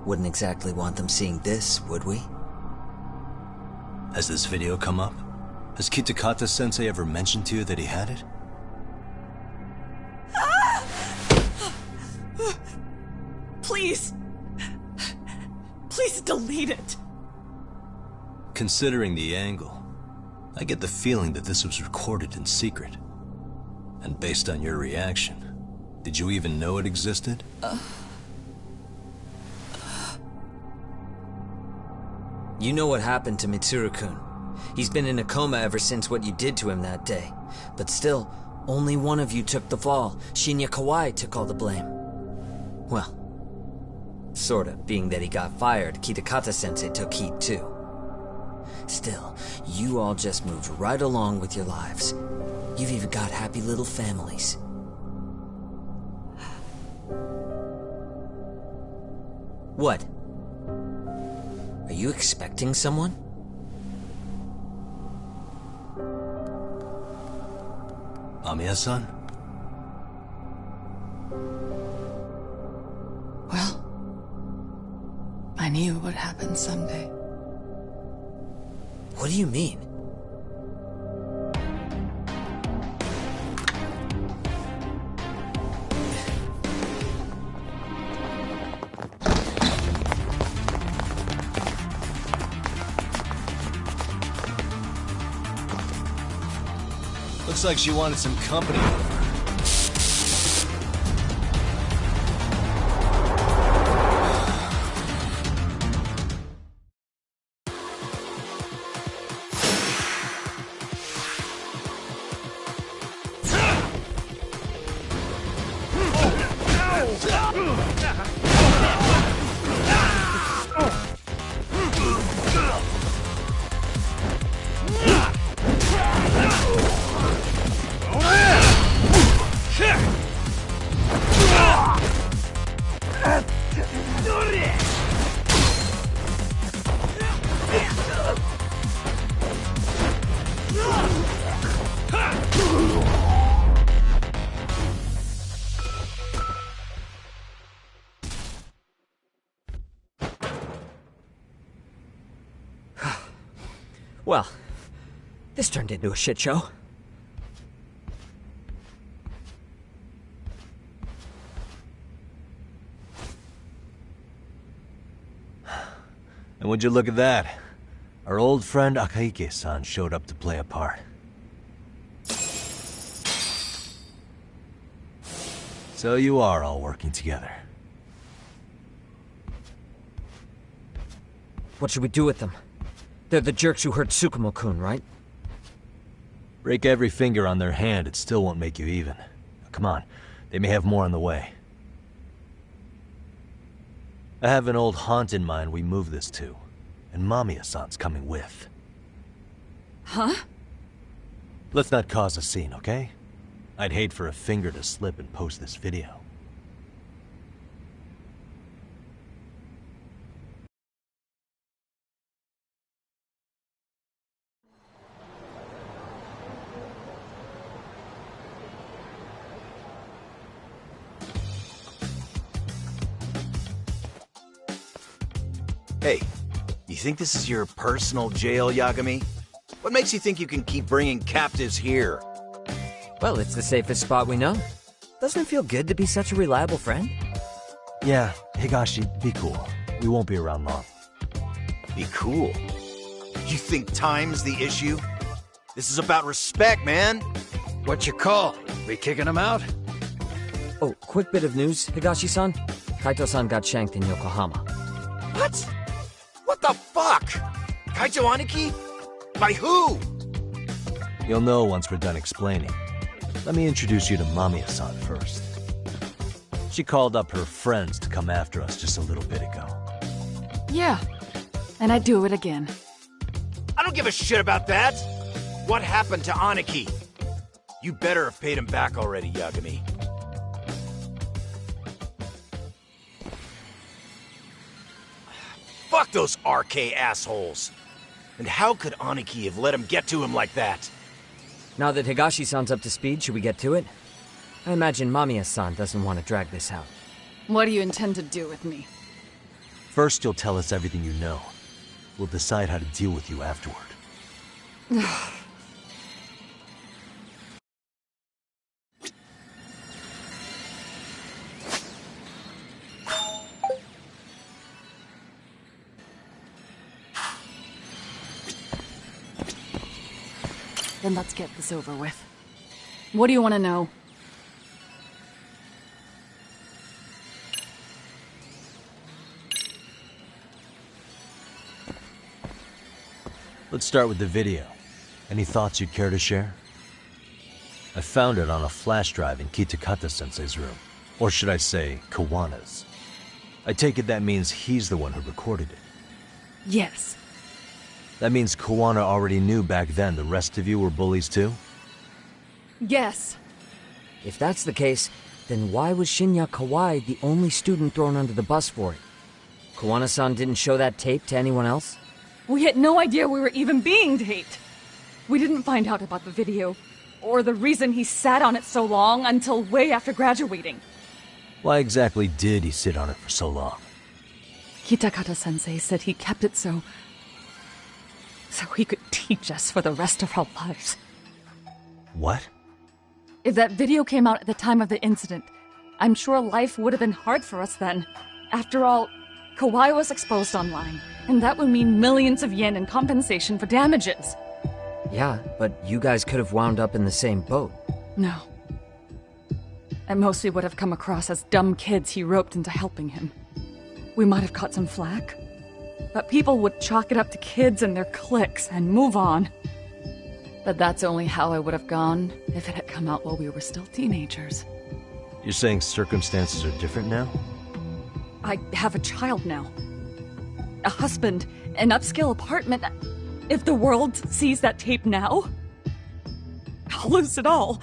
Wouldn't exactly want them seeing this, would we? Has this video come up? Has Kitakata-sensei ever mentioned to you that he had it? Please. Please delete it. Considering the angle, I get the feeling that this was recorded in secret. And based on your reaction, did you even know it existed? You know what happened to Mitsuru-kun. He's been in a coma ever since what you did to him that day. But still, only one of you took the fall. Shinya Kawai took all the blame. Well, sorta, being that he got fired, Kitakata-sensei took heat too. Still, you all just moved right along with your lives. You've even got happy little families. What? Are you expecting someone? Amiya-san? Well, I knew it would happen someday. What do you mean? Looks like she wanted some company. Well, this turned into a shit show. And would you look at that? Our old friend Akaike-san showed up to play a part. So you are all working together. What should we do with them? They're the jerks who hurt Tsukumo-kun, right? Break every finger on their hand, it still won't make you even. Come on, they may have more on the way. I have an old haunt in mind we move this to, and Mamiya-san's coming with. Huh? Let's not cause a scene, okay? I'd hate for a finger to slip and post this video. Hey, you think this is your personal jail, Yagami? What makes you think you can keep bringing captives here? Well, it's the safest spot we know. Doesn't it feel good to be such a reliable friend? Yeah, Higashi, be cool. We won't be around long. Be cool? You think time's the issue? This is about respect, man. What's your call? We kicking him out? Oh, quick bit of news, Higashi-san. Kaito-san got shanked in Yokohama. What? What the fuck? Kaicho Aniki? By who? You'll know once we're done explaining. Let me introduce you to Mamiya-san first. She called up her friends to come after us just a little bit ago. Yeah, and I'd do it again. I don't give a shit about that. What happened to Aniki? You better have paid him back already, Yagami. Fuck those RK assholes. And how could Aniki have let him get to him like that? Now that Higashi-san's up to speed, should we get to it? I imagine Mamiya-san doesn't want to drag this out. What do you intend to do with me? First, you'll tell us everything you know. We'll decide how to deal with you afterward. Then let's get this over with. What do you want to know? Let's start with the video. Any thoughts you'd care to share? I found it on a flash drive in Kitakata-sensei's room. Or should I say, Kawana's. I take it that means he's the one who recorded it. Yes. That means Kawana already knew back then the rest of you were bullies too? Yes. If that's the case, then why was Shinya Kawai the only student thrown under the bus for it? Kawana-san didn't show that tape to anyone else? We had no idea we were even being taped. We didn't find out about the video, or the reason he sat on it so long until way after graduating. Why exactly did he sit on it for so long? Kitakata-sensei said he kept it so he could teach us for the rest of our lives. What? If that video came out at the time of the incident, I'm sure life would have been hard for us then. After all, Kawai was exposed online, and that would mean millions of yen in compensation for damages. Yeah, but you guys could have wound up in the same boat. No. At most we would have come across as dumb kids he roped into helping him. We might have caught some flack, but people would chalk it up to kids and their cliques and move on. But that's only how I would have gone if it had come out while we were still teenagers. You're saying circumstances are different now? I have a child now. A husband, an upscale apartment. If the world sees that tape now, I'll lose it all.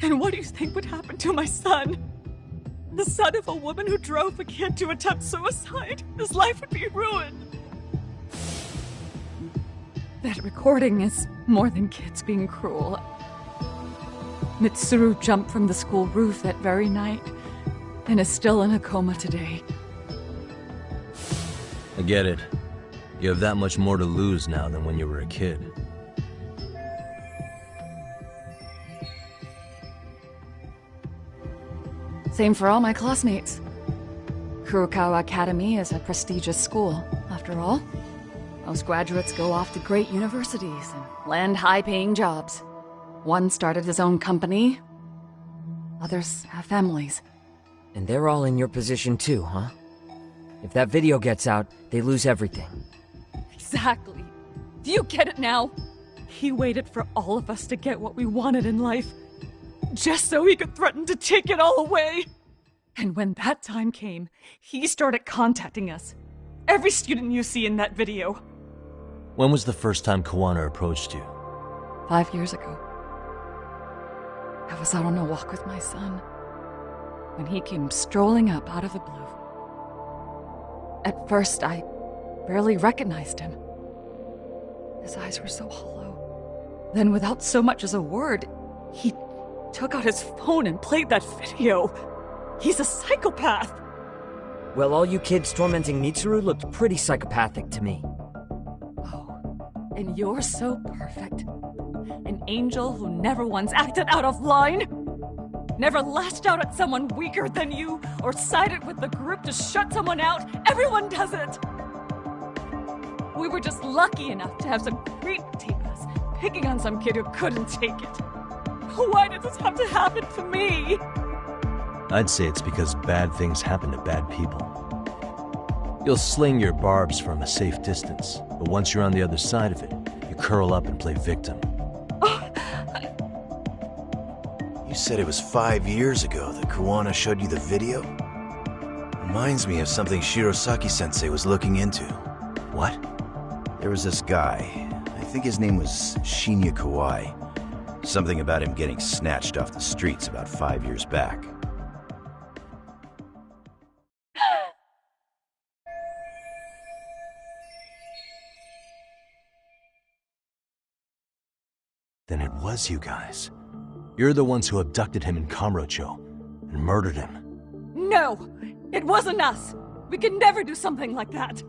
And what do you think would happen to my son? The son of a woman who drove a kid to attempt suicide. His life would be ruined. That recording is more than kids being cruel. Mitsuru jumped from the school roof that very night and is still in a coma today. I get it. You have that much more to lose now than when you were a kid. Same for all my classmates. Kurokawa Academy is a prestigious school, after all. Most graduates go off to great universities and land high-paying jobs. One started his own company. Others have families. And they're all in your position too, huh? If that video gets out, they lose everything. Exactly. Do you get it now? He waited for all of us to get what we wanted in life, just so he could threaten to take it all away. And when that time came, he started contacting us. Every student you see in that video. When was the first time Kuwana approached you? 5 years ago. I was out on a walk with my son when he came strolling up out of the blue. At first, I barely recognized him. His eyes were so hollow. Then, without so much as a word, he took out his phone and played that video. He's a psychopath! Well, all you kids tormenting Mitsuru looked pretty psychopathic to me. And you're so perfect. An angel who never once acted out of line. Never lashed out at someone weaker than you, or sided with the group to shut someone out. Everyone does it! We were just lucky enough to have some creep tape us, picking on some kid who couldn't take it. Why did this have to happen to me? I'd say it's because bad things happen to bad people. You'll sling your barbs from a safe distance, but once you're on the other side of it, you curl up and play victim. You said it was 5 years ago that Kuwana showed you the video? Reminds me of something Shirosaki-sensei was looking into. What? There was this guy. I think his name was Shinya Kawai. Something about him getting snatched off the streets about 5 years back. Then it was you guys. You're the ones who abducted him in Kamurocho and murdered him. No! It wasn't us! We could never do something like that!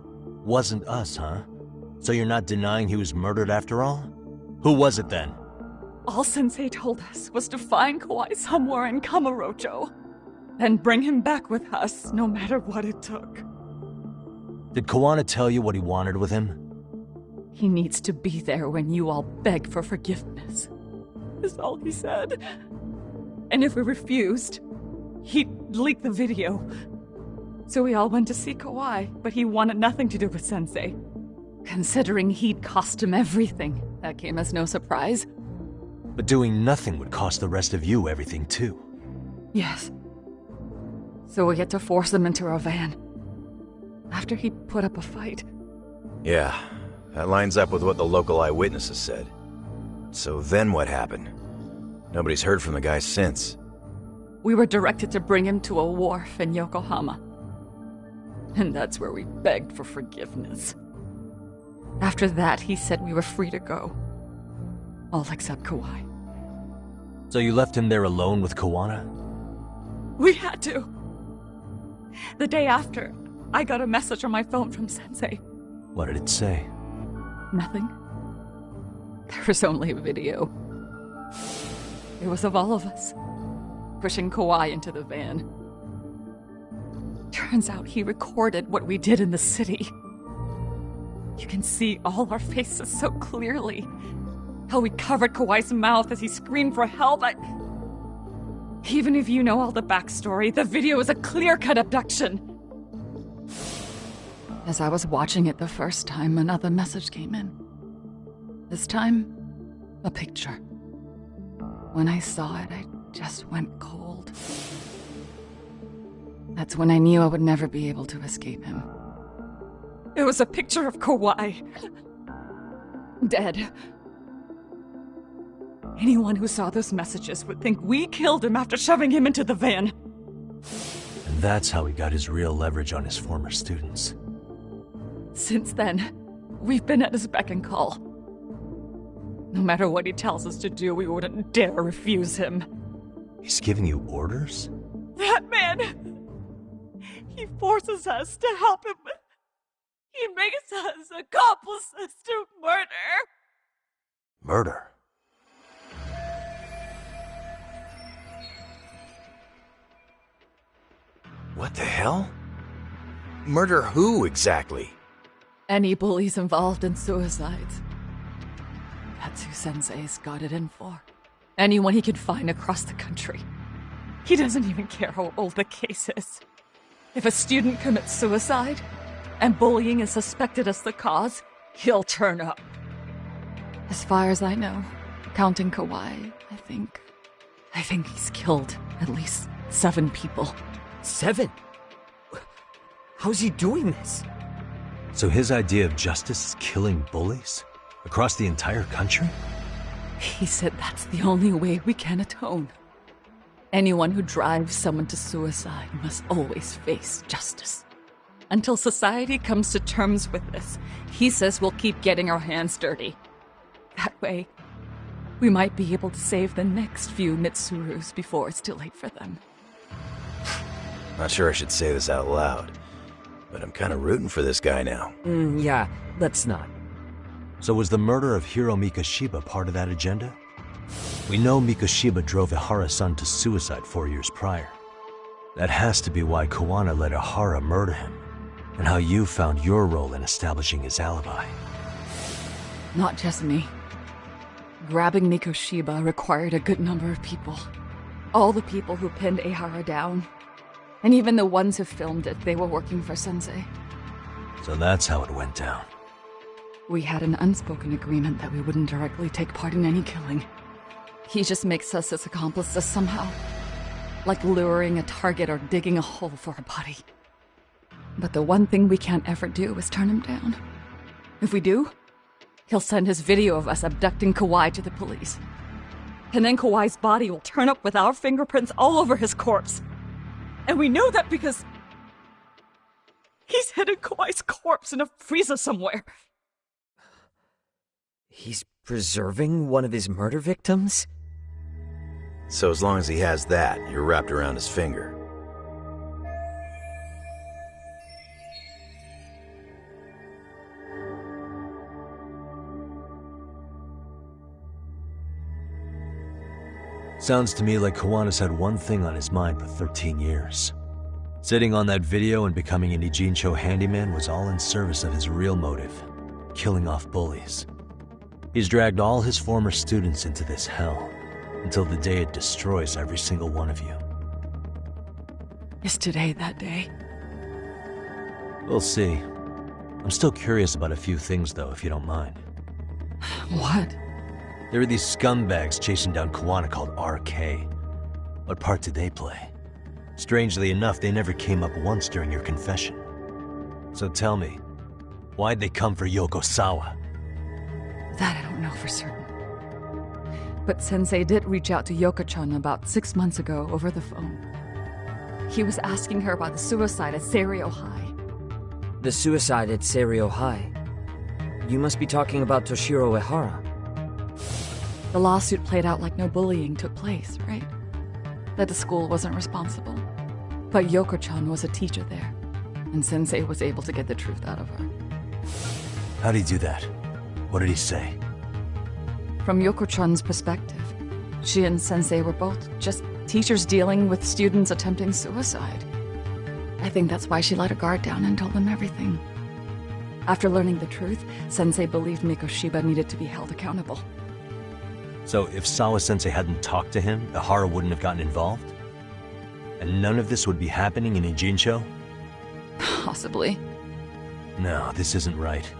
Wasn't us, huh? So you're not denying he was murdered after all? Who was it then? All Sensei told us was to find Kawai somewhere in Kamurocho, and bring him back with us, no matter what it took. Did Kuwana tell you what he wanted with him? He needs to be there when you all beg for forgiveness, is all he said. And if we refused, he'd leak the video. So we all went to see Kawai, but he wanted nothing to do with Sensei. Considering he'd cost him everything, that came as no surprise. But doing nothing would cost the rest of you everything too. Yes. So we had to force him into our van. After he put up a fight. Yeah, that lines up with what the local eyewitnesses said. So then what happened? Nobody's heard from the guy since. We were directed to bring him to a wharf in Yokohama. And that's where we begged for forgiveness. After that, he said we were free to go. All except Kawai. So you left him there alone with Kuwana? We had to. The day after, I got a message on my phone from Sensei. What did it say? Nothing. There was only a video. It was of all of us, pushing Kawai into the van. Turns out he recorded what we did in the city. You can see all our faces so clearly. How we covered Kawai's mouth as he screamed for help. Even if you know all the backstory, the video is a clear-cut abduction. As I was watching it the first time, another message came in. This time, a picture. When I saw it, I just went cold. That's when I knew I would never be able to escape him. It was a picture of Kawai. Dead. Anyone who saw those messages would think we killed him after shoving him into the van. And that's how he got his real leverage on his former students. Since then, we've been at his beck and call. No matter what he tells us to do, we wouldn't dare refuse him. He's giving you orders? That man! He forces us to help him He makes us accomplices to murder. Murder? What the hell? Murder who, exactly? Any bullies involved in suicides. That's who Sensei's got it in for. Anyone he can find across the country. He doesn't even care how old the case is. If a student commits suicide, and bullying is suspected as the cause, he'll turn up. As far as I know, counting Kawhi, I think he's killed at least 7 people. 7? How's he doing this? So his idea of justice is killing bullies? Across the entire country? He said that's the only way we can atone. Anyone who drives someone to suicide must always face justice. Until society comes to terms with this, he says we'll keep getting our hands dirty. That way, we might be able to save the next few Mitsurus before it's too late for them. Not sure I should say this out loud, but I'm kind of rooting for this guy now. Yeah, let's not. So was the murder of Hiro Mikoshiba part of that agenda? We know Mikoshiba drove Ihara-san to suicide 4 years prior. That has to be why Kawana let Ihara murder him, and how you found your role in establishing his alibi. Not just me. Grabbing Mikoshiba required a good number of people. All the people who pinned Ihara down. And even the ones who filmed it, they were working for Sensei. So that's how it went down. We had an unspoken agreement that we wouldn't directly take part in any killing. He just makes us his accomplices somehow. Like luring a target or digging a hole for a body. But the one thing we can't ever do is turn him down. If we do, he'll send his video of us abducting Kawhi to the police. And then Kawhi's body will turn up with our fingerprints all over his corpse. And we know that because he's hidden Kawhi's corpse in a freezer somewhere. He's preserving one of his murder victims? So as long as he has that, you're wrapped around his finger. Sounds to me like Kawana's had one thing on his mind for 13 years. Sitting on that video and becoming an Ijincho handyman was all in service of his real motive, killing off bullies. He's dragged all his former students into this hell, until the day it destroys every single one of you. Is today that day? We'll see. I'm still curious about a few things though, if you don't mind. What? There are these scumbags chasing down Kawana called RK. What part did they play? Strangely enough, they never came up once during your confession. So tell me, why'd they come for Yokosawa? That I don't know for certain. But Sensei did reach out to Yoko-chan about 6 months ago over the phone. He was asking her about the suicide at Seiryo High. The suicide at Seiryo High? You must be talking about Toshiro Ihara. The lawsuit played out like no bullying took place, right? That the school wasn't responsible. But Yoko-chan was a teacher there, and Sensei was able to get the truth out of her. How'd he do that? What did he say? From Yoko-chan's perspective, she and Sensei were both just teachers dealing with students attempting suicide. I think that's why she let her guard down and told them everything. After learning the truth, Sensei believed Mikoshiba needed to be held accountable. So if Sawa-sensei hadn't talked to him, Ihara wouldn't have gotten involved? And none of this would be happening in Ijincho? Possibly. No, this isn't right.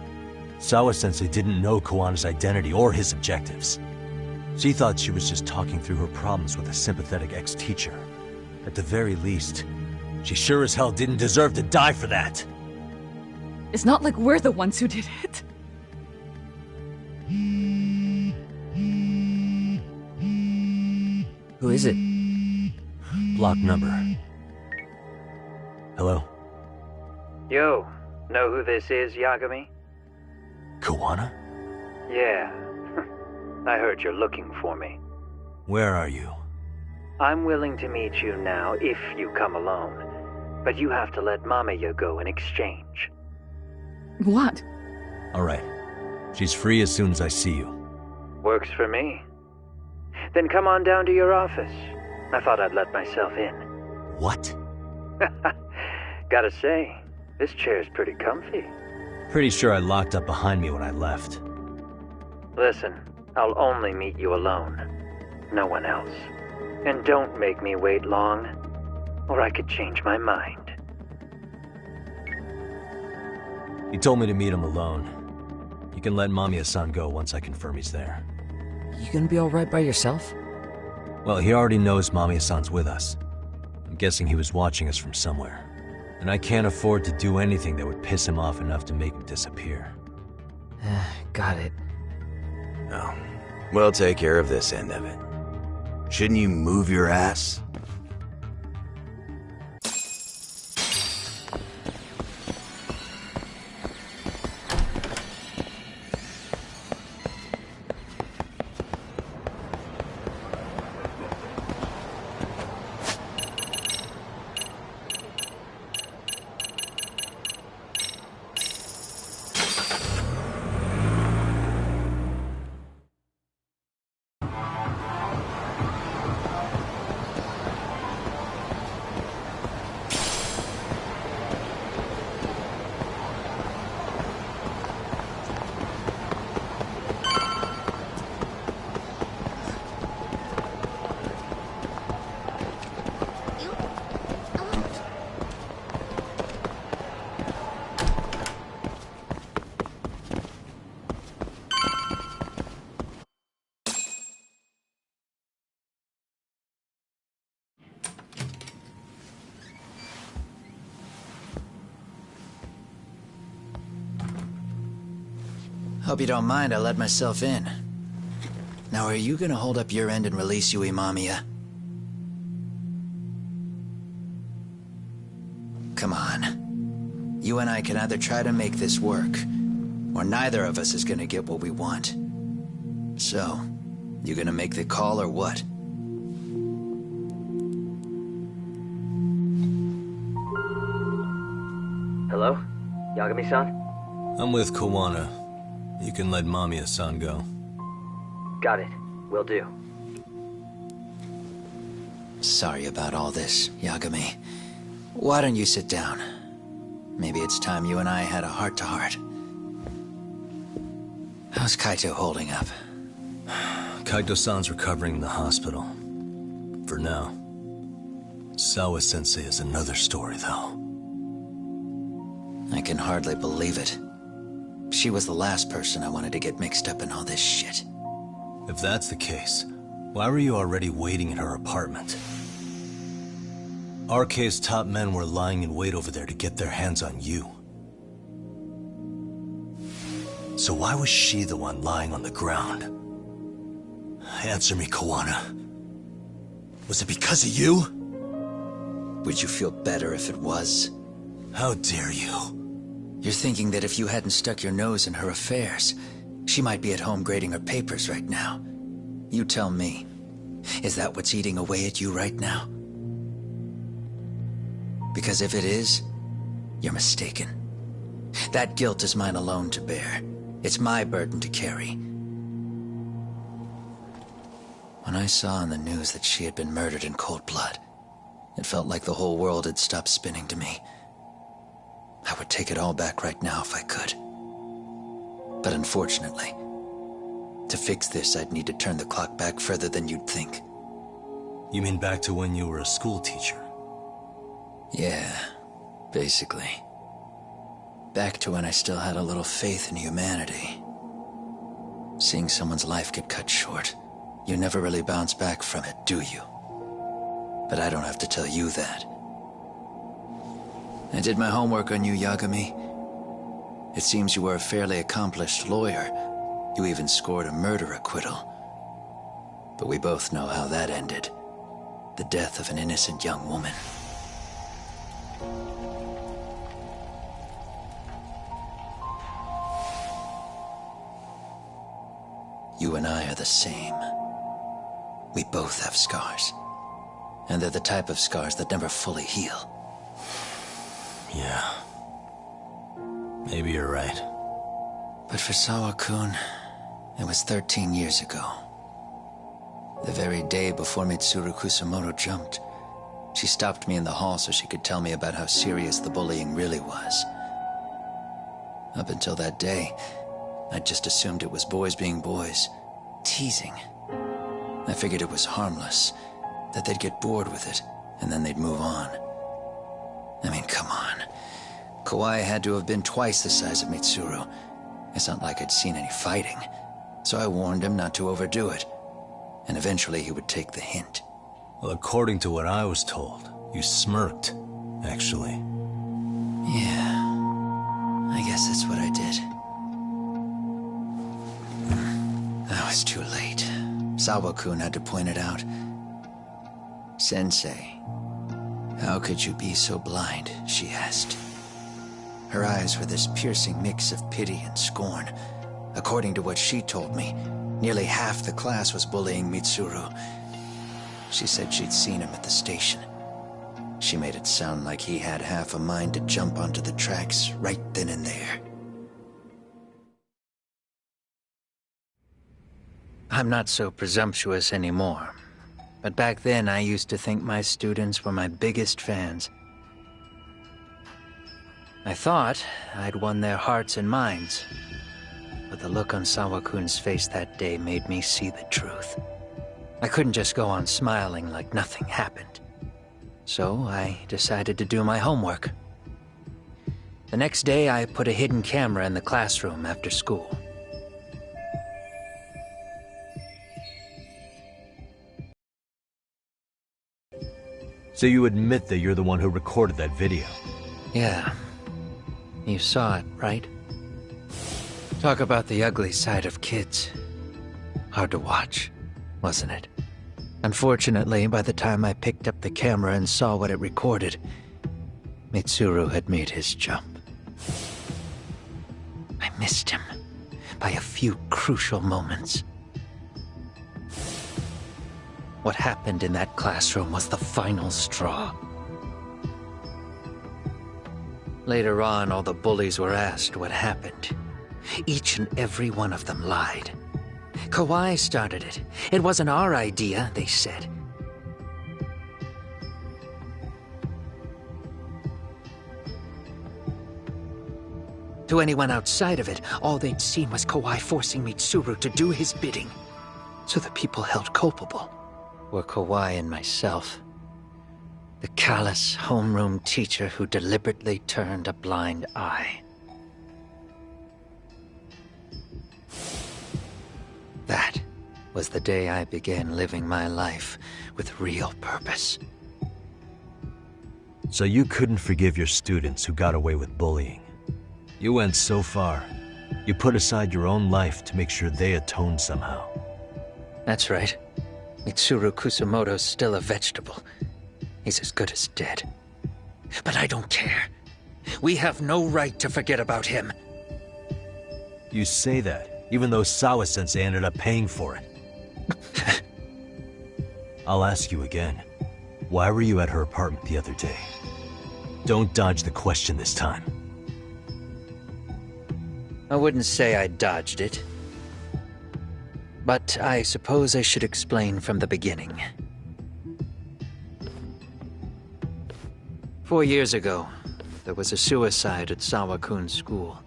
Sawa-sensei didn't know Kawana's identity or his objectives. She thought she was just talking through her problems with a sympathetic ex-teacher. At the very least, she sure as hell didn't deserve to die for that! It's not like we're the ones who did it. Who is it? Block number. Hello? Yo, know who this is, Yagami? Kawana? Yeah. I heard you're looking for me. Where are you? I'm willing to meet you now if you come alone. But you have to let Mamayo go in exchange. What? Alright. She's free as soon as I see you. Works for me. Then come on down to your office. I thought I'd let myself in. What? Gotta say, this chair's pretty comfy. Pretty sure I locked up behind me when I left. Listen, I'll only meet you alone. No one else. And don't make me wait long, or I could change my mind. He told me to meet him alone. You can let Mamiya-san go once I confirm he's there. You gonna be alright by yourself? Well, he already knows Mamiya-san's with us. I'm guessing he was watching us from somewhere. And I can't afford to do anything that would piss him off enough to make him disappear. Got it. Oh, we'll take care of this end of it. Shouldn't you move your ass? Hope you don't mind I let myself in. Now, are you gonna hold up your end and release Yui Mamiya? Come on. You and I can either try to make this work, or neither of us is gonna get what we want. So, you gonna make the call or what? Hello? Yagami-san? I'm with Kawana. You can let Mamiya-san go. Got it. Will do. Sorry about all this, Yagami. Why don't you sit down? Maybe it's time you and I had a heart-to-heart. How's Kaito holding up? Kaito-san's recovering in the hospital. For now. Sawa-sensei is another story, though. I can hardly believe it. She was the last person I wanted to get mixed up in all this shit. If that's the case, why were you already waiting in her apartment? RK's top men were lying in wait over there to get their hands on you. So why was she the one lying on the ground? Answer me, Kawana. Was it because of you? Would you feel better if it was? How dare you? You're thinking that if you hadn't stuck your nose in her affairs, she might be at home grading her papers right now. You tell me. Is that what's eating away at you right now? Because if it is, you're mistaken. That guilt is mine alone to bear. It's my burden to carry. When I saw on the news that she had been murdered in cold blood, it felt like the whole world had stopped spinning to me. I would take it all back right now if I could. But unfortunately, to fix this, I'd need to turn the clock back further than you'd think. You mean back to when you were a school teacher? Yeah, basically. Back to when I still had a little faith in humanity. Seeing someone's life get cut short, you never really bounce back from it, do you? But I don't have to tell you that. I did my homework on you, Yagami. It seems you were a fairly accomplished lawyer. You even scored a murder acquittal. But we both know how that ended. The death of an innocent young woman. You and I are the same. We both have scars. And they're the type of scars that never fully heal. Yeah. Maybe you're right. But for Sawa-kun, it was 13 years ago. The very day before Mitsuru Kusumoto jumped, she stopped me in the hall so she could tell me about how serious the bullying really was. Up until that day, I'd just assumed it was boys being boys, teasing. I figured it was harmless, that they'd get bored with it, and then they'd move on. I mean, come on. Kawai had to have been twice the size of Mitsuru. It's not like I'd seen any fighting, so I warned him not to overdo it, and eventually he would take the hint. Well, according to what I was told, you smirked, actually. Yeah, I guess that's what I did. I was too late. Sawa-kun had to point it out. Sensei, how could you be so blind, she asked. Her eyes were this piercing mix of pity and scorn. According to what she told me, nearly half the class was bullying Mitsuru. She said she'd seen him at the station. She made it sound like he had half a mind to jump onto the tracks right then and there. I'm not so presumptuous anymore, but back then I used to think my students were my biggest fans. I thought I'd won their hearts and minds, but the look on Sawa-kun's face that day made me see the truth. I couldn't just go on smiling like nothing happened. So I decided to do my homework. The next day I put a hidden camera in the classroom after school. So you admit that you're the one who recorded that video? Yeah. You saw it, right? Talk about the ugly side of kids. Hard to watch, wasn't it? Unfortunately, by the time I picked up the camera and saw what it recorded, Mitsuru had made his jump. I missed him by a few crucial moments. What happened in that classroom was the final straw. Later on, all the bullies were asked what happened. Each and every one of them lied. Kawai started it. It wasn't our idea, they said. To anyone outside of it, all they'd seen was Kawai forcing Mitsuru to do his bidding. So the people held culpable were Kawai and myself. The callous homeroom teacher who deliberately turned a blind eye. That was the day I began living my life with real purpose. So you couldn't forgive your students who got away with bullying. You went so far, you put aside your own life to make sure they atoned somehow. That's right. Mitsuru Kusumoto's still a vegetable. He's as good as dead. But I don't care. We have no right to forget about him. You say that, even though Sawa-sensei ended up paying for it. I'll ask you again. Why were you at her apartment the other day? Don't dodge the question this time. I wouldn't say I dodged it. But I suppose I should explain from the beginning. 4 years ago, there was a suicide at Sawa-kun's school.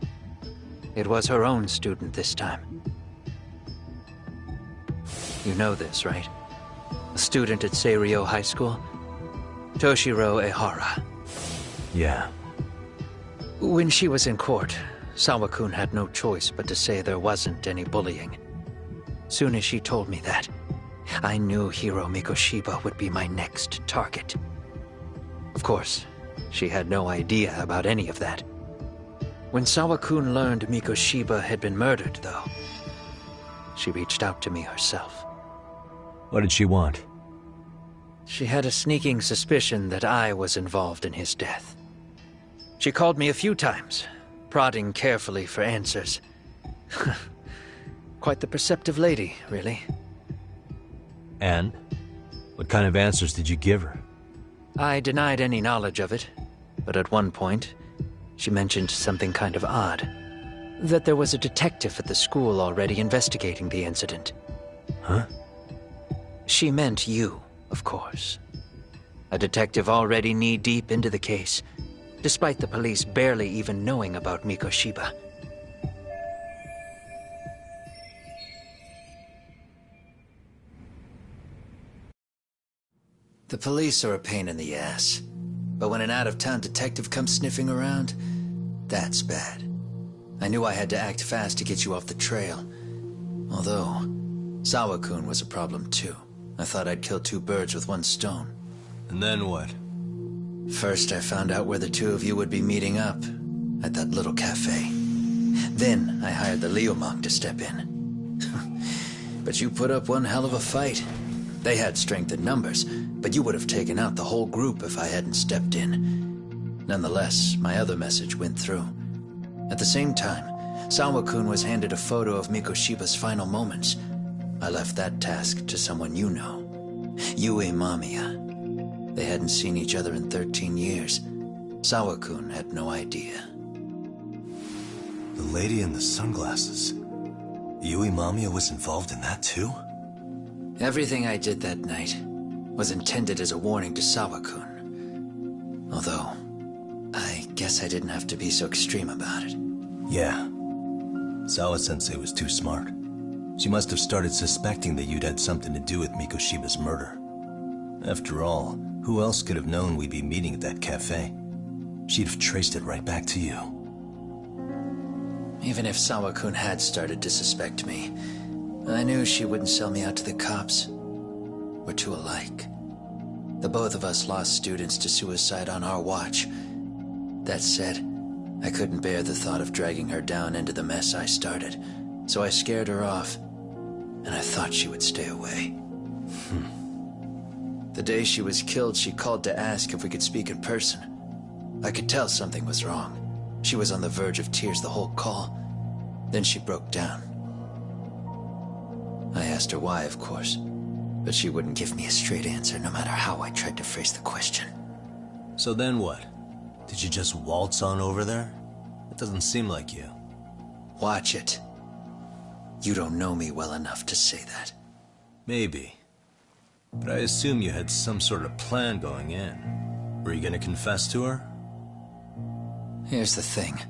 It was her own student this time. You know this, right? A student at Seiryo High School? Toshiro Ehara. Yeah. When she was in court, Sawa-kun had no choice but to say there wasn't any bullying. Soon as she told me that, I knew Hiro Mikoshiba would be my next target. Of course, she had no idea about any of that. When Sawa-kun learned Mikoshiba had been murdered, though, she reached out to me herself. What did she want? She had a sneaking suspicion that I was involved in his death. She called me a few times, prodding carefully for answers. Quite the perceptive lady, really. And? What kind of answers did you give her? I denied any knowledge of it, but at one point, She mentioned something kind of odd. That there was a detective at the school already investigating the incident. Huh? She meant you, of course. A detective already knee-deep into the case, despite the police barely even knowing about Mikoshiba. The police are a pain in the ass. But when an out-of-town detective comes sniffing around, that's bad. I knew I had to act fast to get you off the trail. Although, Sawa-kun was a problem too. I thought I'd kill two birds with one stone. And then what? First, I found out where the two of you would be meeting up, at that little cafe. Then, I hired the Liumang to step in. But you put up one hell of a fight. They had strength in numbers, but you would have taken out the whole group if I hadn't stepped in. Nonetheless, my other message went through. At the same time, Sawa-kun was handed a photo of Mikoshiba's final moments. I left that task to someone you know. Yue Mamiya. They hadn't seen each other in 13 years. Sawa-kun had no idea. The lady in the sunglasses. Yue Mamiya was involved in that too? Everything I did that night was intended as a warning to Sawa-kun. Although, I guess I didn't have to be so extreme about it. Yeah. Sawa-sensei was too smart. She must have started suspecting that you'd had something to do with Mikoshiba's murder. After all, who else could have known we'd be meeting at that cafe? She'd have traced it right back to you. Even if Sawa-kun had started to suspect me, I knew she wouldn't sell me out to the cops. We're too alike. The both of us lost students to suicide on our watch. That said, I couldn't bear the thought of dragging her down into the mess I started, so I scared her off, and I thought she would stay away. The day she was killed, she called to ask if we could speak in person. I could tell something was wrong. She was on the verge of tears the whole call. Then she broke down. I asked her why, of course, but she wouldn't give me a straight answer no matter how I tried to phrase the question. So then what? Did you just waltz on over there? It doesn't seem like you. Watch it. You don't know me well enough to say that. Maybe. But I assume you had some sort of plan going in. Were you gonna confess to her? Here's the thing.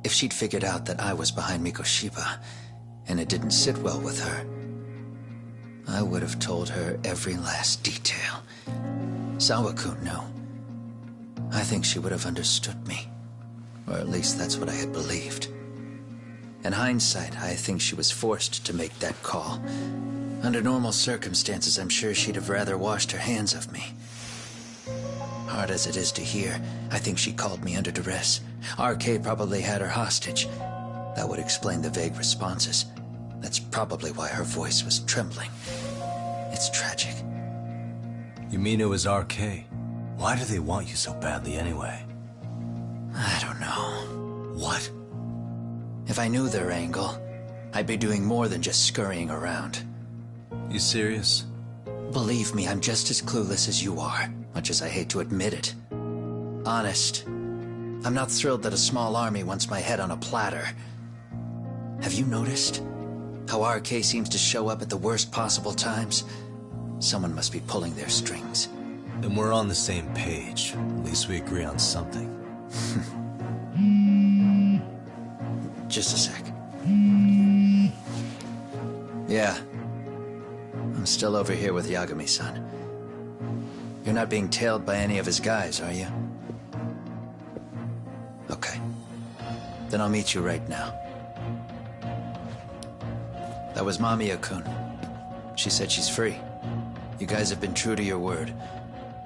If she'd figured out that I was behind Mikoshiba, and it didn't sit well with her, I would have told her every last detail. Sawa-kun knew. I think she would have understood me. Or at least that's what I had believed. In hindsight, I think she was forced to make that call. Under normal circumstances, I'm sure she'd have rather washed her hands of me. Hard as it is to hear, I think she called me under duress. RK probably had her hostage. That would explain the vague responses. That's probably why her voice was trembling. It's tragic. You mean it was RK? Why do they want you so badly anyway? I don't know. What? If I knew their angle, I'd be doing more than just scurrying around. You serious? Believe me, I'm just as clueless as you are, much as I hate to admit it. Honest, I'm not thrilled that a small army wants my head on a platter. Have you noticed how RK seems to show up at the worst possible times? Someone must be pulling their strings. Then we're on the same page. At least we agree on something. Just a sec. Yeah. I'm still over here with Yagami-san. You're not being tailed by any of his guys, are you? Okay. Then I'll meet you right now. That was Mamiya-kun. She said she's free. You guys have been true to your word.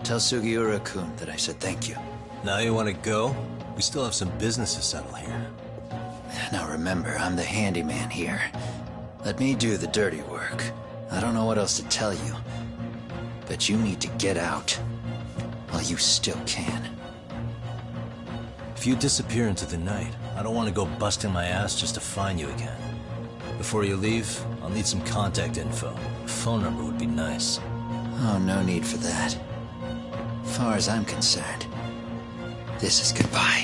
Tell Sugiura-kun that I said thank you. Now you want to go? We still have some business to settle here. Now remember, I'm the handyman here. Let me do the dirty work. I don't know what else to tell you. But you need to get out while you still can. If you disappear into the night, I don't want to go busting my ass just to find you again. Before you leave, I'll need some contact info. A phone number would be nice. Oh, no need for that. As far as I'm concerned, this is goodbye.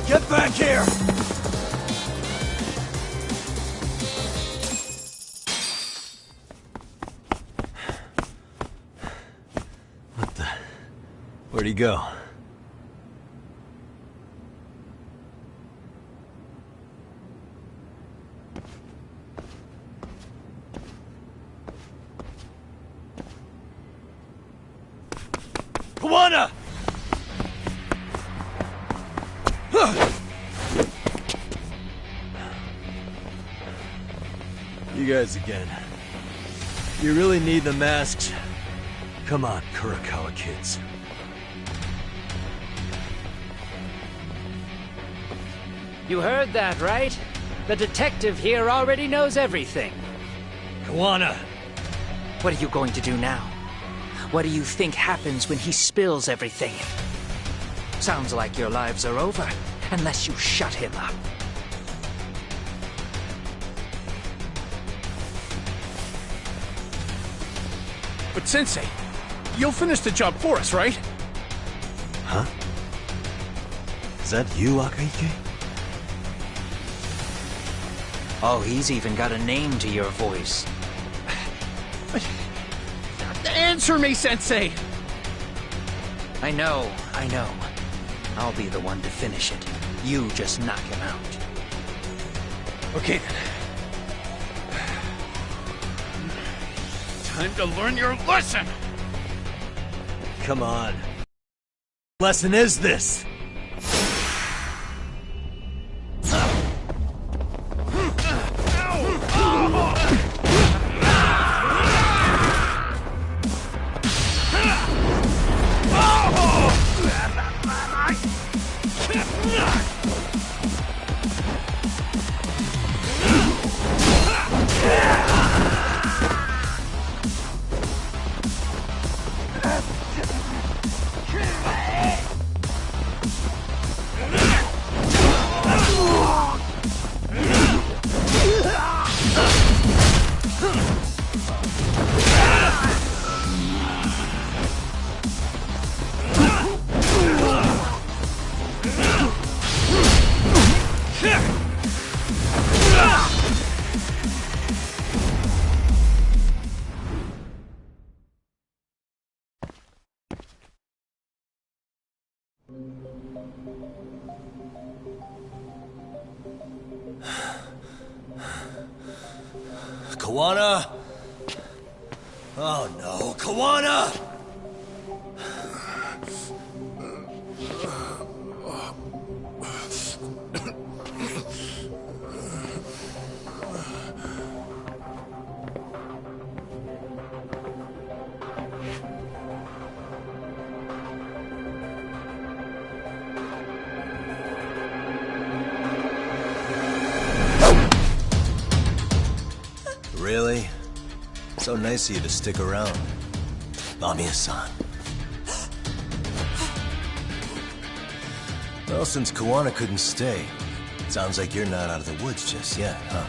Get back here! What the... Where'd he go? Kawana! You guys again. You really need the masks? Come on, Kurakawa kids. You heard that, right? The detective here already knows everything. Kawana! What are you going to do now? What do you think happens when he spills everything? Sounds like your lives are over, unless you shut him up. But Sensei, you'll finish the job for us, right? Huh? Is that you, Akaike? Oh, he's even got a name to your voice. Answer me, Sensei! I know. I'll be the one to finish it. You just knock him out. Okay then. Time to learn your lesson! Come on. What lesson is this? Kawana? Oh no, Kawana! Really? So nice of you to stick around. Mamiya-san. Well, since Kawana couldn't stay, sounds like you're not out of the woods just yet, huh?